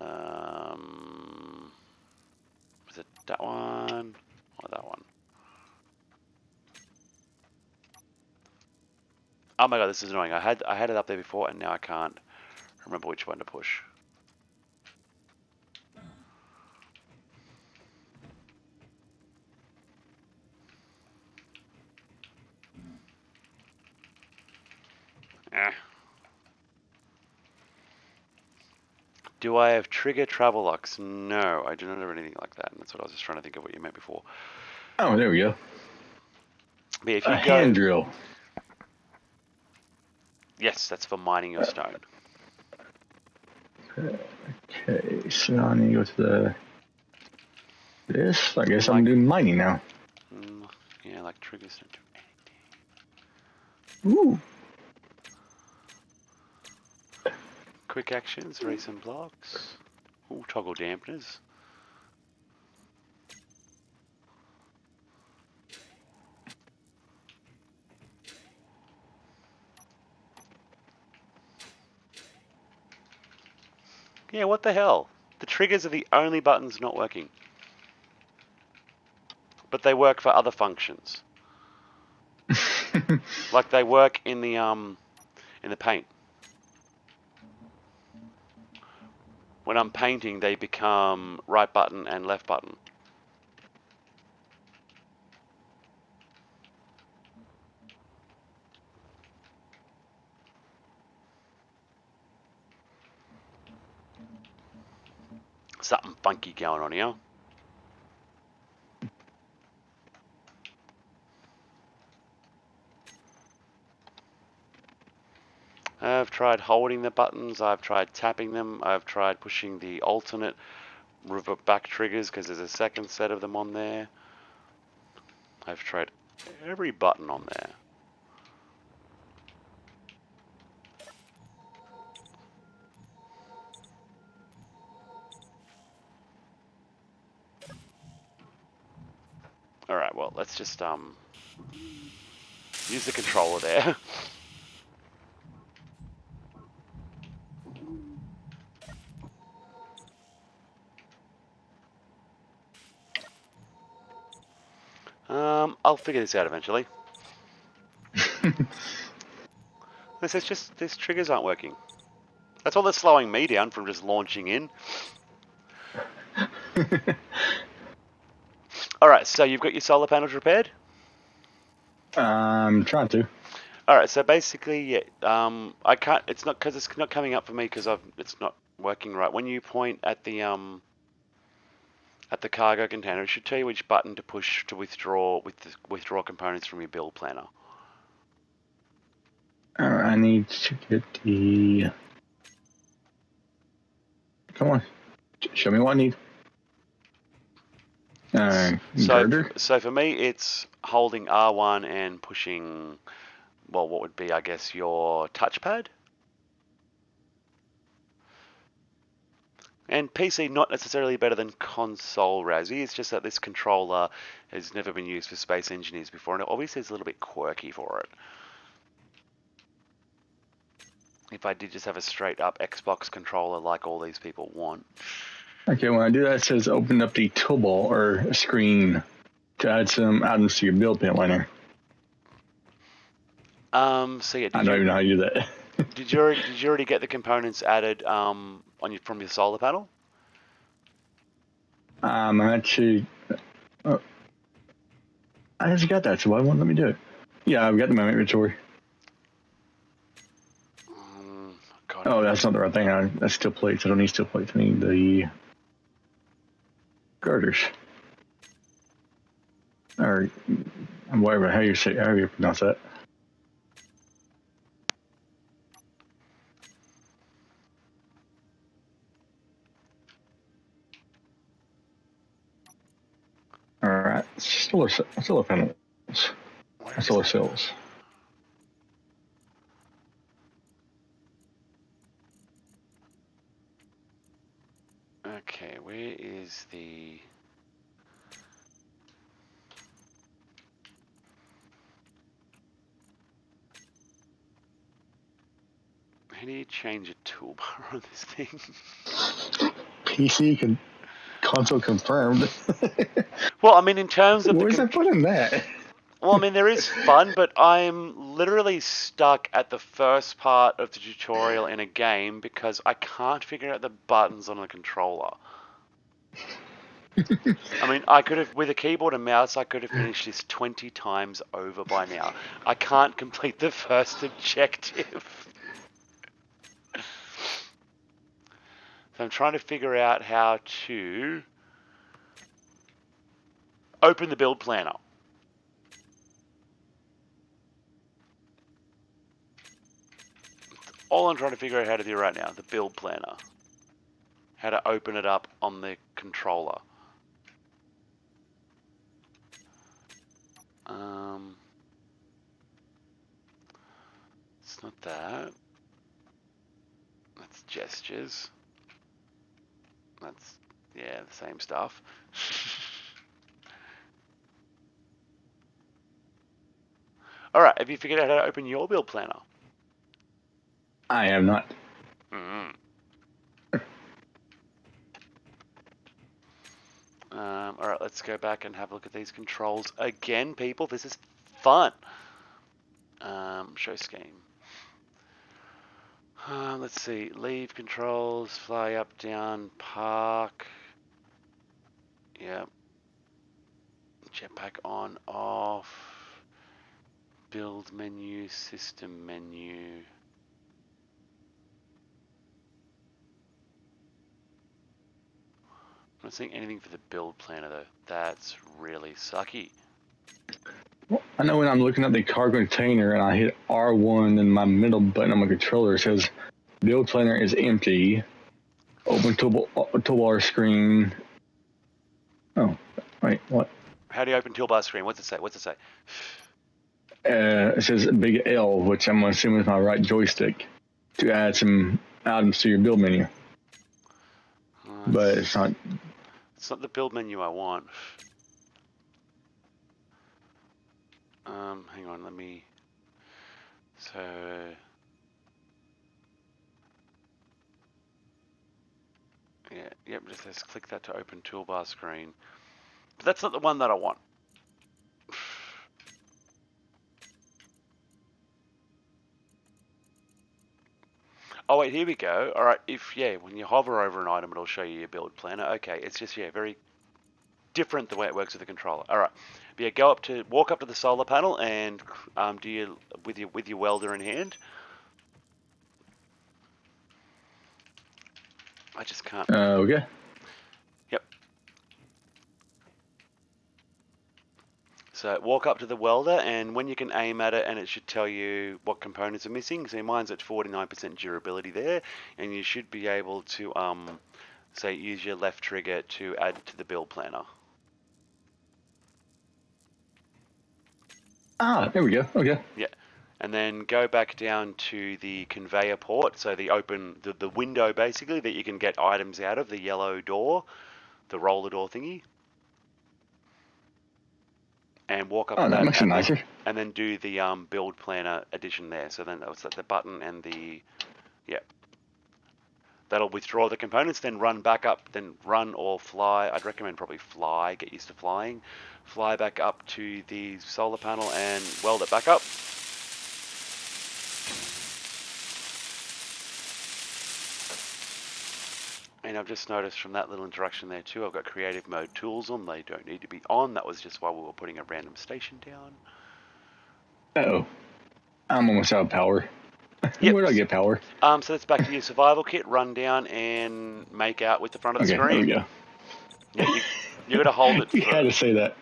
it that one or that one? Oh my god, this is annoying. I had it up there before and now I can't remember which one to push. Do I have trigger travel locks? No, I do not have anything like that. And that's what I was just trying to think of what you meant before. Oh, there we go. But if you hand drill. Yes, that's for mining your stone. Okay, so I need to go to this. I guess I'm doing mining now. Yeah, like triggers don't do anything. Ooh. quick actions, recent blocks. Ooh, toggle dampeners. Yeah, what the hell? The triggers are the only buttons not working. But they work for other functions. Like they work in the paint. When I'm painting, they become right button and left button. Something funky going on here. I've tried holding the buttons, I've tried tapping them, I've tried pushing the alternate revert back triggers because there's a second set of them on there. I've tried every button on there. Alright, well, let's just use the controller there. I'll figure this out eventually. These triggers aren't working. That's all that's slowing me down from just launching in. Alright, so you've got your solar panels repaired? I'm trying to. Alright, so basically, yeah, I can't, it's not, because it's not coming up for me because it's not working right. When you point at the cargo container, it should tell you which button to push to withdraw withdraw components from your build planner. I need to get the. Come on, show me what I need. Girder. So for me, it's holding R1 and pushing, well, what would be, I guess, your touchpad. And PC not necessarily better than console, Razzie. It's just that this controller has never been used for Space Engineers before, and it obviously is a little bit quirky for it. If I did just have a straight up Xbox controller like all these people want. Okay, when I do that, it says open up the toolbar or screen to add some items to your build planner. So yeah, I don't even know how to do that. did you already get the components added from your solar panel? I'm actually. Oh, I just got that, so why won't let me do it? Yeah, I've got them in my inventory. God, Oh, that's not the right thing. That's steel plates. I don't need steel plates. I need the girders. Or whatever, how you pronounce that. Alright, solar panels. Solar cells. Okay, where is the... How do you change a toolbar on this thing? PC console confirmed. Well, I mean, in terms of Where's that put in that? Well, I mean, there is fun, but I'm literally stuck at the first part of the tutorial in a game because I can't figure out the buttons on a controller. I mean, I could have, with a keyboard and mouse, I could have finished this 20 times over by now. I can't complete the first objective. So I'm trying to figure out how to open the build planner. All I'm trying to figure out how to do right now, the build planner. How to open it up on the controller. It's not that. That's gestures. That's, yeah, the same stuff. Alright, have you figured out how to open your build planner? I have not. Mm. Alright, let's go back and have a look at these controls again, people. This is fun. Show scheme. Let's see. Leave controls, fly up, down, park. Yep. Jetpack on, off. Build menu, system menu. I'm not seeing anything for the build planner though. That's really sucky. Well, I know when I'm looking at the cargo container and I hit R1 and my middle button on my controller, it says build planner is empty. Open toolbar screen. Oh, wait, what? How do you open toolbar screen? What's it say? What's it say? It says big L, which I'm assuming is my right joystick, to add some items to your build menu. But it's not. It's not the build menu I want. Hang on, let me. So. Yeah, yep, just let's click that to open toolbar screen. But that's not the one that I want. Oh wait, here we go. Alright, when you hover over an item, it'll show you your build planner. Okay, it's just, very different the way it works with the controller. Alright, but yeah, walk up to the solar panel and with your welder in hand. I just can't. Okay. Yep. So walk up to the welder, and when you can aim at it, and it should tell you what components are missing. So mine's at 49% durability there, and you should be able to say use your left trigger to add to the build planner. Ah, there we go. Okay. Yeah. And then go back down to the conveyor port, so the window basically that you can get items out of, the yellow door, the roller door thingy. And walk up to that makes it nicer. And then do the build planner addition there. So then it's the button and the, that'll withdraw the components, then run back up, then run or fly. I'd recommend probably fly, get used to flying. Fly back up to the solar panel and weld it back up. And I've just noticed from that little interaction there too, I've got creative mode tools on. They don't need to be on. That was just while we were putting a random station down. Uh-oh. I'm almost out of power. Yep. Where do I get power? So that's back to your survival kit. Run down and make out with the front of the screen. There we go. Yeah, you got to hold it. You had to say that.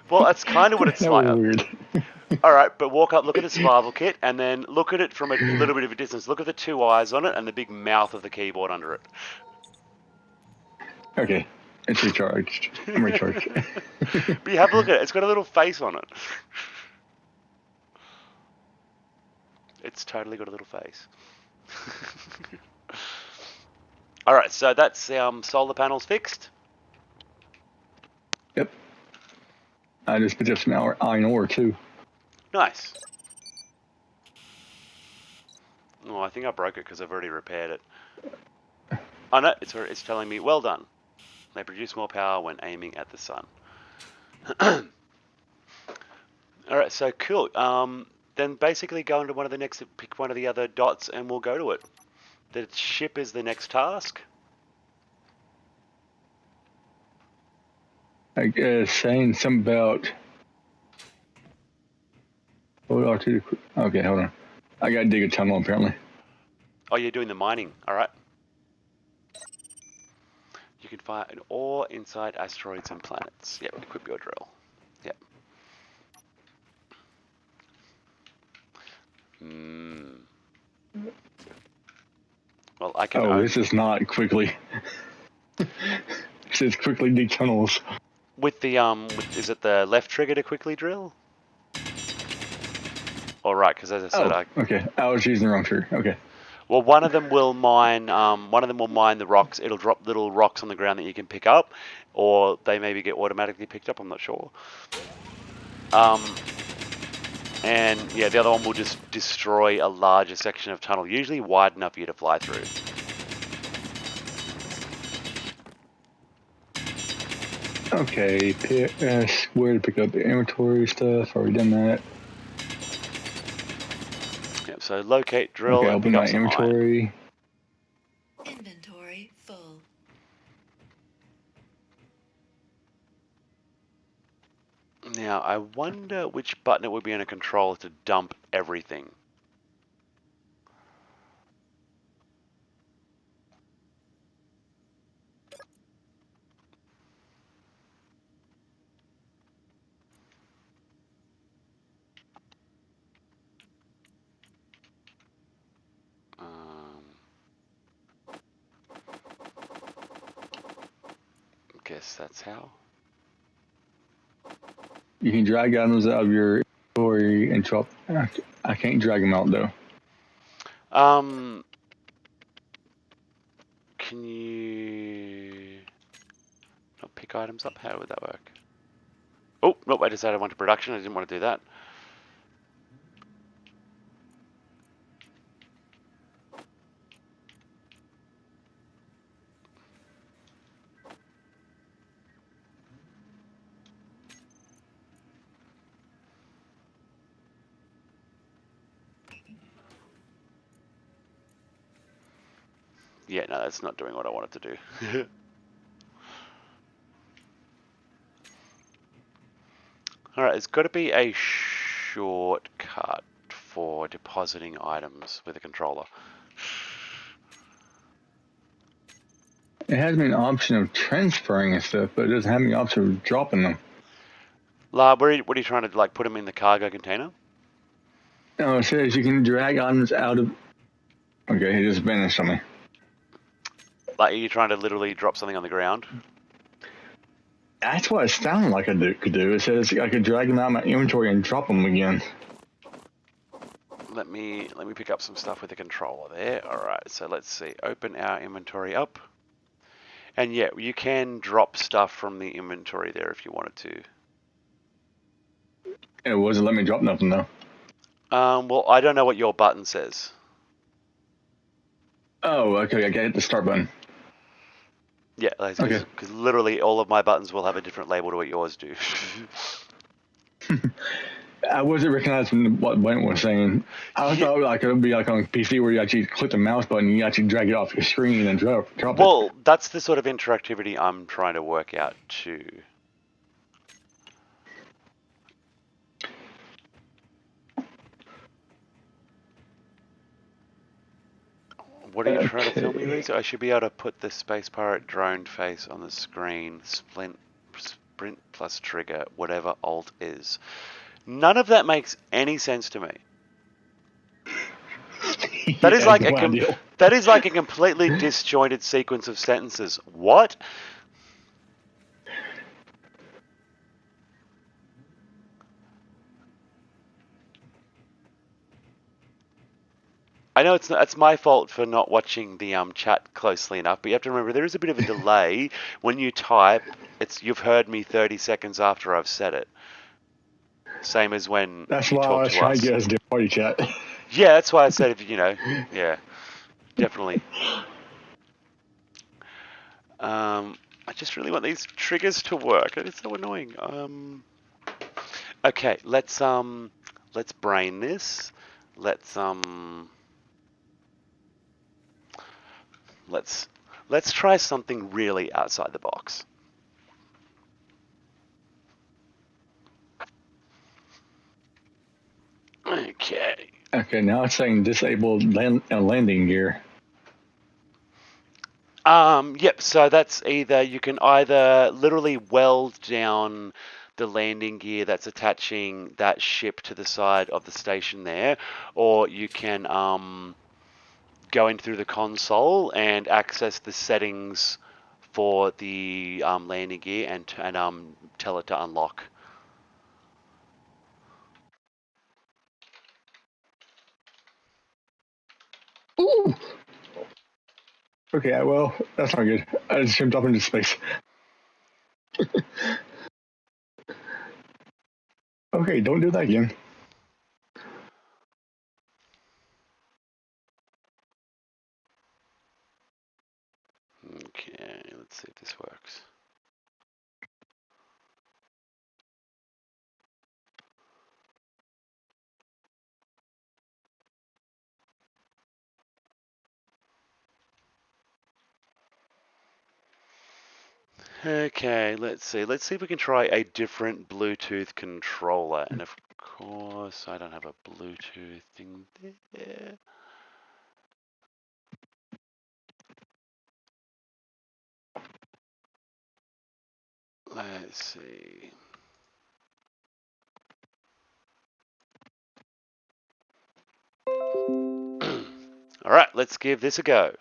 Well, that's kind of what it's that like. Was weird. All right, but walk up, look at the survival kit, and then look at it from a little bit of a distance. Look at the two eyes on it and the big mouth of the keyboard under it. Okay, it's recharged. I'm recharged. But you have a look at it. It's got a little face on it. It's totally got a little face. All right, so that's solar panels fixed. Yep. I just picked up some iron ore too. Nice. Oh, I think I broke it because I've already repaired it. Oh no, it's telling me, well done. They produce more power when aiming at the sun. Alright, so cool. Then basically go into pick one of the other dots and we'll go to it. The ship is the next task. Saying something about... Okay, hold on. I gotta dig a tunnel apparently. Oh, you're doing the mining. Alright. You can find an ore inside asteroids and planets. Yep, equip your drill. Yep. Well, I can... Oh, this is not quickly. It says quickly dig tunnels. With the, is it the left trigger to quickly drill? All right, because as I said, okay. I was using the wrong trigger. Okay. Well, one of them will mine. One of them will mine the rocks. It'll drop little rocks on the ground that you can pick up, or they maybe get automatically picked up. I'm not sure. And yeah, the other one will just destroy a larger section of tunnel, usually wide enough for you to fly through. Okay, where to pick up the inventory stuff? Already done that. Yep. So locate, drill, Okay, and open pick up my some iron. inventory. Inventory full. Now, I wonder which button it would be on a controller to dump everything. Guess that's how. You can drag items out of your inventory and drop. I can't drag them out though. Can you not pick items up? How would that work? Oh, nope, I decided I wanted production. I didn't want to do that. Yeah, no, that's not doing what I wanted to do. Alright, there's got to be a shortcut for depositing items with a controller. It has me an option of transferring and stuff, but it doesn't have me an option of dropping them. Lab, what are you trying to, like, put them in the cargo container? No, it says you can drag items out of. Okay, he just vanished on me. Like, are you trying to literally drop something on the ground? That's what it sounded like I could do. It says I could drag them out of my inventory and drop them again. Let me pick up some stuff with the controller there. Alright, so let's see. Open our inventory up. And yeah, you can drop stuff from the inventory there if you wanted to. It wasn't letting me drop nothing though. Well, I don't know what your button says. Oh, okay. I got to hit the start button. Yeah, because literally all of my buttons will have a different label to what yours do. I wasn't recognizing what Brent was saying. I thought like it would be like on PC where you actually click the mouse button and you actually drag it off your screen and drop it. Well, that's the sort of interactivity I'm trying to work out too. What are you trying to tell me, Reza? I should be able to put the Space Pirate drone face on the screen. Sprint plus trigger, whatever Alt is. None of that makes any sense to me. That is like that is like a completely disjointed sequence of sentences. What? I know it's my fault for not watching the chat closely enough, but you have to remember there is a bit of a delay when you type. You've heard me 30 seconds after I've said it. Same as when that's you why talk I was to trying us. to get us to party chat. Yeah, that's why I said yeah, definitely. I just really want these triggers to work. It's so annoying. Okay, let's brain this. Let's try something really outside the box. Okay. Okay, now it's saying disabled landing gear. Yep, so that's you can either literally weld down the landing gear that's attaching that ship to the side of the station there, or you can go in through the console and access the settings for the landing gear and tell it to unlock. Ooh. Okay, well, that's not good. I just jumped off into space. Okay, don't do that again. Okay, let's see if this works. Okay, let's see. Let's see if we can try a different Bluetooth controller. And of course, I don't have a Bluetooth thing there. Let's see. All right, let's give this a go.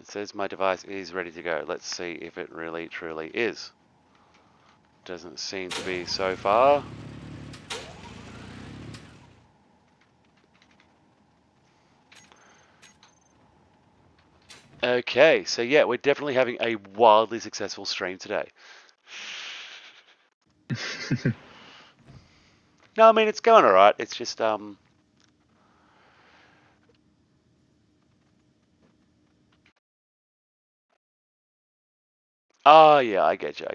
It says my device is ready to go. Let's see if it really truly is. Doesn't seem to be so far. Okay, so yeah, we're definitely having a wildly successful stream today. No, I mean, it's going all right. It's just, oh, yeah, I get you.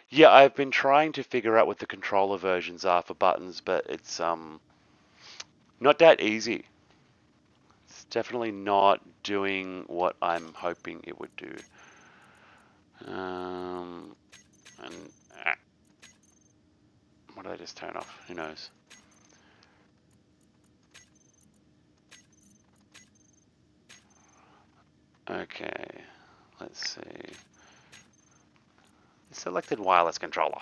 Yeah, I've been trying to figure out what the controller versions are for buttons, but it's, not that easy. It's definitely not doing what I'm hoping it would do. And what did I just turn off? Who knows? Okay, let's see. Selected wireless controller.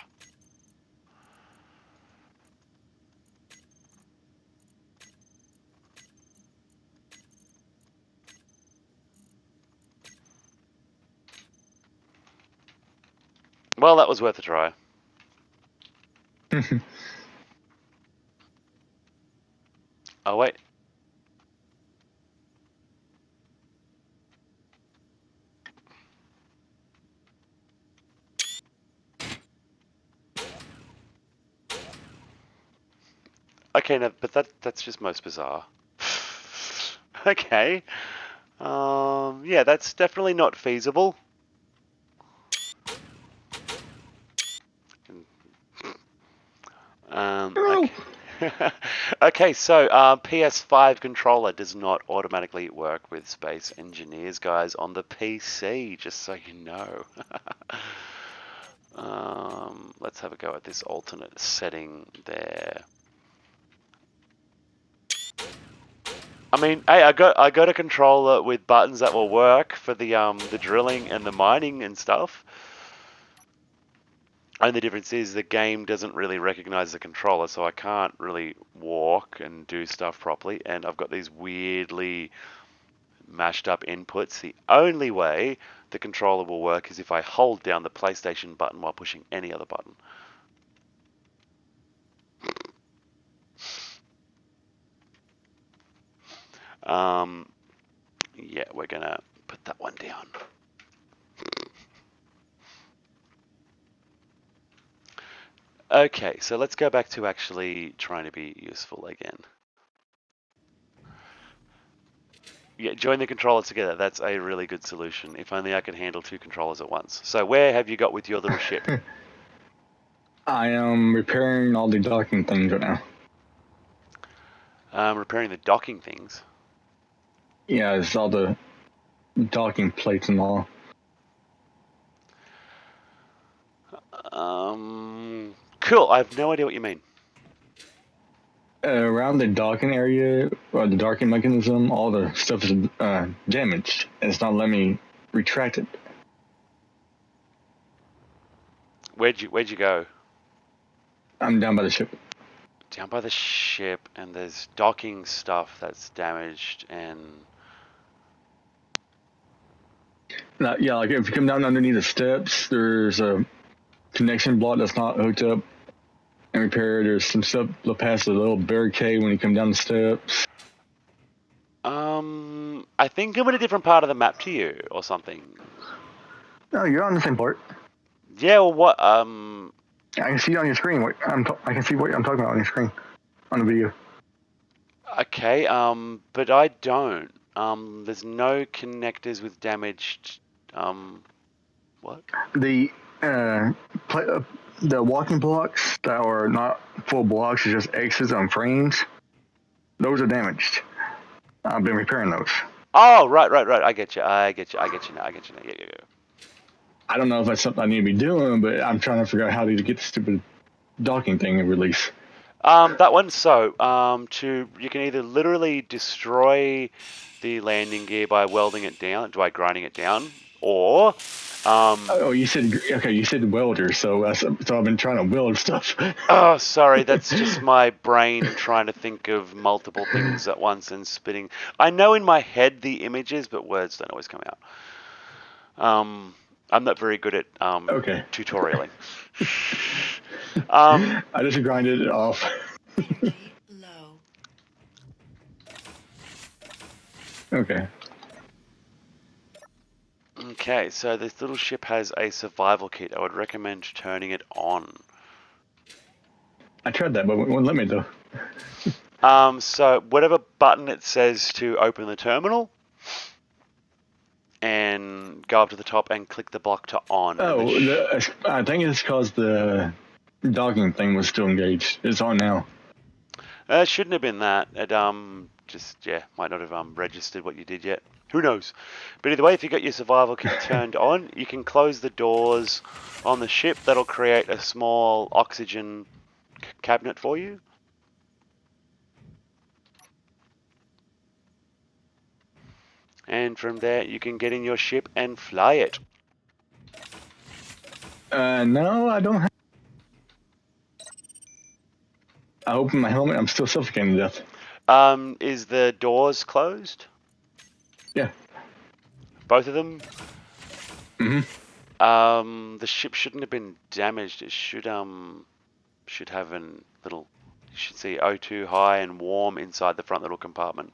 Well, that was worth a try. Oh, wait. Okay, no, but that's just most bizarre. Okay. Yeah, that's definitely not feasible. Okay. Okay, so PS5 controller does not automatically work with Space Engineers, guys, on the PC, just so you know. Let's have a go at this alternate setting there. I mean, hey, I got a controller with buttons that will work for the drilling and the mining and stuff. And the difference is the game doesn't really recognize the controller, so I can't really walk and do stuff properly. And I've got these weirdly mashed up inputs. The only way the controller will work is if I hold down the PlayStation button while pushing any other button. Yeah, we're gonna put that one down. Okay, so let's go back to actually trying to be useful again. Yeah, join the controllers together. That's a really good solution. If only I could handle 2 controllers at once. So where have you got with your little ship? I am repairing all the docking things right now. Repairing the docking things. Yeah, it's all the docking plates and all. Cool. I have no idea what you mean. Around the docking area, or the docking mechanism, all the stuff is damaged. And it's not letting me retract it. Where'd you go? I'm down by the ship. Down by the ship, and there's docking stuff that's damaged, and Yeah, like if you come down underneath the steps, there's a connection block that's not hooked up and repaired. There's some stuff past the little barricade when you come down the steps. I think I'm in a different part of the map to you, or something. No, you're on the same part. Yeah, well, what, I can see on your screen. I can see what I'm talking about on your screen, on the video. okay, but I don't. There's no connectors with damaged, what? The the walking blocks that are not full blocks, it's just X's on frames. Those are damaged. I've been repairing those. Oh, right. I get you now. Yeah. I don't know if that's something I need to be doing, but I'm trying to figure out how to get the stupid docking thing in release. That one, so, you can either literally destroy the landing gear by welding it down, by grinding it down, or, Oh, you said okay. You said welder, so I've been trying to weld stuff. oh, sorry, that's just my brain trying to think of multiple things at once and spitting. I know in my head the images, but words don't always come out. I'm not very good at Okay. tutorialing. I just grinded it off. Energy low. Okay. Okay, so this little ship has a survival kit. I would recommend turning it on. I tried that, but it wouldn't let me though. So whatever button it says to open the terminal, and go up to the top and click the block to on. Oh, I think it's because the docking thing was still engaged. It's on now. It shouldn't have been that. It might not have registered what you did yet. Who knows? But either way, if you got your survival kit turned on, you can close the doors on the ship. That'll create a small oxygen cabinet for you. And from there, you can get in your ship and fly it. No, I don't have. I opened my helmet. I'm still suffocating to death. Is the doors closed? Yeah. Both of them? Mm-hmm. The ship shouldn't have been damaged. It should have an little. You should see O2 high and warm inside the front little compartment.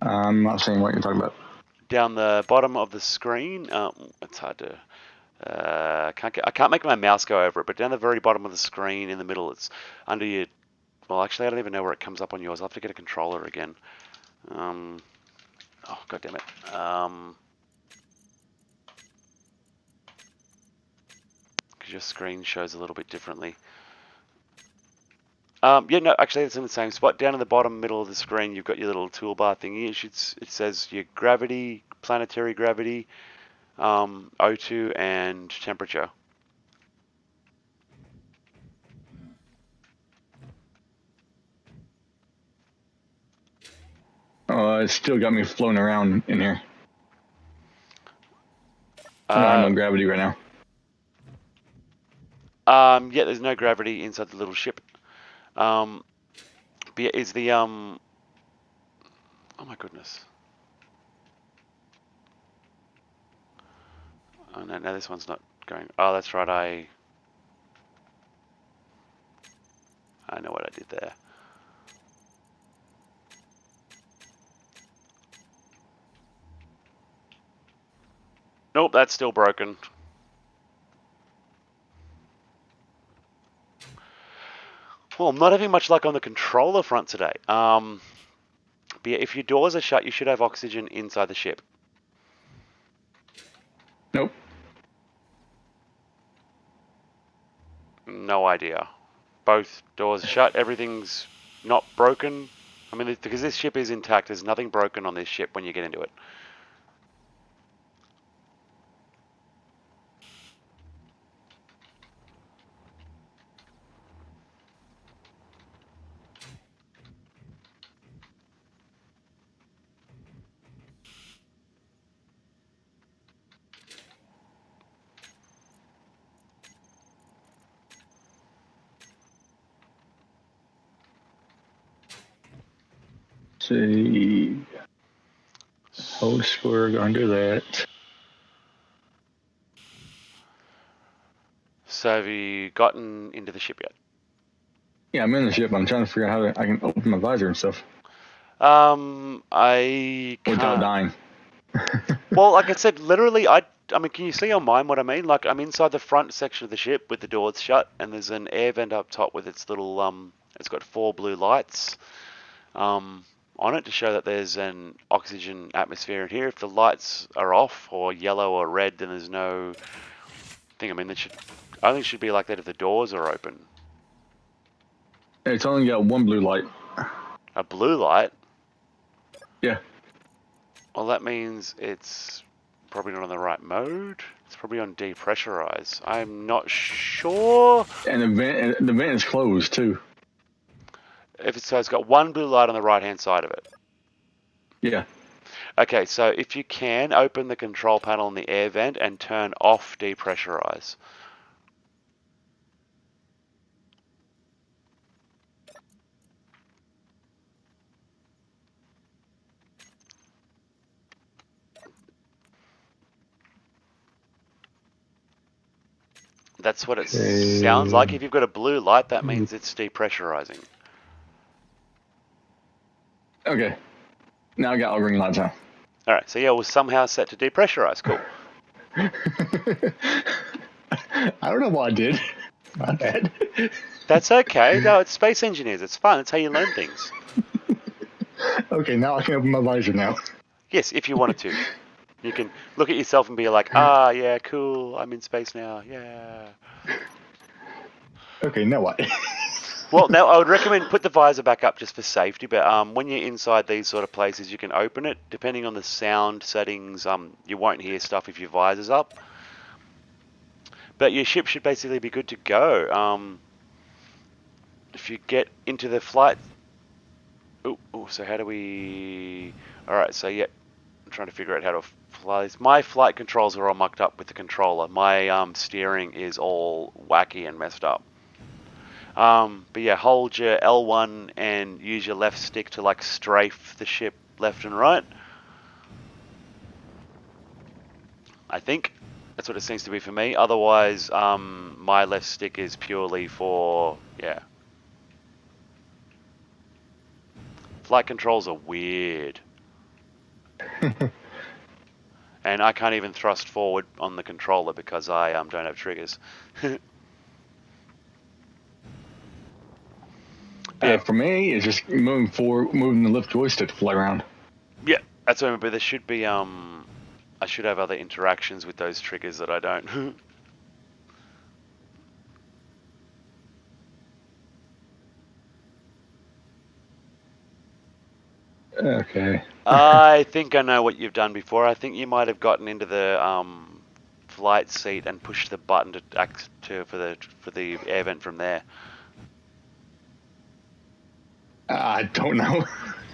I'm not seeing what you're talking about. Down the bottom of the screen, it's hard to. I can't make my mouse go over it, but down the very bottom of the screen in the middle, it's under your. Well, actually, I don't even know where it comes up on yours. I'll have to get a controller again. Oh, god damn it. Because your screen shows a little bit differently. Yeah, no, actually, it's in the same spot. Down in the bottom middle of the screen, you've got your little toolbar thingy. It says your gravity, planetary gravity, O2, and temperature. It's still got me floating around in here. I don't have no gravity right now. Yeah, there's no gravity inside the little ship. But yeah, is the oh my goodness. Oh no, this one's not going. Oh, that's right. I know what I did there. Nope, that's still broken. Well, I'm not having much luck on the controller front today. But yeah, if your doors are shut, you should have oxygen inside the ship. Nope. No idea. Both doors shut. Everything's not broken. I mean, because this ship is intact, there's nothing broken on this ship when you get into it. See. Hold square under that. So have you gotten into the ship yet? Yeah, I'm in the ship. I'm trying to figure out how I can open my visor and stuff I without can't. dying. Well, like I said, literally, I mean, can you see on mine what I mean? Like, I'm inside the front section of the ship with the doors shut, and there's an air vent up top with its little, it's got 4 blue lights, on it to show that there's an oxygen atmosphere in here. If the lights are off or yellow or red, then there's no thing. I mean, it should only should be like that if the doors are open. It's only got one blue light. A blue light? Yeah. Well, that means it's probably not on the right mode. It's probably on depressurize. I'm not sure. And the vent is closed too. If it's, so it's got one blue light on the right hand side of it. Yeah. Okay, so if you can, open the control panel in the air vent and turn off depressurize. That's what it sounds like. If you've got a blue light, that means it's depressurizing. Okay. Now I got all green lights on. All right, so yeah, it was somehow set to depressurize. Cool. I don't know what I did. My bad. That's okay. No, it's Space Engineers. It's fun. That's how you learn things. Okay, now I can open my visor now. Yes, if you wanted to. You can look at yourself and be like, ah, yeah, cool. I'm in space now. Yeah. Okay, now what? Well, now I would recommend put the visor back up just for safety. But when you're inside these sort of places, you can open it. Depending on the sound settings, you won't hear stuff if your visor's up. But your ship should basically be good to go. If you get into the flight... Oh, so how do we... Alright, so yeah, I'm trying to figure out how to fly this. My flight controls are all mucked up with the controller. My steering is all wacky and messed up. But yeah, hold your L1 and use your left stick to like strafe the ship left and right. I think that's what it seems to be for me. Otherwise, my left stick is purely for, yeah. Flight controls are weird. And I can't even thrust forward on the controller because I don't have triggers. Yeah. For me, it's just moving the left joystick to fly around. Yeah, that's what I mean, but there should be, I should have other interactions with those triggers that I don't. Okay. I think I know what you've done before. I think you might have gotten into the flight seat and pushed the button for the air vent from there. I don't know.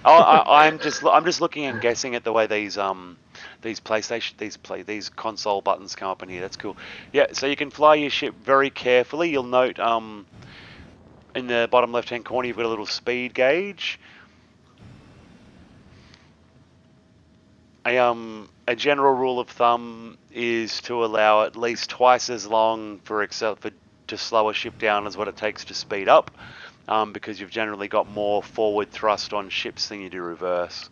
I'm just looking and guessing at the way these PlayStation these console buttons come up in here. That's cool. Yeah, so you can fly your ship very carefully. You'll note in the bottom left hand corner you've got a little speed gauge. A general rule of thumb is to allow at least twice as long to slow a ship down as what it takes to speed up, because you've generally got more forward thrust on ships than you do reverse.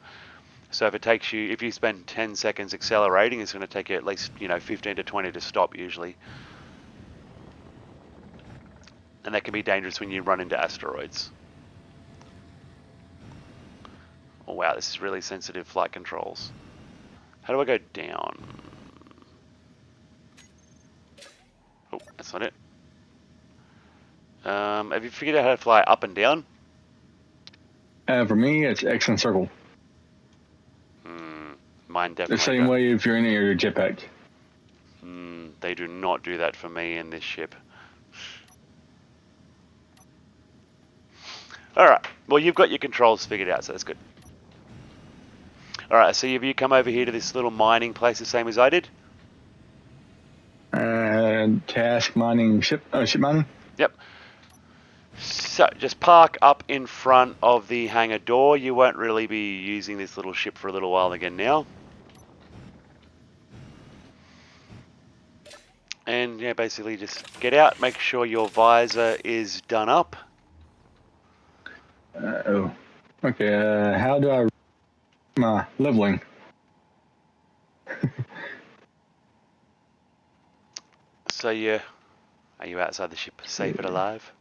So if you spend 10 seconds accelerating, it's going to take you at least 15 to 20 to stop usually, and that can be dangerous when you run into asteroids. Oh wow, this is really sensitive flight controls. How do I go down? Oh, that's not it. Have you figured out how to fly up and down? For me, it's X and circle. Mine definitely. The same way if you're in your jetpack. They do not do that for me in this ship. Alright, well you've got your controls figured out, so that's good. Alright, so have you come over here to this little mining place the same as I did? Task mining, ship mining? Yep. So, just park up in front of the hangar door. You won't really be using this little ship for a little while again now. And yeah, basically just get out, make sure your visor is done up. Oh. Okay, how do I my leveling? So yeah, are you outside the ship, safe and alive?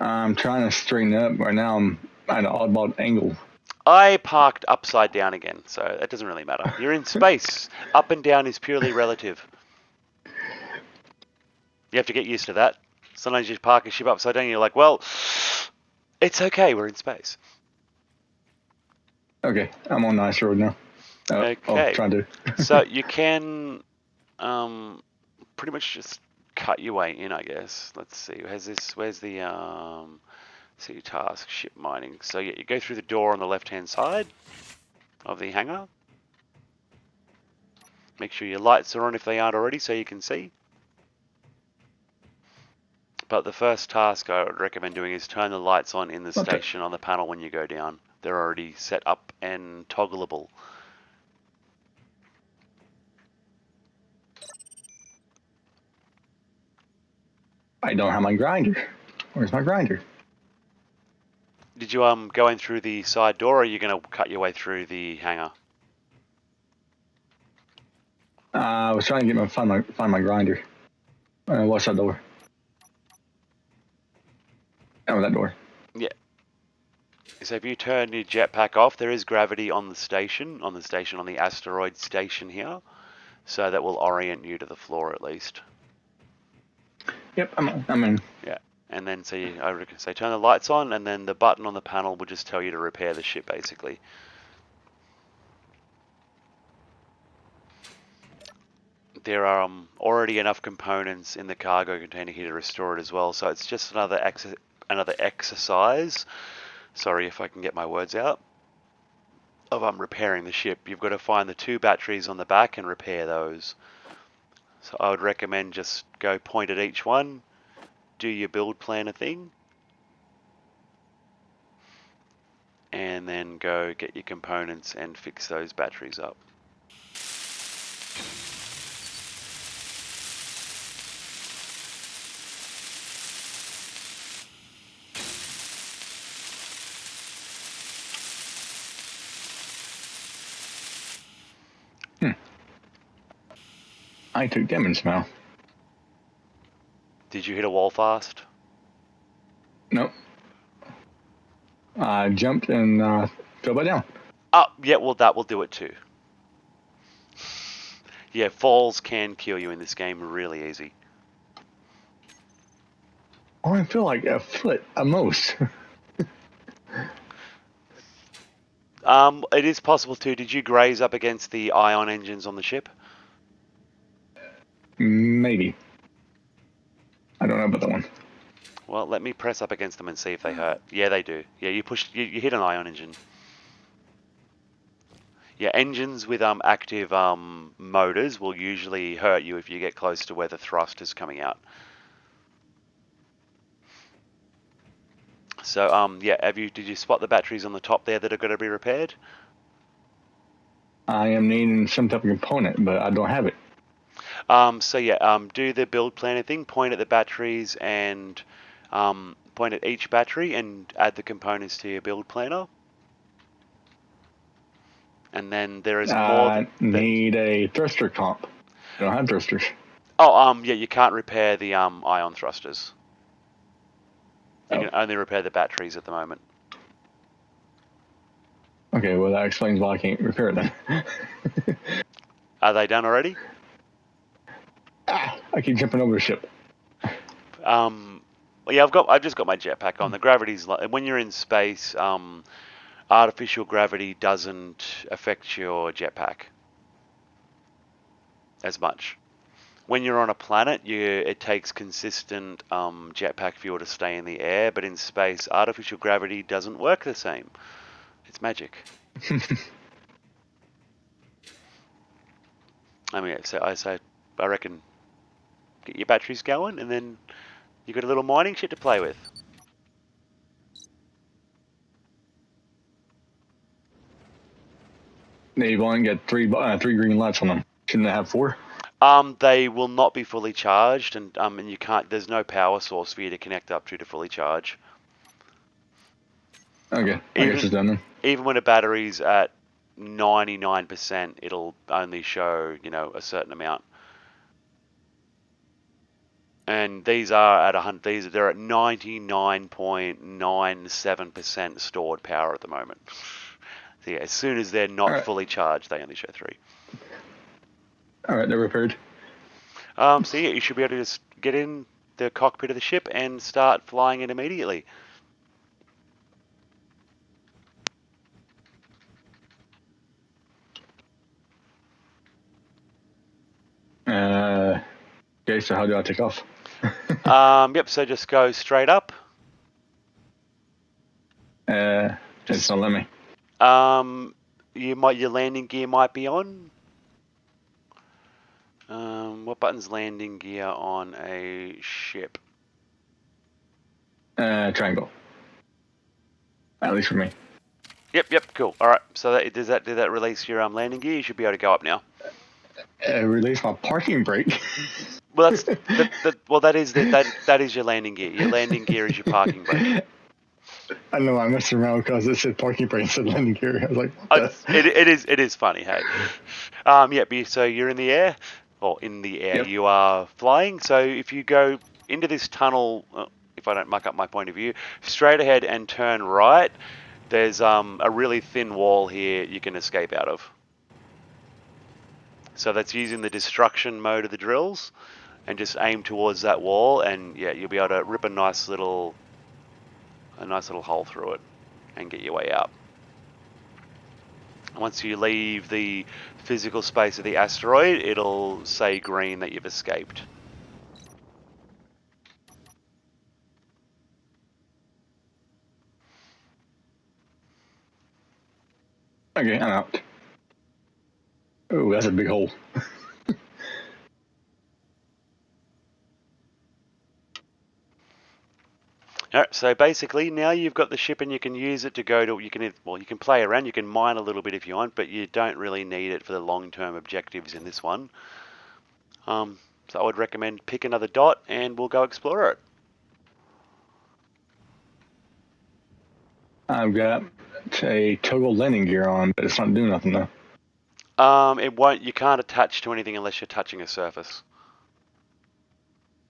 I'm trying to straighten up. Right now I'm at an oddball angle. I parked upside down again, so that doesn't really matter. You're in space. Up and down is purely relative. You have to get used to that. Sometimes you park a ship upside down and you're like, well, it's okay, we're in space. Okay, I'm on nice road now. Okay. Trying to. So you can pretty much just cut your way in, I guess. Let's see. Where's the see task ship mining. So yeah, you go through the door on the left-hand side of the hangar. Make sure your lights are on if they aren't already so you can see. But the first task I would recommend doing is turn the lights on in the station on the panel when you go down. They're already set up and toggleable. I don't have my grinder. Where's my grinder? Did you go in through the side door, or are you going to cut your way through the hangar? I was trying to find my grinder. Watch that door. Oh, that door. Yeah. So if you turn your jetpack off, there is gravity on the station, on the asteroid station here. So that will orient you to the floor at least. Yep, I'm in. Yeah. And then I would say turn the lights on, and then the button on the panel will just tell you to repair the ship basically. There are already enough components in the cargo container here to restore it as well, so it's just another exercise. Sorry if I can get my words out. Of repairing the ship. You've got to find the 2 batteries on the back and repair those. So I would recommend just go point at each one, do your build planner thing, and then go get your components and fix those batteries up. I took damage now. Did you hit a wall fast? Nope. I jumped and fell back down. Oh, yeah, well that will do it too. Yeah, falls can kill you in this game really easy. Oh, I feel like a foot at most. It is possible too. Did you graze up against the ion engines on the ship? Maybe. I don't know about that one. Well, let me press up against them and see if they hurt. Yeah, they do. Yeah, you hit an ion engine. Yeah, engines with active motors will usually hurt you if you get close to where the thrust is coming out. So yeah, did you spot the batteries on the top there that are going to be repaired? I am needing some type of component, but I don't have it. So yeah, do the build planner thing. Point at the batteries and point at each battery and add the components to your build planner. And then there is more. I need a thruster comp. I don't have thrusters. Oh, yeah, you can't repair the ion thrusters. You can only repair the batteries at the moment. Okay, well that explains why I can't repair it then. Are they done already? I keep jumping over the ship. Yeah, I've just got my jetpack on. The gravity's when you're in space, artificial gravity doesn't affect your jetpack as much. When you're on a planet, it takes consistent jetpack fuel to stay in the air, but in space, artificial gravity doesn't work the same. It's magic. I mean, I reckon get your batteries going, and then you got a little mining shit to play with. They've only got three green lights on them. Shouldn't they have 4? They will not be fully charged, and you can't. There's no power source for you to connect up to fully charge. Okay, I guess it's done then. Even when a battery's at 99%, it'll only show, a certain amount. And these are at 100. They're at 99.97% stored power at the moment. So yeah, as soon as they're not fully charged, they only show 3. All right, they're repaired. So yeah, you should be able to just get in the cockpit of the ship and start flying it immediately. Okay, so how do I take off? Yep. So just go straight up. Just don't let me. Your landing gear might be on. What button's landing gear on a ship? Triangle. At least for me. Yep, cool. All right. So did that release your landing gear? You should be able to go up now. Release my parking brake. Well, that is your landing gear. Your landing gear is your parking brake. I know I messed around because it said parking brake instead of landing gear. I was like, it is funny, hey. So you're in the air, or in the air. Yep. You are flying. So if you go into this tunnel, if I don't muck up my point of view, straight ahead and turn right, there's a really thin wall here you can escape out of. So that's using the destruction mode of the drills, and just aim towards that wall, and yeah, you'll be able to rip a nice little hole through it and get your way out. Once you leave the physical space of the asteroid, it'll say green that you've escaped. Okay, I'm out. Oh, that's a big hole. Alright, so basically now you've got the ship and you can use it to go to, you can play around, you can mine a little bit if you want, but you don't really need it for the long-term objectives in this one. So I would recommend pick another dot and we'll go explore it. I've got a toggle landing gear on, but it's not doing nothing though. You can't attach to anything unless you're touching a surface.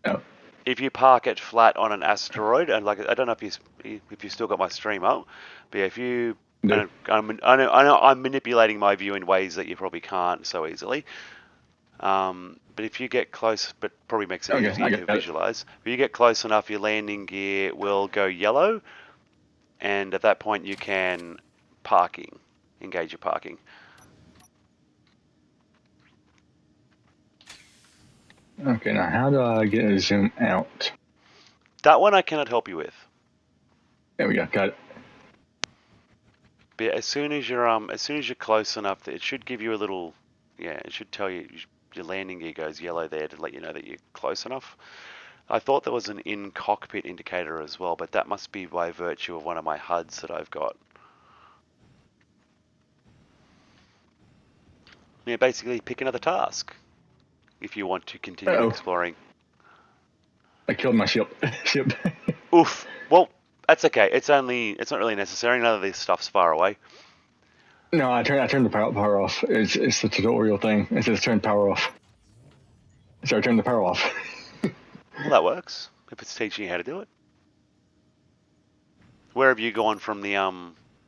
Oh. If you park it flat on an asteroid, and like I don't know if you still got my stream up, but yeah, if you, no. I know I'm manipulating my view in ways that you probably can't so easily. But if you get close, but probably makes it easier to visualize. If you get close enough, your landing gear will go yellow, and at that point you can engage your parking. Okay, now how do I get a zoom out? That one I cannot help you with. There we go, got it. But as soon as you're close enough, it should give you a little, it should tell you your landing gear goes yellow there to let you know that you're close enough. I thought there was an in-cockpit indicator as well, but that must be by virtue of one of my HUDs that I've got. Yeah, basically pick another task if you want to continue exploring. I killed my ship. Oof. Well, that's okay. It's not really necessary. None of this stuff's far away. No, I turned the power off. It's the tutorial thing. It says turn power off. So I turned the power off. Well, that works. If it's teaching you how to do it. Where have you gone from the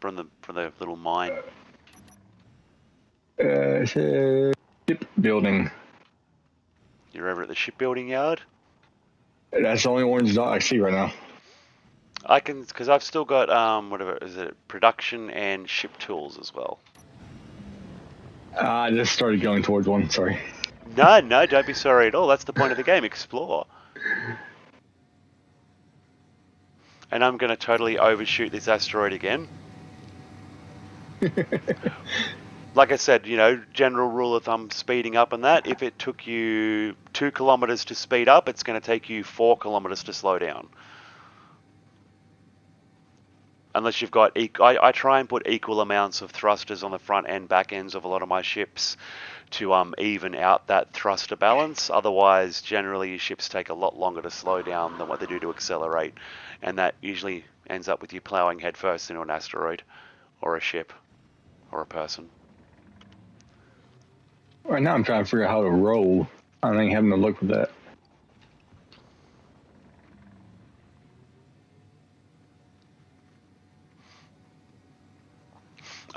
little mine? It's a shipbuilding. You're over at the shipbuilding yard? That's the only orange dot I see right now. Because I've still got production and ship tools as well. I just started going towards one. Sorry. No, don't be sorry at all. That's the point of the game. Explore. And I'm going to totally overshoot this asteroid again. Like I said, general rule of thumb, speeding up and that. If it took you 2 kilometers to speed up, it's going to take you 4 kilometers to slow down. unless you've got, I try and put equal amounts of thrusters on the front and back ends of a lot of my ships to even out that thruster balance. Otherwise, generally your ships take a lot longer to slow down than what they do to accelerate, and that usually ends up with you ploughing headfirst into an asteroid, or a ship, or a person. Right now, I'm trying to figure out how to roll. I ain't having to look for that.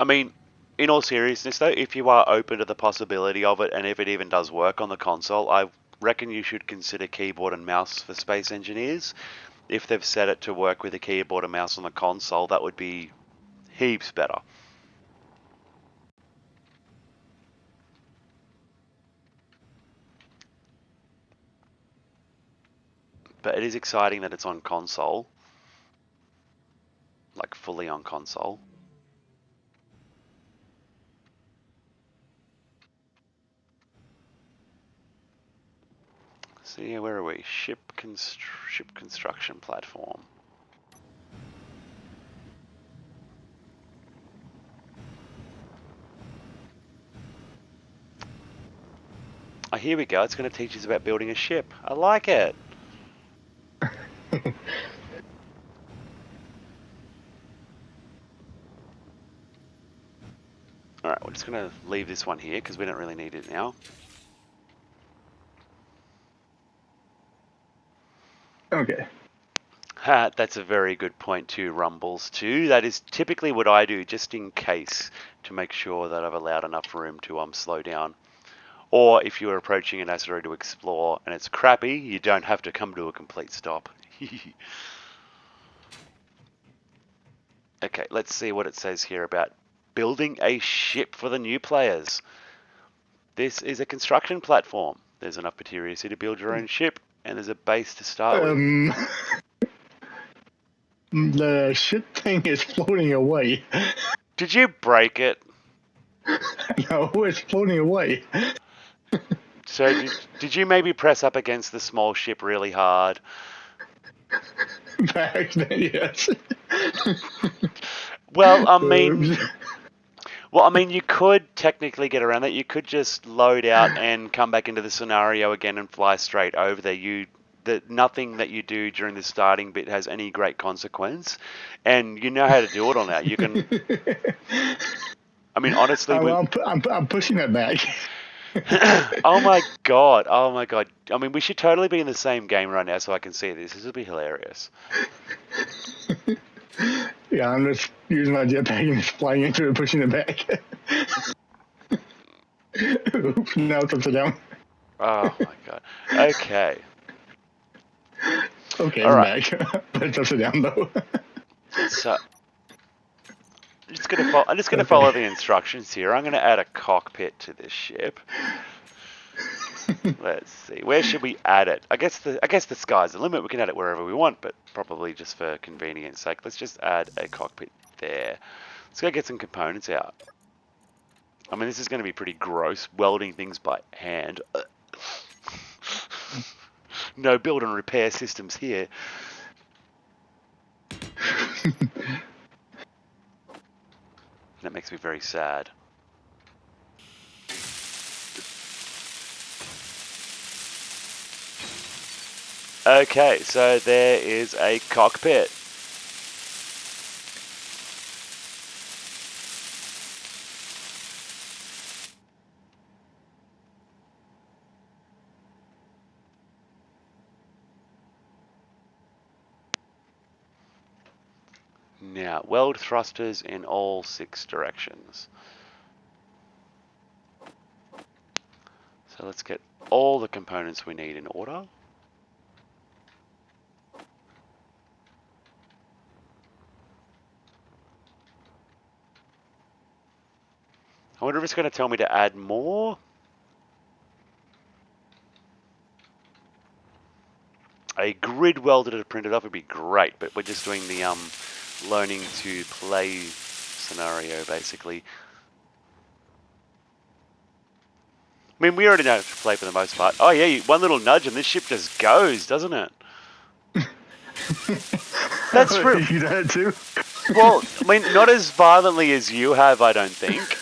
I mean, in all seriousness though, if you are open to the possibility of it, and if it even does work on the console, I reckon you should consider keyboard and mouse for Space Engineers. If they've set it to work with a keyboard and mouse on the console, that would be heaps better. But it is exciting that it's on console. Like, fully on console. So yeah, where are we? Ship construction platform. Oh, here we go. It's going to teach us about building a ship. I like it. Alright, we're just going to leave this one here because we don't really need it now. Okay. Ha, that's a very good point too, Rumbles too. That is typically what I do just in case, to make sure that I've allowed enough room to slow down. Or if you're approaching an asteroid to explore and it's crappy, you don't have to come to a complete stop. Okay, let's see what it says here about building a ship for the new players. This is a construction platform. There's enough materials here to build your own ship, and there's a base to start with. The ship thing is floating away. Did you break it? No, it's floating away. So did you maybe press up against the small ship really hard? Back then, yes. Well, I mean, you could technically get around that. You could just load out and come back into the scenario again and fly straight over there. Nothing that you do during the starting bit has any great consequence, and you know how to do it all now. You can. I mean, honestly, I'm pushing it back. Oh my god! Oh my god! I mean, we should totally be in the same game right now, so I can see this. This would be hilarious. Yeah, I'm just using my jetpack and just flying into it, pushing it back. Oops, now it's upside down. Oh my god. Okay. Okay, All I'm right. back. But it's upside down though. So I'm just gonna follow the instructions here. I'm gonna add a cockpit to this ship. Let's see. Where should we add it? I guess the sky's the limit. We can add it wherever we want, but probably just for convenience sake, let's just add a cockpit there. Let's go get some components out. I mean, this is going to be pretty gross, welding things by hand. No build and repair systems here. That makes me very sad. Okay, so there is a cockpit. Now, weld thrusters in all 6 directions. So let's get all the components we need in order. I wonder if it's going to tell me to add more. A grid welded and printed off would be great, but we're just doing the learning to play scenario, basically. I mean, we already know how to play for the most part. Oh yeah, one little nudge and this ship just goes, doesn't it? That's You that too? Well, I mean, not as violently as you have, I don't think.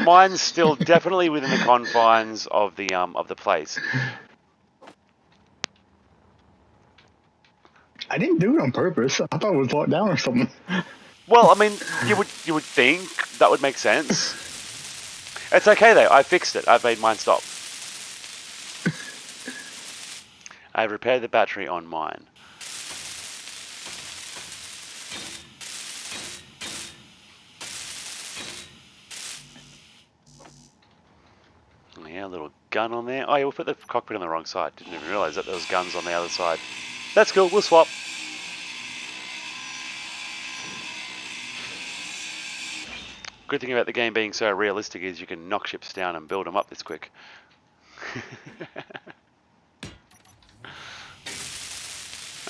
Mine's still definitely within the confines of the place. I didn't do it on purpose. I thought it was locked down or something. Well, I mean, you would think that would make sense. It's okay though. I fixed it. I've made mine stop. I repaired the battery on mine. Yeah, a little gun on there. Oh yeah, we'll put the cockpit on the wrong side. Didn't even realise that there was guns on the other side. That's cool. We'll swap. Good thing about the game being so realistic is you can knock ships down and build them up this quick.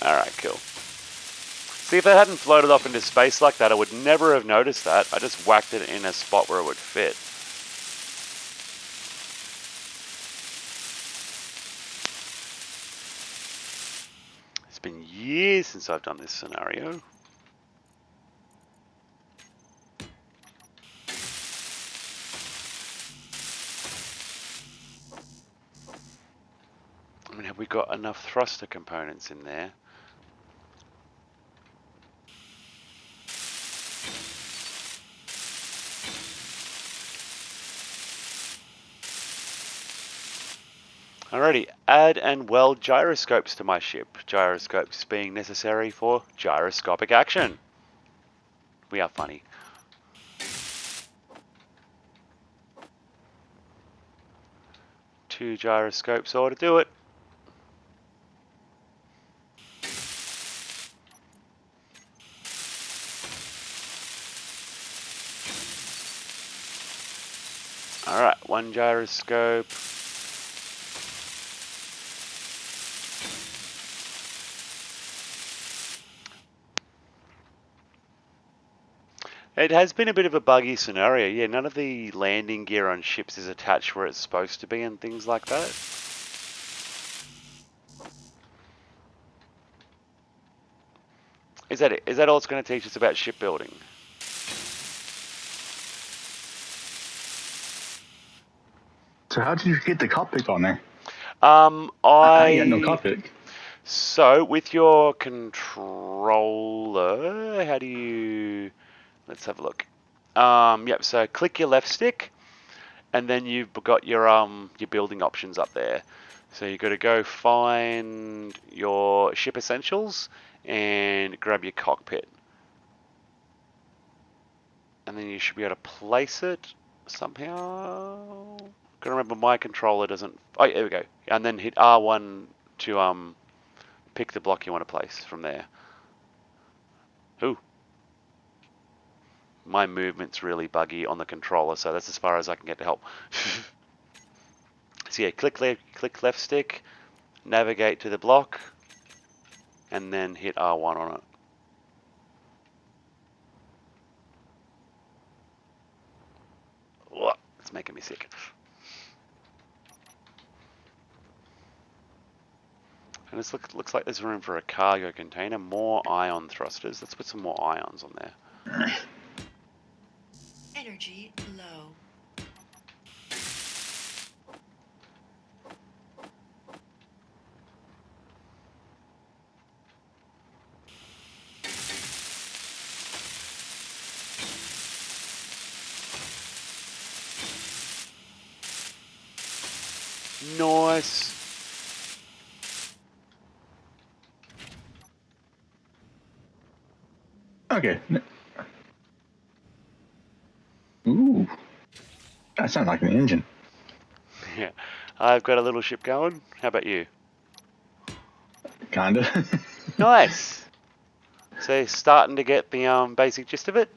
Alright, cool. See, if they hadn't floated off into space like that, I would never have noticed that. I just whacked it in a spot where it would fit. It's been years since I've done this scenario. I mean, have we got enough thruster components in there? Alrighty, add and weld gyroscopes to my ship. Gyroscopes being necessary for gyroscopic action. We are funny. Two gyroscopes ought to do it. Alright, one gyroscope. It has been a bit of a buggy scenario. Yeah, none of the landing gear on ships is attached where it's supposed to be and things like that. Is that it? Is that all it's going to teach us about shipbuilding? So how did you get the cockpit on there? I got no cockpit. So with your controller, how do you? Let's have a look. Yep. So click your left stick, and then you've got your building options up there. So you got to go find your ship essentials and grab your cockpit, and then you should be able to place it somehow. Gotta remember my controller doesn't. Oh, there we go. And then hit R1 to pick the block you want to place from there. Ooh. My movement's really buggy on the controller, so that's as far as I can get to help. So yeah, click left stick, navigate to the block, and then hit R1 on it. It's making me sick. And this looks like there's room for a cargo container. More ion thrusters. Let's put some more ions on there. Energy low. Nice. Okay. Ooh. That sounds like an engine. Yeah. I've got a little ship going. How about you? Kinda. Nice. So starting to get the basic gist of it?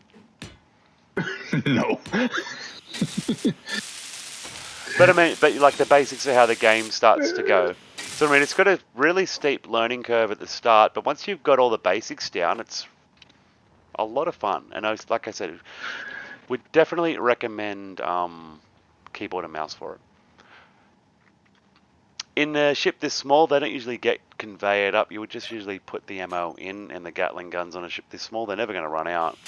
No. But I mean, like the basics of how the game starts to go. So I mean, it's got a really steep learning curve at the start, but once you've got all the basics down, it's a lot of fun. And like I said, would definitely recommend keyboard and mouse for it. In a ship this small, they don't usually get convey it up, you would just usually put the ammo in, and the Gatling guns on a ship this small, they're never going to run out.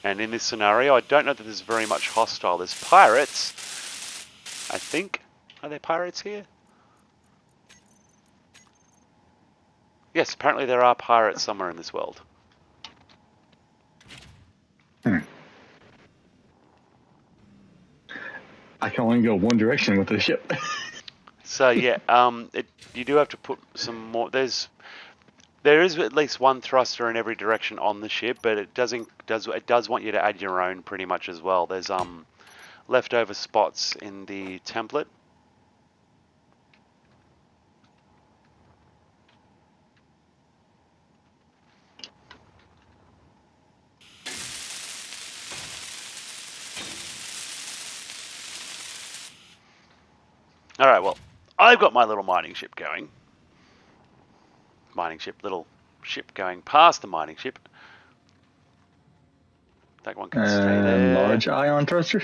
And in this scenario, I don't know that there's very much hostile. There's pirates, I think. Are there pirates here? Yes, apparently there are pirates somewhere in this world. I can only go one direction with the ship. So yeah, you do have to put some more. There is at least one thruster in every direction on the ship, but it does want you to add your own pretty much as well. There's leftover spots in the template. All right, well, I've got my little mining ship going. Little ship going past the mining ship. That one can stay there. Large ion thruster?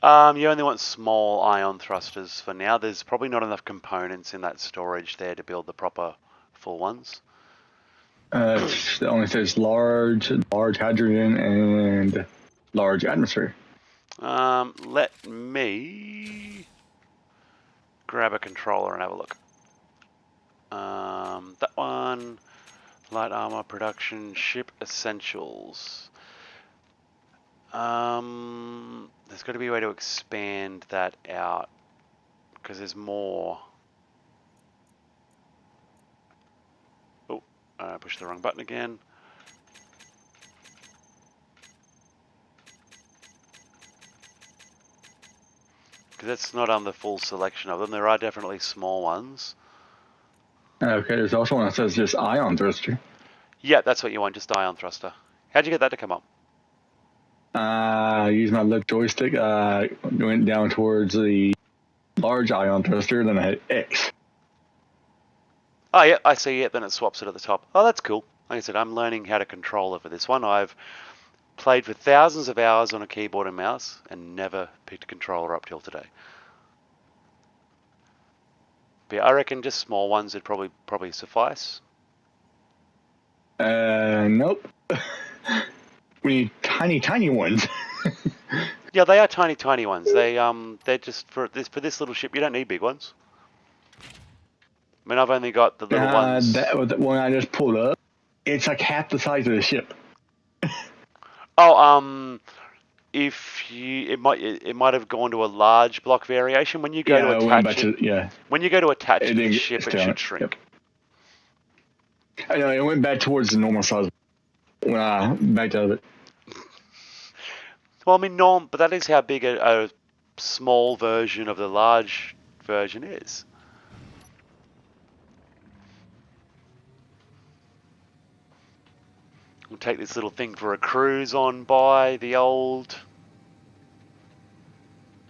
You only want small ion thrusters for now. There's probably not enough components in that storage there to build the proper full ones. It only says large hydrogen, and large atmosphere. Let me grab a controller and have a look. That one, light armor production, ship essentials. There's got to be a way to expand that out because there's more. Oh, I pushed the wrong button again. Because that's not on the full selection of them. There are definitely small ones. Okay, there's also one that says just ion thruster. Yeah, that's what you want, just ion thruster. How'd you get that to come up? I used my left joystick, went down towards the large ion thruster, then I hit X. Oh, yeah, I see it. Then it swaps it at the top. Oh, that's cool. Like I said, I'm learning how to control it for this one. I've played for thousands of hours on a keyboard and mouse and never picked a controller up till today. But yeah, I reckon just small ones would probably suffice. Nope. We need tiny ones. Yeah, they are tiny ones. They're just for this little ship. You don't need big ones. I mean, I've only got the little ones. That one I just pulled up, it's like half the size of the ship. Oh, it might have gone to a large block variation when you go to attach it. When you go to attach it to the ship, it should shrink. Yep. I know it went back towards the normal size when I backed out of it. Well, I mean, but that is how big a small version of the large version is. We'll take this little thing for a cruise on by the old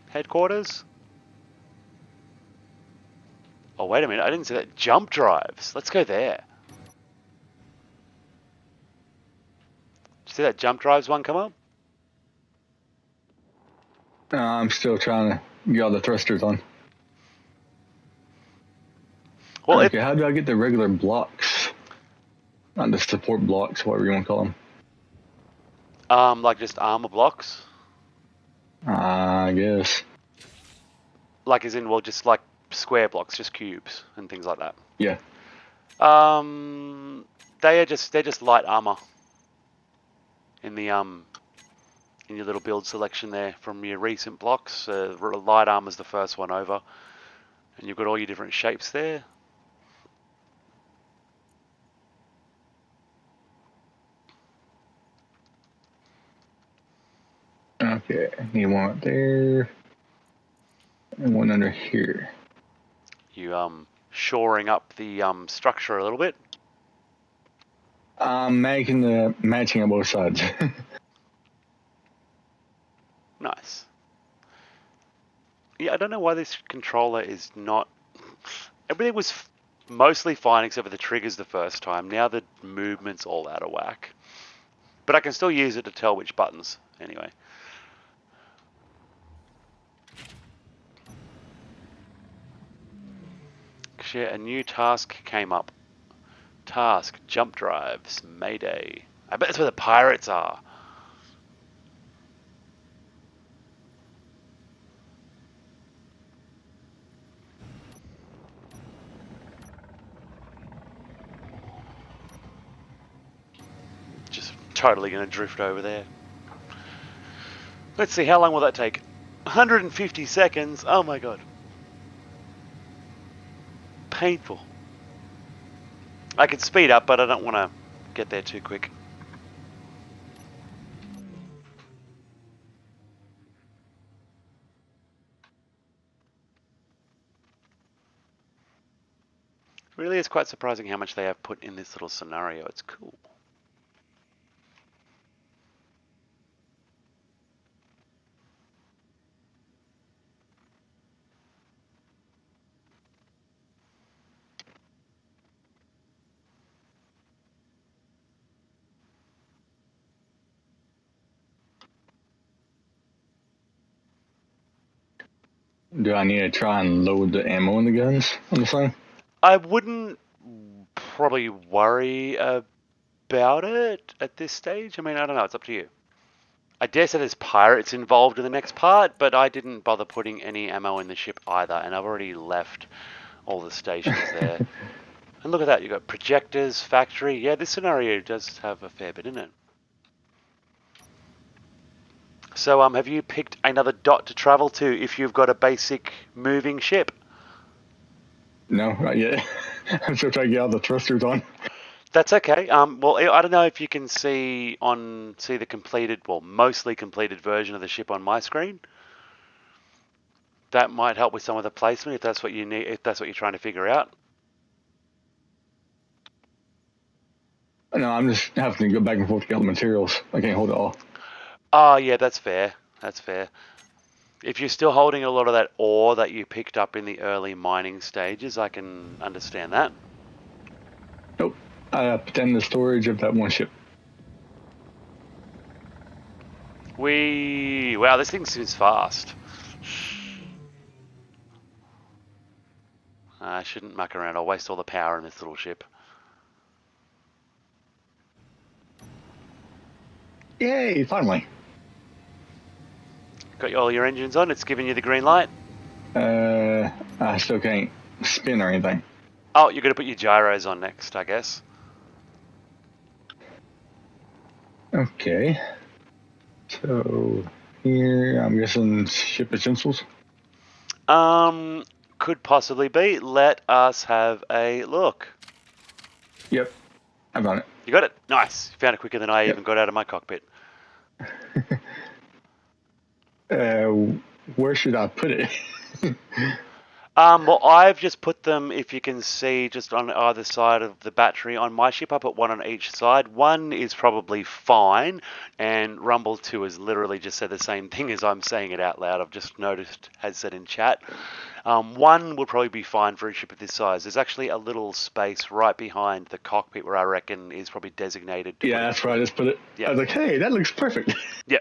headquarters. Oh, wait a minute. I didn't see that. Jump drives. Let's go there. Did you see that jump drives one come up? I'm still trying to get all the thrusters on. Well, okay, how do I get the regular blocks? Not the support blocks, whatever you want to call them. Like just armor blocks? I guess. Like as in, well, just like square blocks, just cubes and things like that. Yeah. They're just light armor in the in your little build selection there from your recent blocks. Light armor's the first one over, and you've got all your different shapes there. Okay, need one up there, and one under here. You shoring up the structure a little bit. I'm making the matching on both sides. Nice. Yeah, I don't know why this controller is not... Everything was mostly fine except for the triggers the first time. Now the movement's all out of whack. But I can still use it to tell which buttons, anyway. Share a new task came up. Task, jump drives, Mayday. I bet that's where the pirates are. Just totally going to drift over there. Let's see, how long will that take? 150 seconds? Oh my god. Painful. I can speed up, but I don't want to get there too quick. Really is quite surprising how much they have put in this little scenario. It's cool. Do I need to try and load the ammo in the guns on the phone? I wouldn't probably worry about it at this stage. I mean, I don't know. It's up to you. I dare say there's pirates involved in the next part, but I didn't bother putting any ammo in the ship either, and I've already left all the stations there. And look at that. You've got projectors, factory. Yeah, this scenario does have a fair bit in it. So, have you picked another dot to travel to if you've got a basic moving ship? No, not yet. I'm still trying to get all the thrusters on. That's okay. Well, I don't know if you can see the completed, well, mostly completed version of the ship on my screen. That might help with some of the placement if that's what you need, if that's what you're trying to figure out. No, I'm just having to go back and forth to get all the materials. I can't hold it all. Oh, yeah, that's fair. That's fair. If you're still holding a lot of that ore that you picked up in the early mining stages, I can understand that. Nope. I put in the storage of that one ship. Wow, this thing seems fast. I shouldn't muck around. I'll waste all the power in this little ship. Yay, finally. Got all your engines on. It's giving you the green light. I still can't spin or anything. Oh, you're going to put your gyros on next, I guess. Okay. So here, I'm guessing ship essentials. Could possibly be. Let us have a look. Yep, I found it. You got it? Nice. You found it quicker than I Yep. even got out of my cockpit. Where should I put it? Well, I've just put them, if you can see, just on either side of the battery. On my ship, I put one on each side. One is probably fine, and Rumble 2 has literally just said the same thing as I'm saying it out loud. I've just noticed, has said in chat. One would probably be fine for a ship of this size. There's actually a little space right behind the cockpit where I reckon is probably designated to Yeah, that's where I just put it. Yeah. I was like, hey, that looks perfect. Yeah.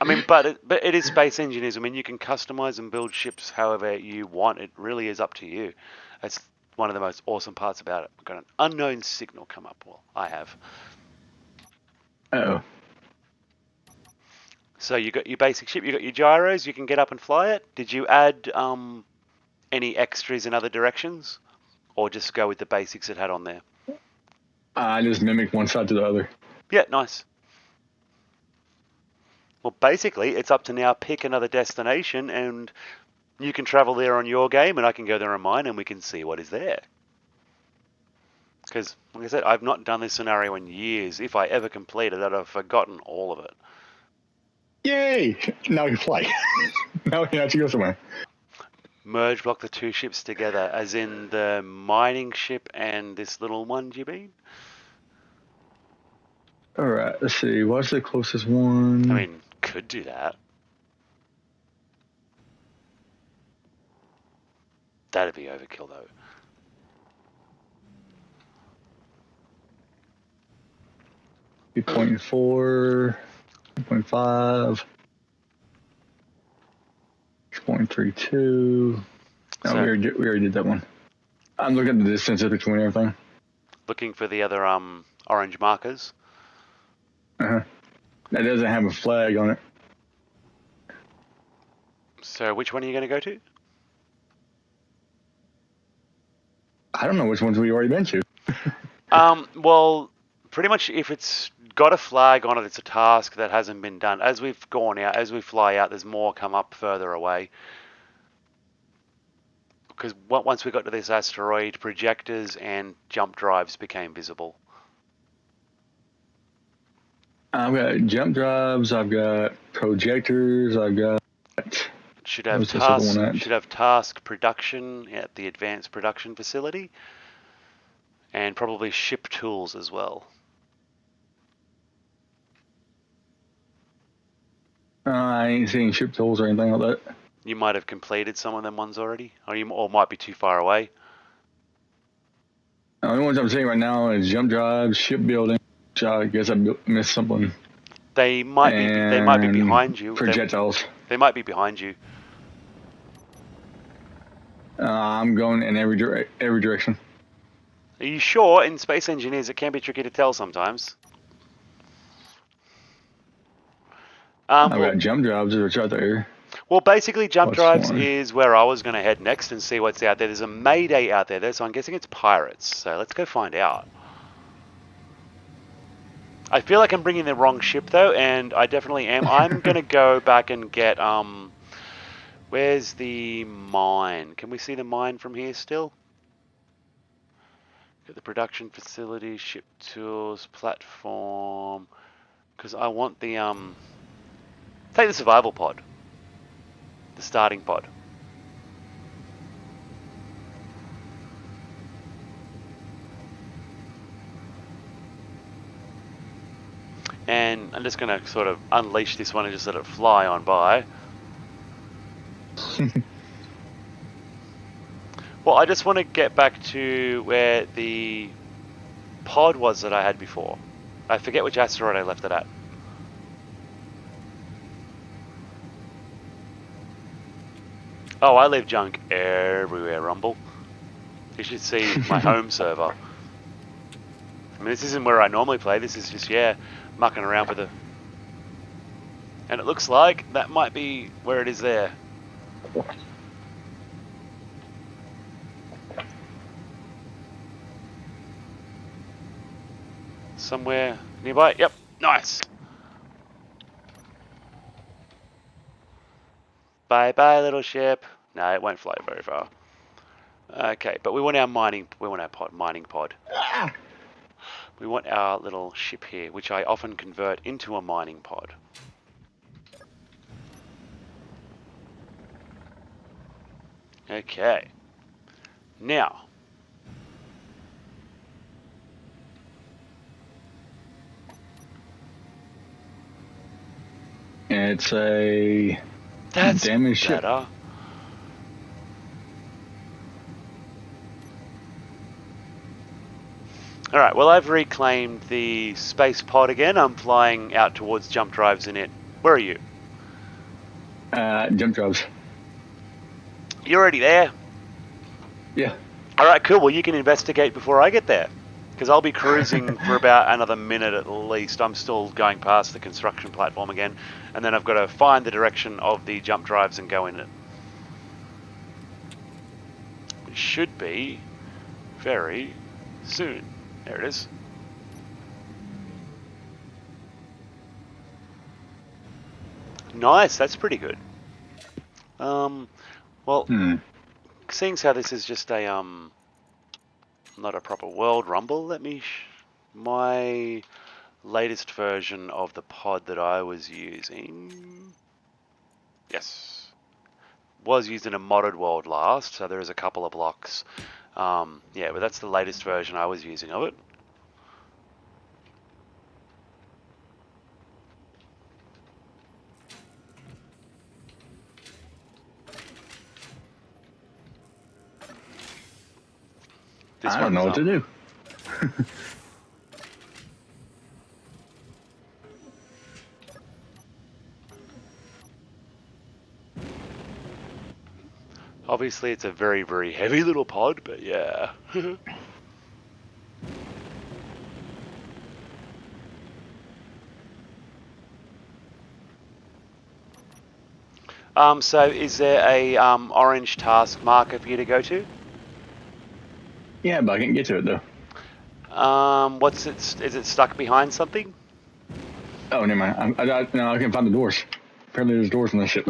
I mean, but it is Space Engineers. I mean, you can customize and build ships however you want. It really is up to you. That's one of the most awesome parts about it. We've got an unknown signal come up. Well, I have. Uh-oh. So you got your basic ship. You got your gyros. You can get up and fly it. Did you add any extras in other directions, or just go with the basics it had on there? I just mimicked one side to the other. Yeah, nice. Well, basically, it's up to now pick another destination, and you can travel there on your game, and I can go there on mine, and we can see what is there. Because, like I said, I've not done this scenario in years. If I ever completed it, I've forgotten all of it. Yay! Now we can fly. Now we can actually go somewhere. Merge block the two ships together, as in the mining ship and this little one, do you mean? Alright, let's see. What's the closest one? I mean, could do that. That'd be overkill, though. Be 0.4, 0.5, 6.32. No, So- we already did that one. I'm looking at the distances between everything. Looking for the other orange markers. That doesn't have a flag on it. So which one are you going to go to? I don't know which ones we already been to. Well, pretty much if it's got a flag on it, it's a task that hasn't been done. As we've gone out, as we fly out, there's more come up further away. Because once we got to this asteroid, projectors and jump drives became visible. I've got jump drives. I've got projectors. I've got. Should have What's this other one at? should have task production at the advanced production facility, and probably ship tools as well. I ain't seeing ship tools or anything like that. You might have completed some of them ones already, or might be too far away. The only ones I'm seeing right now is jump drives, shipbuilding. Which I guess I missed something. They might be behind you. Projectiles. They might be behind you. I'm going in every direction. Are you sure? In Space Engineers, it can be tricky to tell sometimes. I've got jump drives, which are there. Well, basically, jump drives one? is where I was going to head next and see what's out there. There's a Mayday out there, so I'm guessing it's pirates. So let's go find out. I feel like I'm bringing the wrong ship, though, and I definitely am. I'm going to go back and get, where's the mine? Can we see the mine from here still? Get the production facility, ship tools, platform. Because I want the, take the survival pod. The starting pod. And I'm just going to sort of unleash this one and just let it fly on by. Well, I just want to get back to where the pod was that I had before. I forget which asteroid I left it at. Oh, I leave junk everywhere, Rumble. You should see my home server. I mean, this isn't where I normally play. This is just, yeah, mucking around with it. And it looks like that might be where it is there. Somewhere nearby. Yep, nice. Bye bye, little ship. No, it won't fly very far. Okay, but we want our mining pod. We want our little ship here, which I often convert into a mining pod. Okay. Now. It's a damaged ship. Better. Alright, well I've reclaimed the space pod again. I'm flying out towards jump drives in it. Where are you? Jump drives. You're already there? Yeah. Alright, cool. Well, you can investigate before I get there. Because I'll be cruising for about another minute at least. I'm still going past the construction platform again. And then I've got to find the direction of the jump drives and go in it. It should be very soon. There it is. Nice, that's pretty good. Well, seeing as how this is just a, not a proper world rumble, let me, my latest version of the pod that I was using, yes, was used in a modded world last, so there is a couple of blocks. Yeah, but that's the latest version I was using of it. I don't know what to do. Obviously, it's a very, very heavy little pod, but yeah. So is there a orange task marker for you to go to? Yeah, but I can't get to it though. What's it? Is it stuck behind something? Oh, never mind. No, I can't find the doors. Apparently, there's doors in the ship.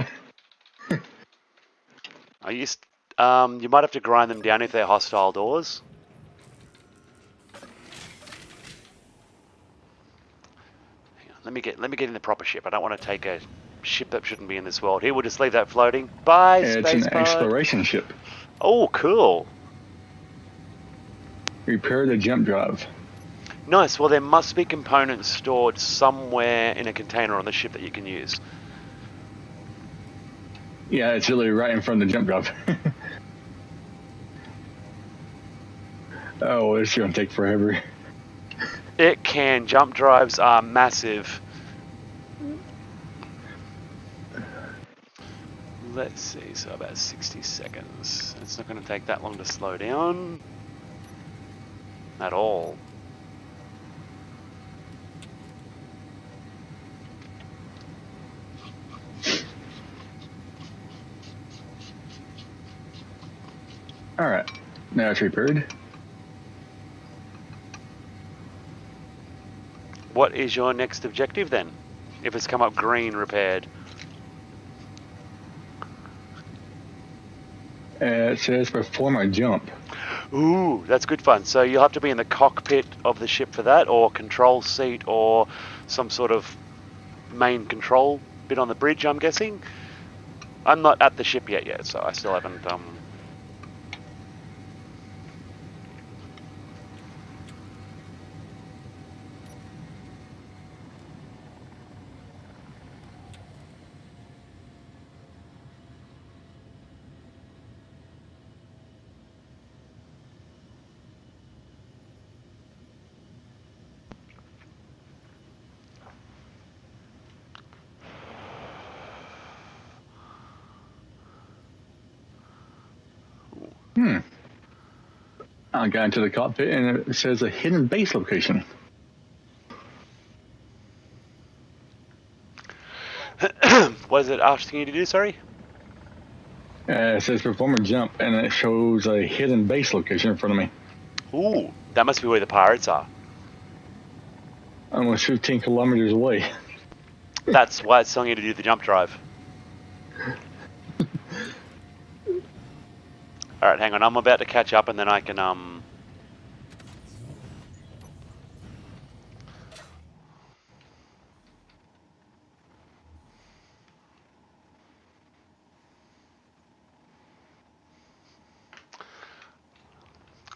Are you? You might have to grind them down if they're hostile doors. Hang on, let me get in the proper ship. I don't want to take a ship that shouldn't be in this world. Here, we'll just leave that floating. Bye, It's an space pod. exploration ship. Oh, cool. Repair the jump drive. Nice. Well, there must be components stored somewhere in a container on the ship that you can use. Yeah, it's really right in front of the jump drive. Oh, it's gonna take forever. It can. Jump drives are massive. Let's see. So about 60 seconds. It's not going to take that long to slow down. At all. All right, now it's repaired. What is your next objective then? If it's come up green, repaired. It says perform a jump. Ooh, that's good fun. So you'll have to be in the cockpit of the ship for that, or control seat, or some sort of main control bit on the bridge, I'm guessing. I'm not at the ship yet, so I still haven't... I got into the cockpit and it says a hidden base location. What is it asking you to do, sorry? It says perform a jump and it shows a hidden base location in front of me. Ooh, that must be where the pirates are. Almost 15 kilometers away. That's why it's telling you to do the jump drive. Alright, hang on, I'm about to catch up and then I can,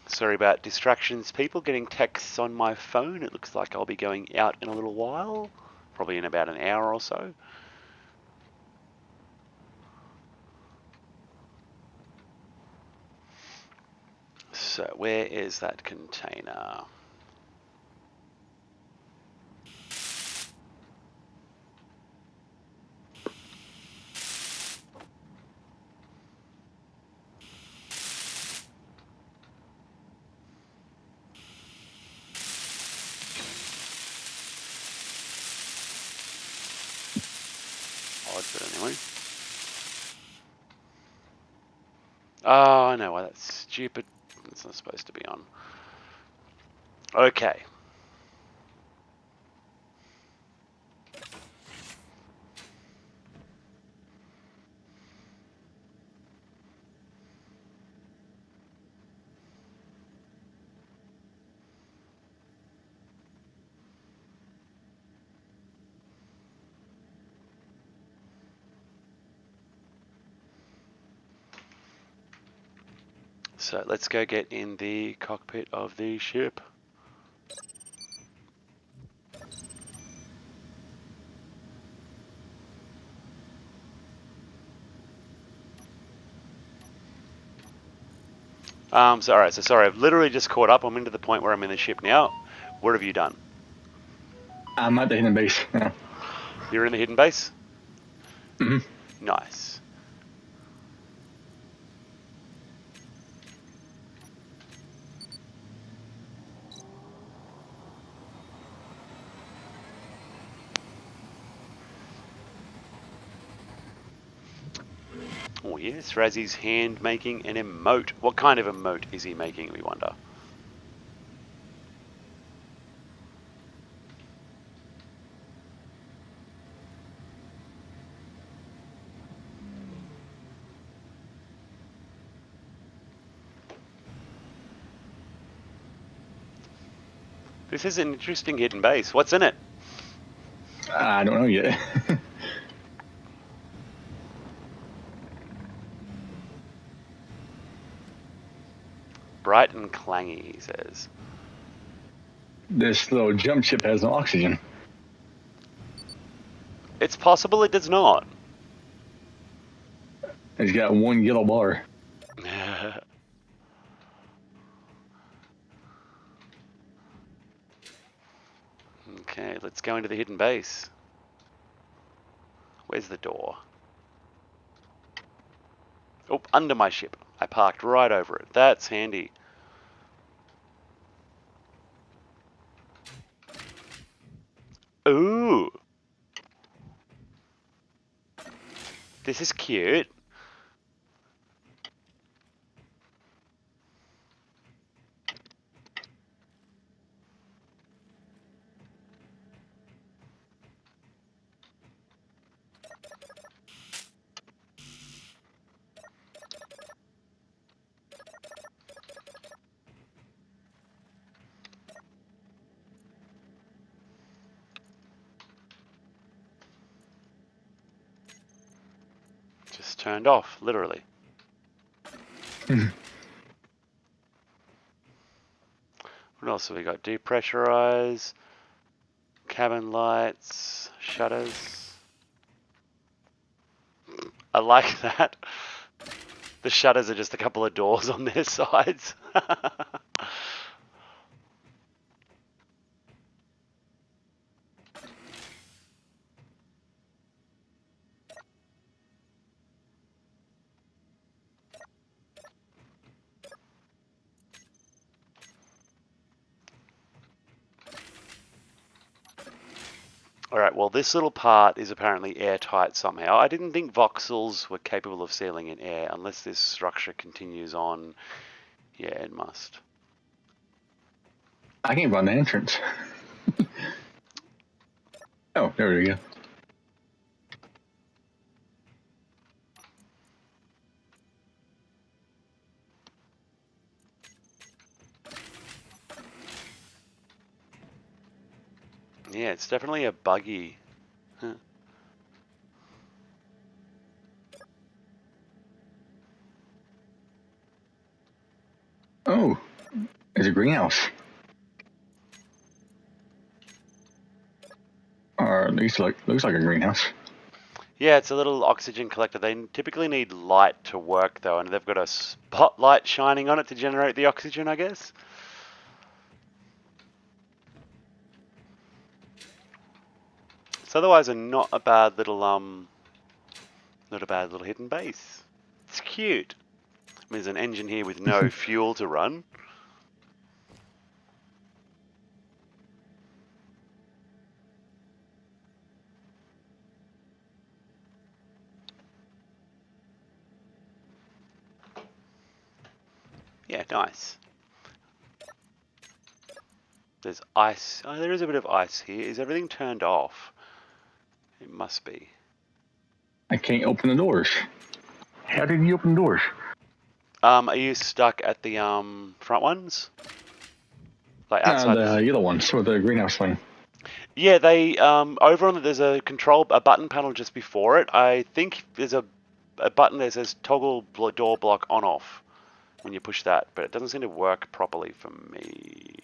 Sorry about distractions, people. Getting texts on my phone. It looks like I'll be going out in a little while. Probably in about an hour or so. So, where is that container? Odd, but anyway. Oh, I know why that's stupid. It's not supposed to be on. Okay. So let's go get in the cockpit of the ship. Alright, so sorry, I've literally just caught up. I'm into the point where I'm in the ship now. What have you done? I'm at the hidden base. Yeah. You're in the hidden base? Mhm. Nice. Oh yes, Razzy's hand making an emote. What kind of emote is he making, we wonder? This is an interesting hidden base. What's in it? I don't know yet. Bright and clangy, he says. This little jump ship has no oxygen. It's possible it does not. It's got one yellow bar. Okay, let's go into the hidden base. Where's the door? Oh, under my ship. I parked right over it. That's handy. Ooh. This is cute. Just turned off, literally. What else have we got? Depressurize, cabin lights, shutters. I like that. The shutters are just a couple of doors on their sides. Alright, well this little part is apparently airtight somehow. I didn't think voxels were capable of sealing in air unless this structure continues on. Yeah, it must. I can't find the entrance. Oh, there we go. Yeah, it's definitely a buggy. Huh. Oh, there's a greenhouse. Or at least looks like a greenhouse. Yeah, it's a little oxygen collector. They typically need light to work though, and they've got a spotlight shining on it to generate the oxygen, I guess. It's otherwise not a bad little hidden base. It's cute. There's an engine here with no fuel to run. Yeah, nice. There's ice. Oh, there is a bit of ice here. Is everything turned off? It must be. I can't open the doors. How did you open the doors? Are you stuck at the front ones? Like outside The yellow ones with the greenhouse thing. Yeah, they over on there's a button panel just before it. I think there's a button that says toggle door block on off when you push that, but it doesn't seem to work properly for me.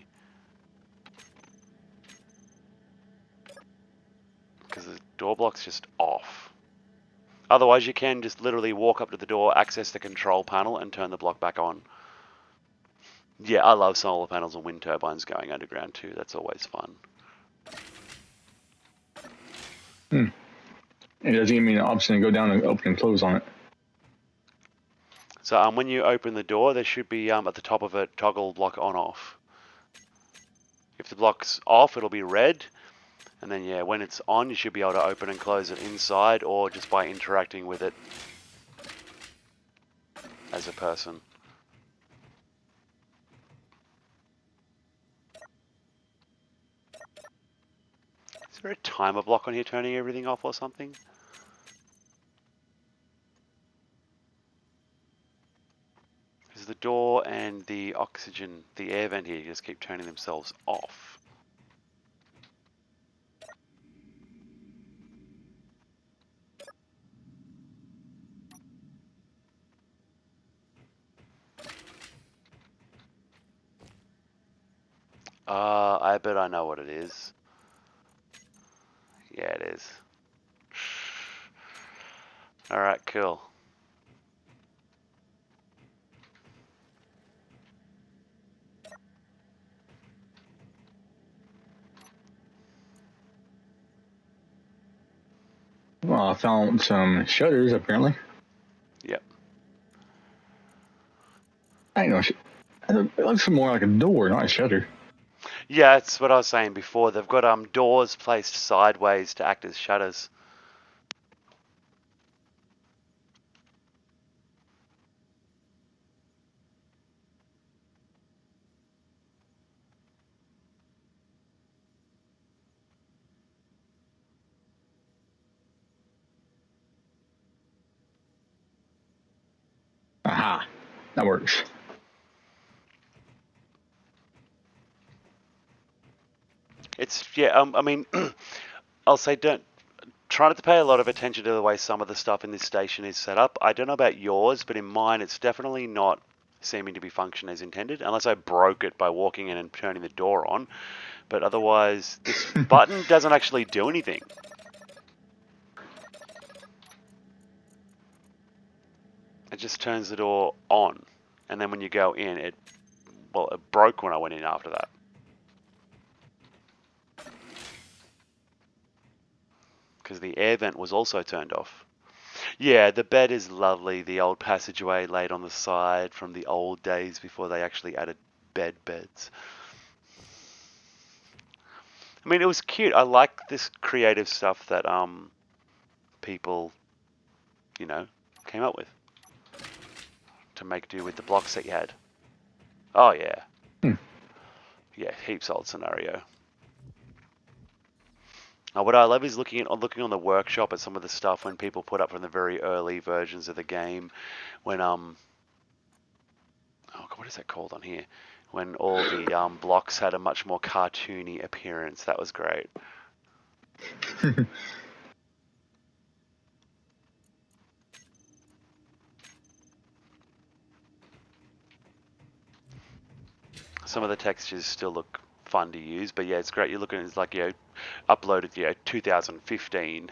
Because the door block's just off. Otherwise, you can just literally walk up to the door, access the control panel, and turn the block back on. Yeah, I love solar panels and wind turbines going underground too. That's always fun. It doesn't give me an option to go down and open and close on it. So when you open the door, there should be at the top of it toggle block on off. If the block's off, it'll be red. And then, yeah, when it's on, you should be able to open and close it inside or just by interacting with it. as a person. Is there a timer block on here turning everything off or something? Because the door and the oxygen, the air vent here just keep turning themselves off. I bet I know what it is. Yeah, it is. Alright, cool. Well, I found some shutters apparently. Yep. I know. It looks more like a door, not a shutter. Yeah, that's what I was saying before. They've got doors placed sideways to act as shutters. Aha, that works. It's yeah. I mean, I'll say don't try not to pay a lot of attention to the way some of the stuff in this station is set up. I don't know about yours, but in mine, it's definitely not seeming to be function as intended, unless I broke it by walking in and turning the door on. But otherwise, this button doesn't actually do anything. It just turns the door on, and then when you go in, it broke when I went in after that. Because the air vent was also turned off. Yeah, the bed is lovely. The old passageway laid on the side from the old days before they actually added beds. I mean, it was cute. I like this creative stuff that people, came up with to make do with the blocks that you had. Oh yeah, yeah, heaps old scenario. What I love is looking on the workshop at some of the stuff when people put up from the very early versions of the game, when oh God, what is that called on here? When all the blocks had a much more cartoony appearance. That was great. Some of the textures still look fun to use, but yeah, it's great. You're looking, it's like, uploaded, 2015.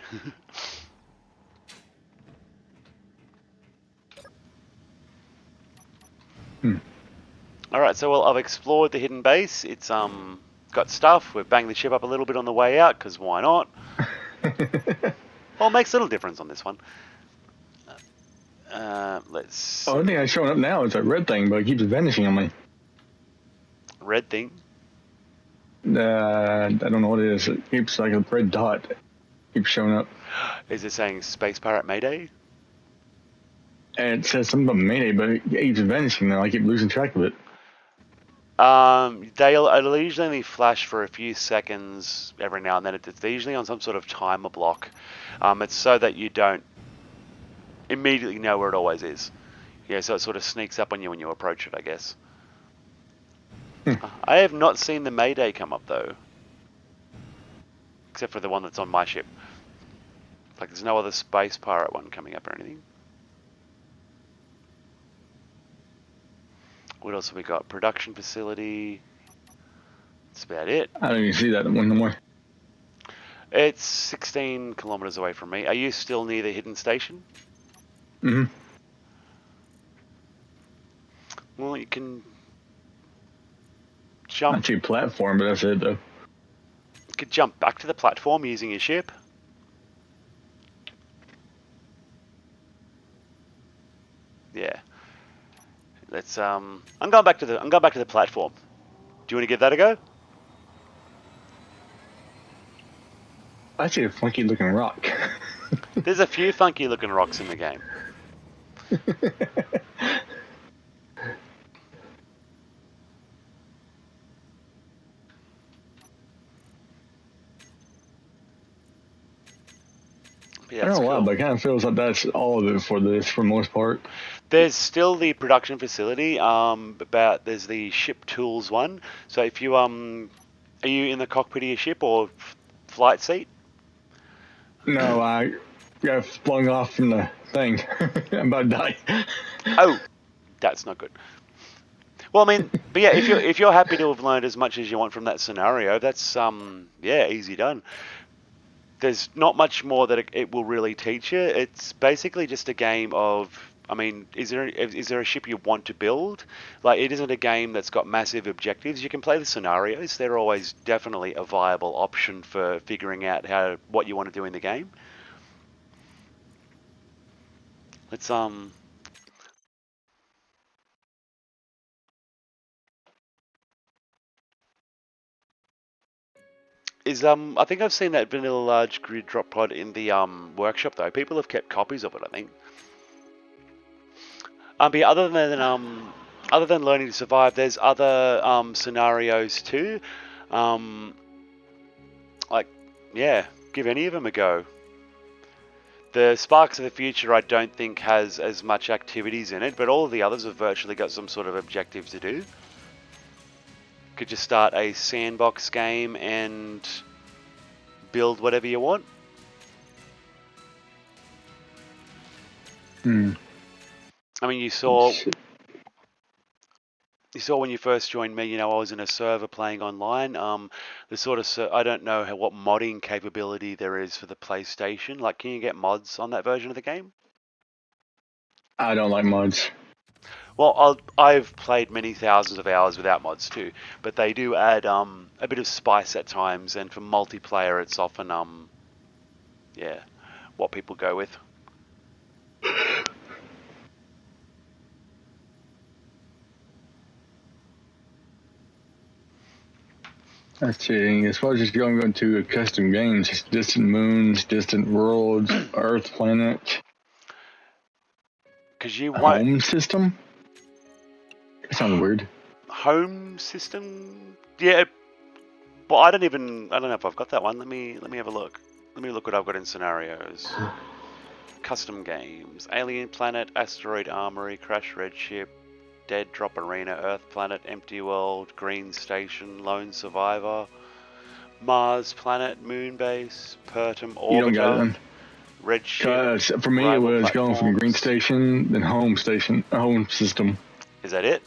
All right, so I've explored the hidden base. It's got stuff. We've banged the ship up a little bit on the way out, because why not? Well, it makes little difference on this one. Let's. Oh, the thing that's showing up now is that red thing, but it keeps vanishing on me. Red thing. I don't know what it is. It keeps like a red dot. Keeps showing up. Is it saying Space Pirate Mayday? And it says something about Mayday, but it keeps vanishing now. I keep losing track of it. It'll usually only flash for a few seconds every now and then. They're usually on some sort of timer block. It's so that you don't immediately know where it always is. Yeah, so it sort of sneaks up on you when you approach it, I guess. I have not seen the Mayday come up, though. Except for the one that's on my ship. Like, there's no other Space Pirate one coming up or anything. What else have we got? Production facility. That's about it. I don't even see that one no more. It's 16 kilometers away from me. Are you still near the hidden station? Mm-hmm. Well, you can jump. Not your platform, but that's it though. You could jump back to the platform using your ship. Yeah. Let's I'm going back to the platform. Do you want to give that a go? I see a funky looking rock. There's a few funky looking rocks in the game. Yeah, I don't it's know why, cool. but it kind of feels like that's all of it for this, for most part. There's still the production facility. There's the ship tools one. So if you are you in the cockpit of your ship or flight seat? No, I got flung off from the thing. I'm about to die. Oh, that's not good. Well, I mean, but yeah, if you're happy to have learned as much as you want from that scenario, that's yeah, easy done. There's not much more that it will really teach you. It's basically just a game of, I mean, is there a ship you want to build? Like, it isn't a game that's got massive objectives. You can play the scenarios. They're always definitely a viable option for figuring out what you want to do in the game. Let's I think I've seen that vanilla large grid drop pod in the workshop though. People have kept copies of it, I think. But yeah, other than learning to survive, there's other scenarios too. Like, yeah, give any of them a go. The Sparks of the Future I don't think has as much activities in it, but all of the others have virtually got some sort of objective to do. Could just start a sandbox game and build whatever you want. Hmm. I mean, you saw when you first joined me, I was in a server playing online. The sort of I don't know what modding capability there is for the PlayStation. Like, can you get mods on that version of the game? I don't like mods. Well, I've played many thousands of hours without mods too, but they do add a bit of spice at times, and for multiplayer, it's often yeah, what people go with. Let's see. As far as just going to custom games, distant moons, distant worlds, Earth, planet, Because you want home system. That sounds weird. home system, yeah. But I don't know if I've got that one. Let me have a look. Let me look what I've got in scenarios. Custom games: Alien Planet, Asteroid Armory, Crash Red Ship, Dead Drop Arena, Earth Planet, Empty World, Green Station, Lone Survivor, Mars Planet, Moonbase, Pertum You don't got it Orbiter, then. Red Ship. For me, it Rival was going from Green Platforms. Station, then home station, home system. Is that it?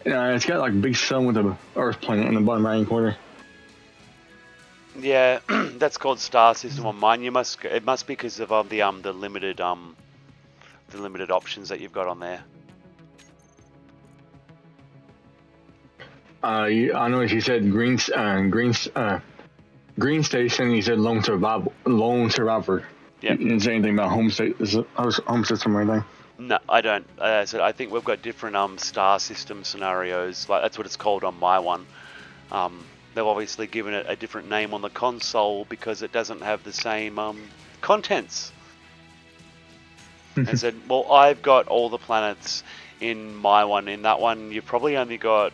Yeah, it's got like a big sun with a Earth planet in the bottom right corner. Yeah, that's called Star System on mine. It must be because of the limited options that you've got on there. I know she said Green Station. He said Lone Survivor. Yeah. You didn't say anything about home system or anything. No, I don't. So I think we've got different star system scenarios. Like, that's what it's called on my one. They've obviously given it a different name on the console because it doesn't have the same contents. And said, well, I've got all the planets in my one. In that one, you've probably only got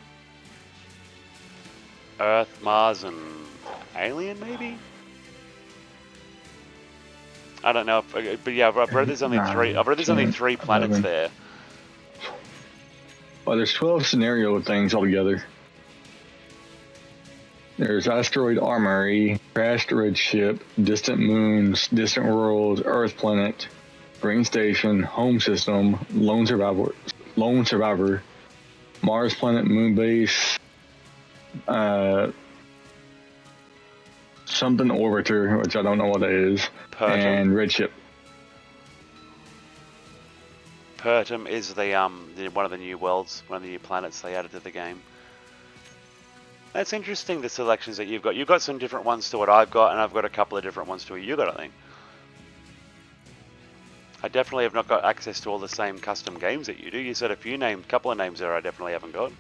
Earth, Mars, and Alien, maybe? I don't know, but yeah, I've read there's only three. I've read there's only 3 planets there. Well, there's 12 scenario things altogether. There's Asteroid Armory, Crashed Red Ship, Distant Moons, Distant Worlds, Earth Planet, Green Station, Home System, Lone Survivor, Mars Planet, Moonbase, something Orbiter, which I don't know what that is, and Red Ship. Pertum is the one of the new worlds, one of the new planets they added to the game. That's interesting, the selections that you've got. You've got some different ones to what I've got, and I've got a couple of different ones to what you got, I think. I definitely have not got access to all the same custom games that you do. You said a couple of names there I definitely haven't got.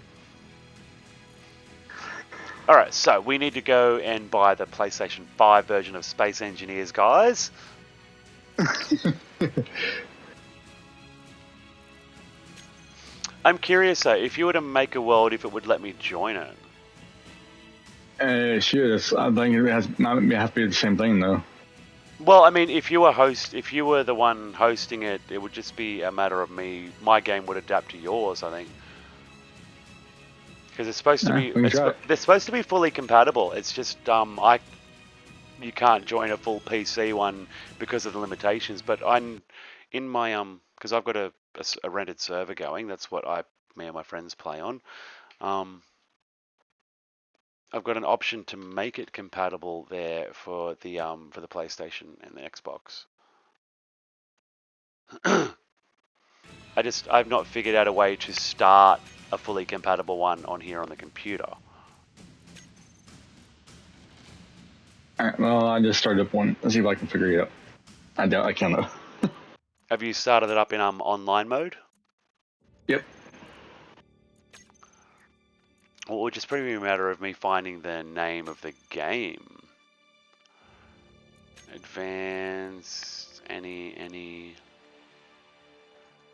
Alright, so we need to go and buy the PlayStation 5 version of Space Engineers, guys. I'm curious though, if you were to make a world, if it would let me join it. Sure. I think it has to be the same thing though. Well, I mean, if you were the one hosting it, it would just be a matter of me. My game would adapt to yours, I think, because it's supposed to be. We can try it. They're supposed to be fully compatible. It's just you can't join a full PC one because of the limitations. But I'm in my because I've got a rented server going. That's what me and my friends play on. I've got an option to make it compatible there for the PlayStation and the Xbox. I've not figured out a way to start a fully compatible one on here on the computer. Alright, well, I just started up one. Let's see if I can figure it out. I doubt I can though. Have you started it up in online mode? Yep. Well, it would just probably be a matter of me finding the name of the game. Advanced, any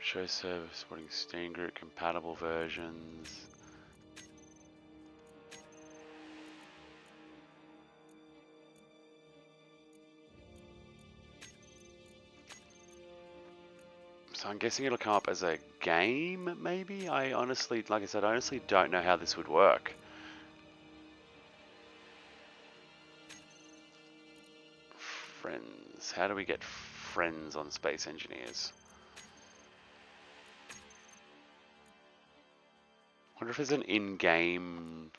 show service supporting Steam Group compatible versions. So I'm guessing it'll come up as a game, maybe? I honestly, like I said, I honestly don't know how this would work. Friends. How do we get friends on Space Engineers? I wonder if there's an in-game...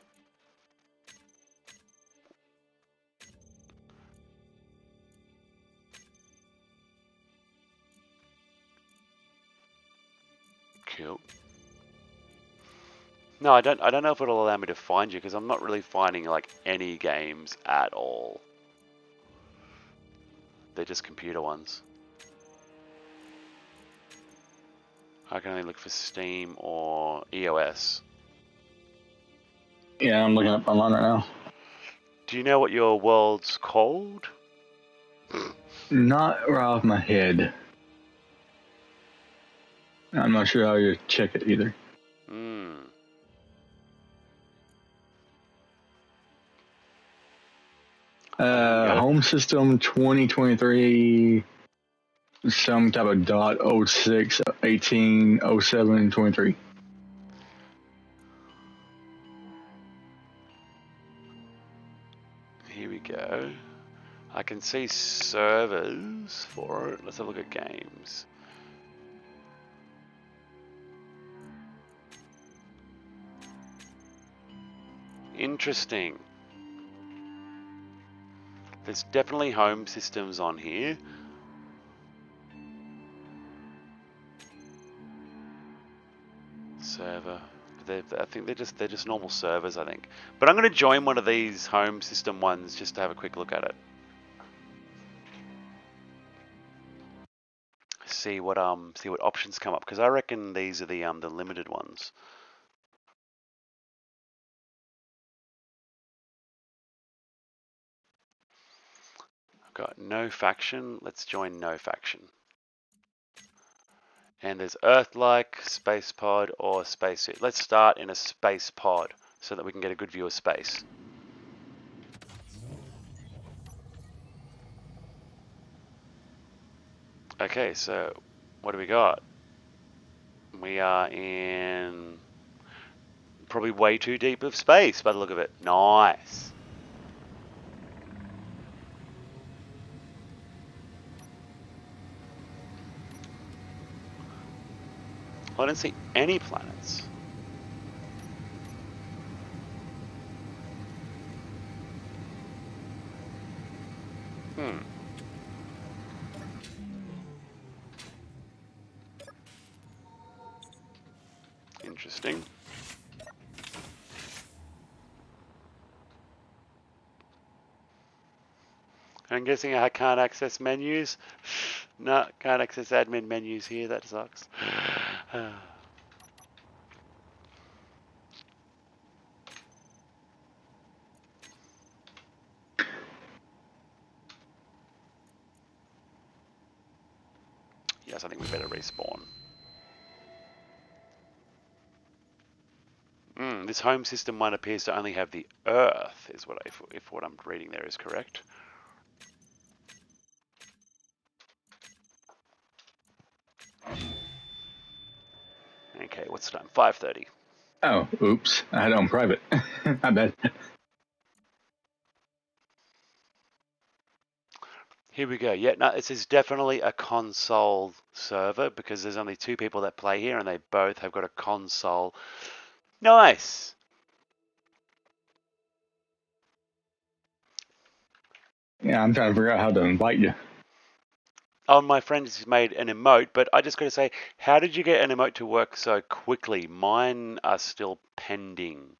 Cool. No, I don't know if it'll allow me to find you because I'm not really finding like any games at all. They're just computer ones. I can only look for Steam or EOS. Yeah, I'm looking up online right now. Do you know what your world's called? Not right off my head. I'm not sure how you check it either. Home system 2023, some type of dot 06 18 07 23. Here we go. I can see servers for it. Let's have a look at games. Interesting. There's definitely home systems on here. Server. I think they're just normal servers, I think. But I'm going to join one of these home system ones just to have a quick look at it. See what options come up, because I reckon these are the limited ones. I've got no faction. Let's join no faction. And there's Earth-like, space pod, or spacesuit. Let's start in a space pod so that we can get a good view of space. Okay, so what do we got? We are in probably way too deep of space by the look of it. Nice. I don't see any planets. Interesting. I'm guessing I can't access menus. No, can't access admin menus here. That sucks. Yes, I think we better respawn. This home system one appears to only have the Earth, is what if what I'm reading there is correct. Okay, what's the time? 5:30. Oh, oops. I had it on private. I bet. Here we go. Yeah, no, this is definitely a console server because there's only 2 people that play here and they both have got a console. Nice. Yeah, I'm trying to figure out how to invite you. Oh, my friend has made an emote, but I just got to say, how did you get an emote to work so quickly? Mine are still pending,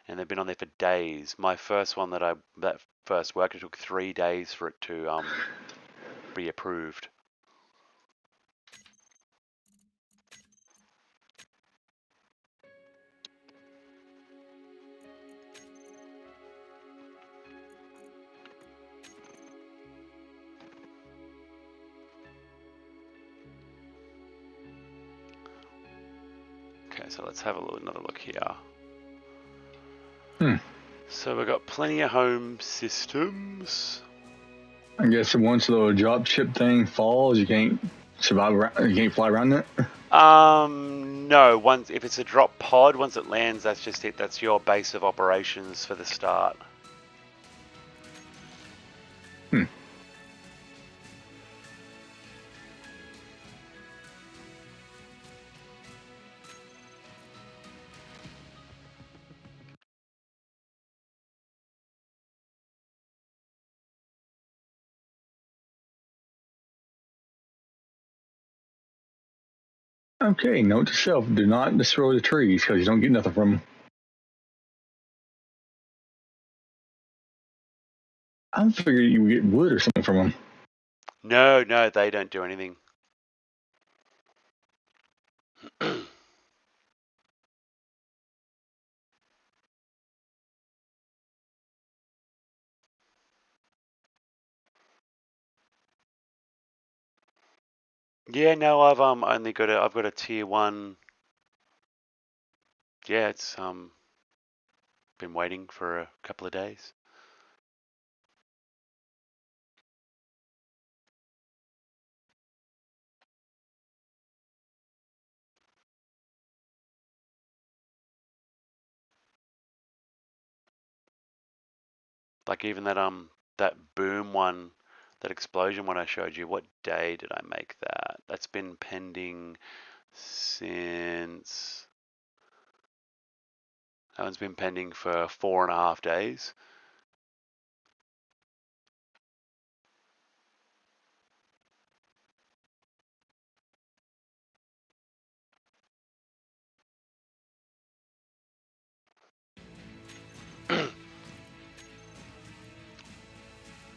and they've been on there for days. My first one that first worked, it took 3 days for it to be approved. Okay, so let's have another look here. So we've got plenty of home systems. I guess once the little drop ship thing falls, you can't survive around, you can't fly around it. No. Once if it's a drop pod, once it lands, that's just it. That's your base of operations for the start. Okay, note to self: do not destroy the trees because you don't get nothing from them. I figured you would get wood or something from them. No, they don't do anything. Yeah, no, I've only got I've got a tier 1. Yeah, it's been waiting for a couple of days. Like even that boom one, that explosion one I showed you. What day did I make that? That's been pending since. That one's been pending for 4.5 days.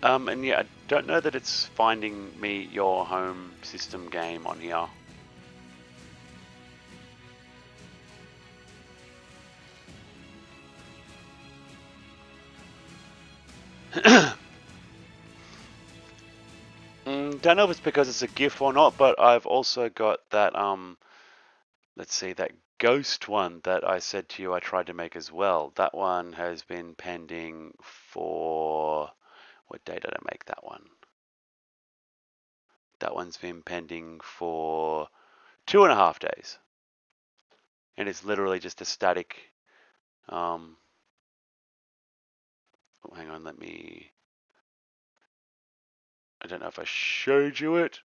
And yeah, I don't know that it's finding me your home system game on here. Don't know if it's because it's a GIF or not, but I've also got that let's see, that ghost one that I said to you I tried to make as well. That one has been pending for, what day did I make that one? That one's been pending for 2.5 days. And it's literally just a static, oh, hang on, I don't know if I showed you it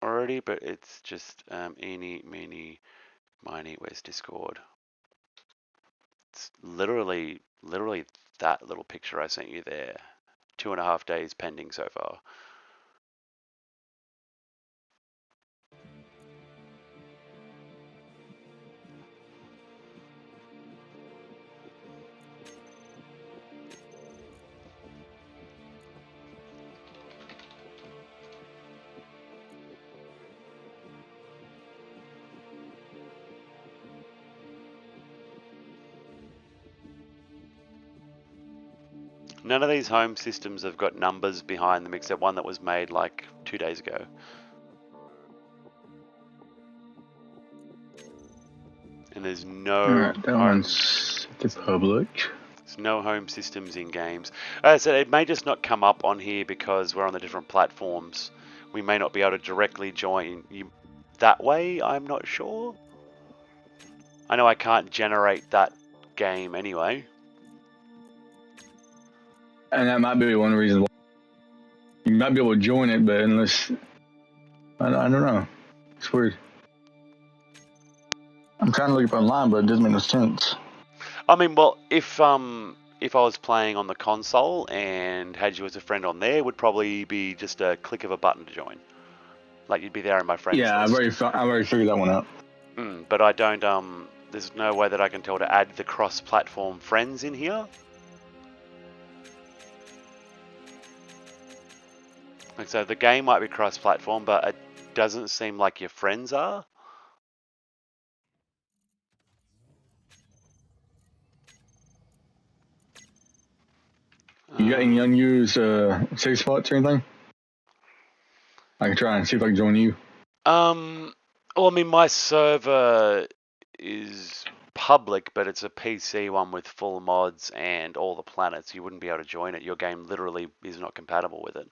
already, but it's just eeny, meeny, miny, where's Discord? It's literally that little picture I sent you there. 2.5 days pending so far. None of these home systems have got numbers behind them except one that was made like 2 days ago. and there's All no right, that home. one's the public. There's no home systems in games. As I said, it may just not come up on here because we're on the different platforms. We may not be able to directly join you that way. I'm not sure. I know I can't generate that game anyway. And that might be one reason why you might be able to join it, but unless I don't know, it's weird. I'm trying to look up online, but it doesn't make no sense. I mean, well, if I was playing on the console and had you as a friend on there, it would probably be just a click of a button to join. Like you'd be there in my friends Yeah, list. I've already figured that one out. But I don't. There's no way that I can tell to add the cross-platform friends in here. Like so, the game might be cross-platform, but it doesn't seem like your friends are. You got any unused safe spots or anything? I can try and see if I can join you. Well, I mean, my server is public, but it's a PC one with full mods and all the planets. You wouldn't be able to join it. Your game literally is not compatible with it.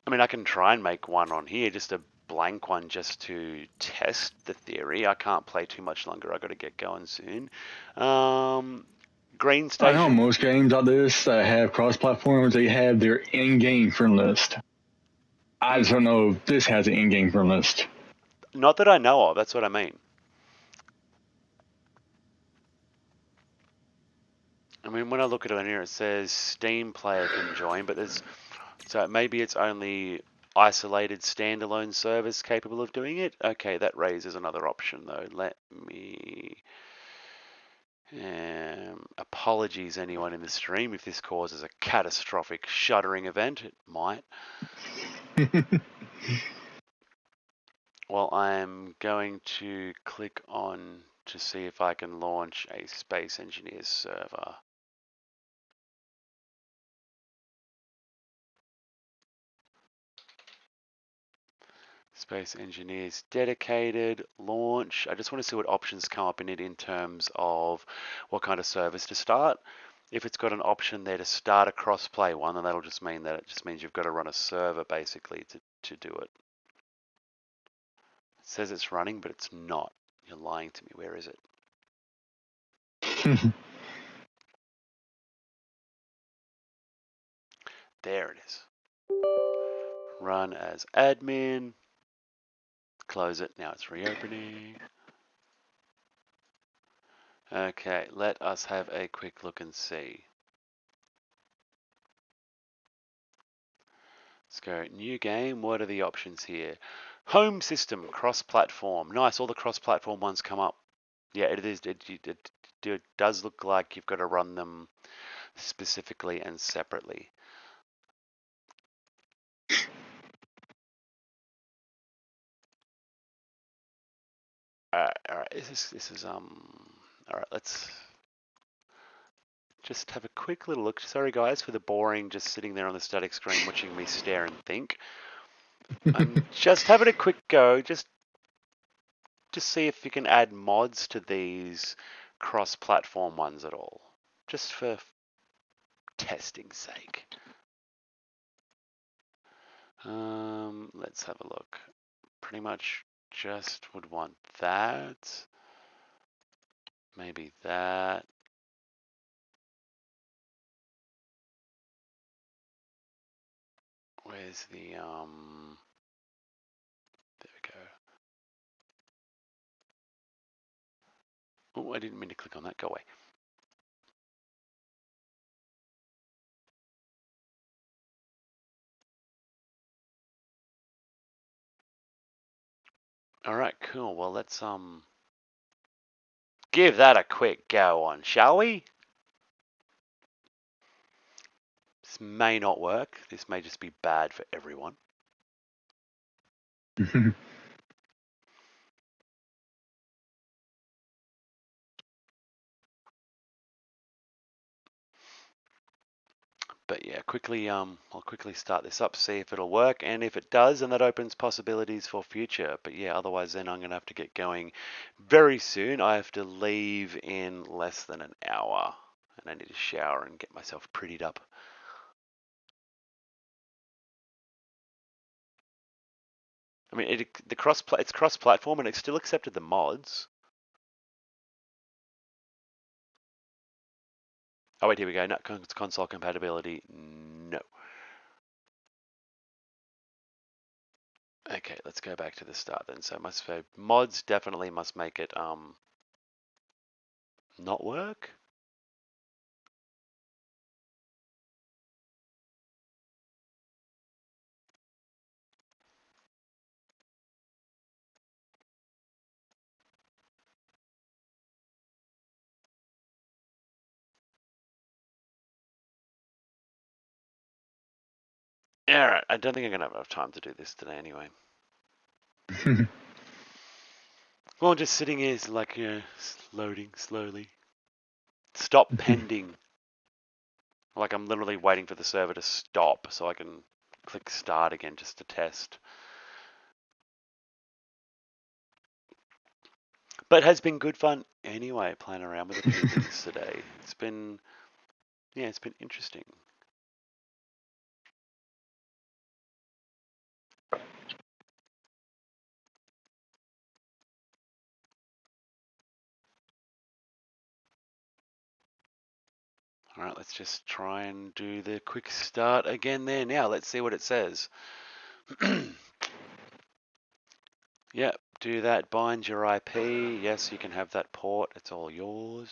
I mean, I can try and make one on here, just a blank one, just to test the theory. I can't play too much longer. I got to get going soon. Green I know Station. most games like this that have cross-platforms, they have their in-game friend list. I just don't know if this has an in-game friend list. Not that I know of. That's what I mean. I mean, when I look at it on here, it says Steam player can join, but there's so maybe it's only isolated standalone servers capable of doing it. Okay, that raises another option though. Let me. Apologies, anyone in the stream, if this causes a catastrophic shuddering event. It might. Well, I'm going to click on to see if I can launch a Space Engineers server. Space Engineers dedicated, launch. I just want to see what options come up in it in terms of what kind of service to start. If it's got an option there to start a crossplay one, then that'll just mean that it just means you've got to run a server basically to do it. It says it's running, but it's not. You're lying to me. Where is it? There it is. Run as admin. Close it. Now it's reopening. Okay, let us have a quick look and see. Let's go new game. What are the options here? Home system, cross-platform. Nice, all the cross-platform ones come up. Yeah, it is. It does look like you've got to run them specifically and separately. All right. This is all right. Let's just have a quick little look. Sorry, guys, for the boring, just sitting there on the static screen watching me stare and think. I'm just having a quick go, just to see if you can add mods to these cross-platform ones at all, just for testing's sake. Let's have a look. Pretty much just would want that. Maybe that. Where's the there we go. Oh, I didn't mean to click on that. Go away. All right, cool. Well, let's give that a quick go on, shall we? This may not work. This may just be bad for everyone. But yeah, I'll quickly start this up, see if it'll work, and if it does, then that opens possibilities for future. But yeah, otherwise then I'm gonna have to get going very soon. I have to leave in less than an hour, and I need to shower and get myself prettied up. I mean, it's cross-platform, and it still accepted the mods. Oh wait, here we go. Not console compatibility. No. Okay, let's go back to the start then. So mods definitely must make it not work. Alright, I don't think I'm going to have enough time to do this today anyway. Well, I'm just sitting here like, loading slowly. Stop pending. Like I'm literally waiting for the server to stop so I can click start again just to test. But it has been good fun anyway, playing around with a few things today. It's been interesting. All right, let's just try and do the quick start again there. Now, let's see what it says. Yep, do that, bind your IP. Yes, you can have that port. It's all yours.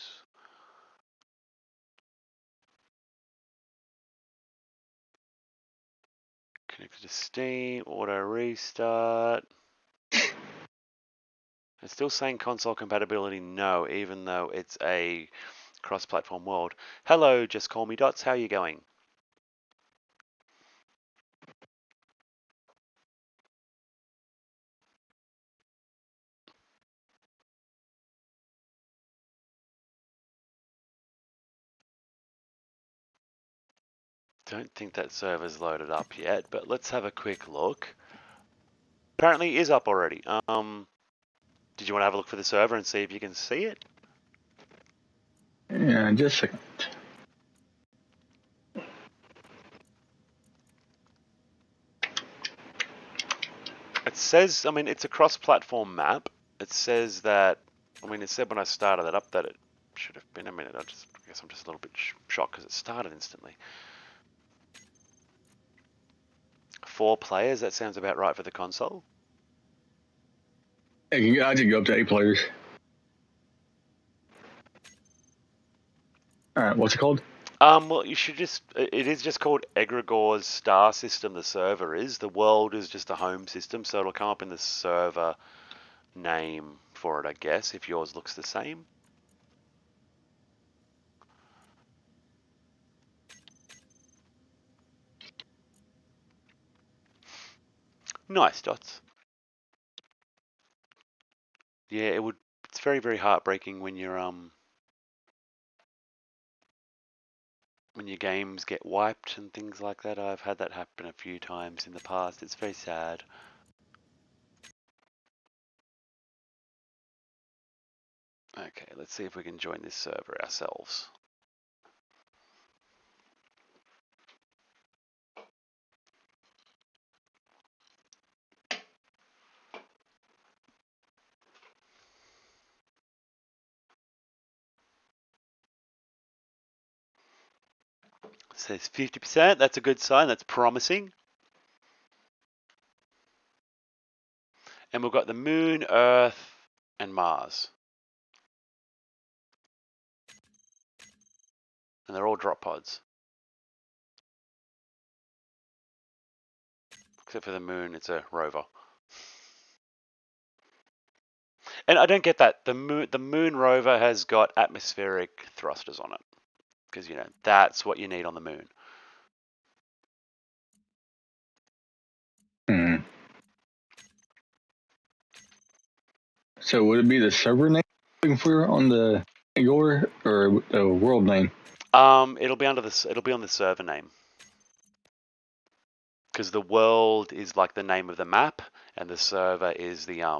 Connected to Steam, auto restart. It's still saying console compatibility no, even though it's a cross-platform world. Hello, just call me Dots. How are you going? Don't think that server's loaded up yet, but let's have a quick look. Apparently it is up already. Did you want to have a look for the server and see if you can see it? Yeah, just a second. It says, I mean, it's a cross-platform map. It says that, I mean, it said when I started it up that it should have been a minute. I guess I'm just a little bit shocked because it started instantly. 4 players, that sounds about right for the console. I can go up to 8 players. All right, what's it called? Well, it is just called Egregor's Star System, the server is. The world is just a home system, so it'll come up in the server name for it, I guess, if yours looks the same. Nice, Dots. Yeah, it's very, very heartbreaking when when your games get wiped and things like that. I've had that happen a few times in the past. It's very sad. Okay, let's see if we can join this server ourselves. It says 50%. That's a good sign. That's promising. And we've got the Moon, Earth, and Mars. And they're all drop pods. Except for the Moon, it's a rover. And I don't get that. The Moon rover has got atmospheric thrusters on it. Because, that's what you need on the Moon. So would it be the server name looking for on the Igor or the world name? It'll be on the server name. because the world is like the name of the map, and the server is the I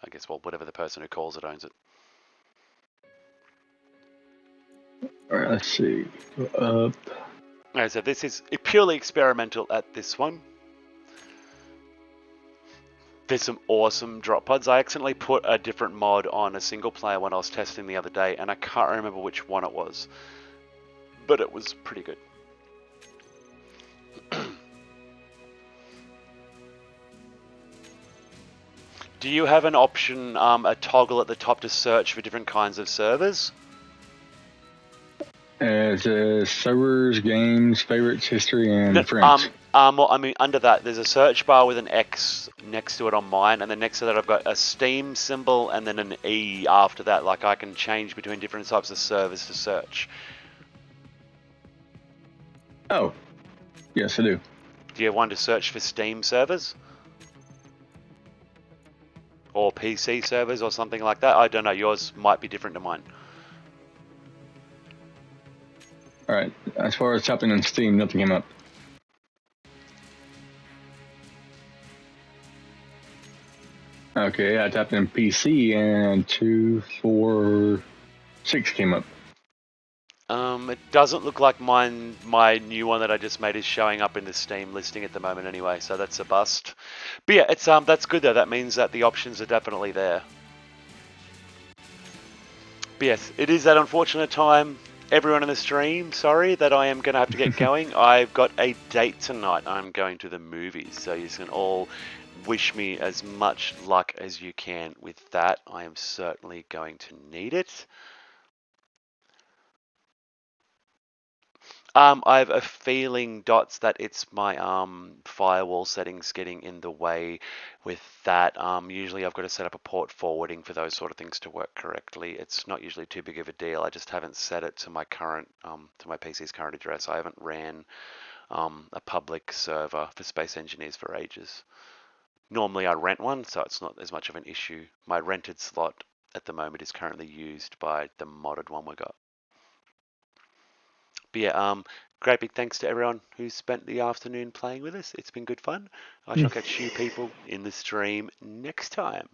guess, well, whatever the person who calls it owns it. All right, let's see. Alright, so this is purely experimental at this one. There's some awesome drop pods. I accidentally put a different mod on a single player when I was testing the other day, and I can't remember which one it was, but it was pretty good. Do you have an option, a toggle at the top to search for different kinds of servers? It says servers, games, favorites, history, and friends. Well, I mean, under that, there's a search bar with an X next to it on mine, and then next to that, I've got a Steam symbol and then an E after that. Like, I can change between different types of servers to search. Oh, yes, I do. Do you have one to search for Steam servers? Or PC servers or something like that? I don't know. Yours might be different to mine. All right. As far as tapping on Steam, nothing came up. Okay, I tapped in PC and 2, 4, 6 came up. It doesn't look like mine. My new one that I just made is showing up in the Steam listing at the moment anyway, so that's a bust. But yeah, it's that's good though. That means that the options are definitely there. But yes, it is that unfortunate time. Everyone in the stream, sorry that I am going to have to get going. I've got a date tonight. I'm going to the movies, so you can all wish me as much luck as you can with that. I am certainly going to need it. I have a feeling, Dots, that it's my firewall settings getting in the way with that. Usually I've got to set up a port forwarding for those sort of things to work correctly. It's not usually too big of a deal. I just haven't set it to my current, to my PC's current address. I haven't ran a public server for Space Engineers for ages. Normally I rent one, so it's not as much of an issue. My rented slot at the moment is currently used by the modded one we got. But yeah, great big thanks to everyone who spent the afternoon playing with us. It's been good fun. I shall catch you people in the stream next time.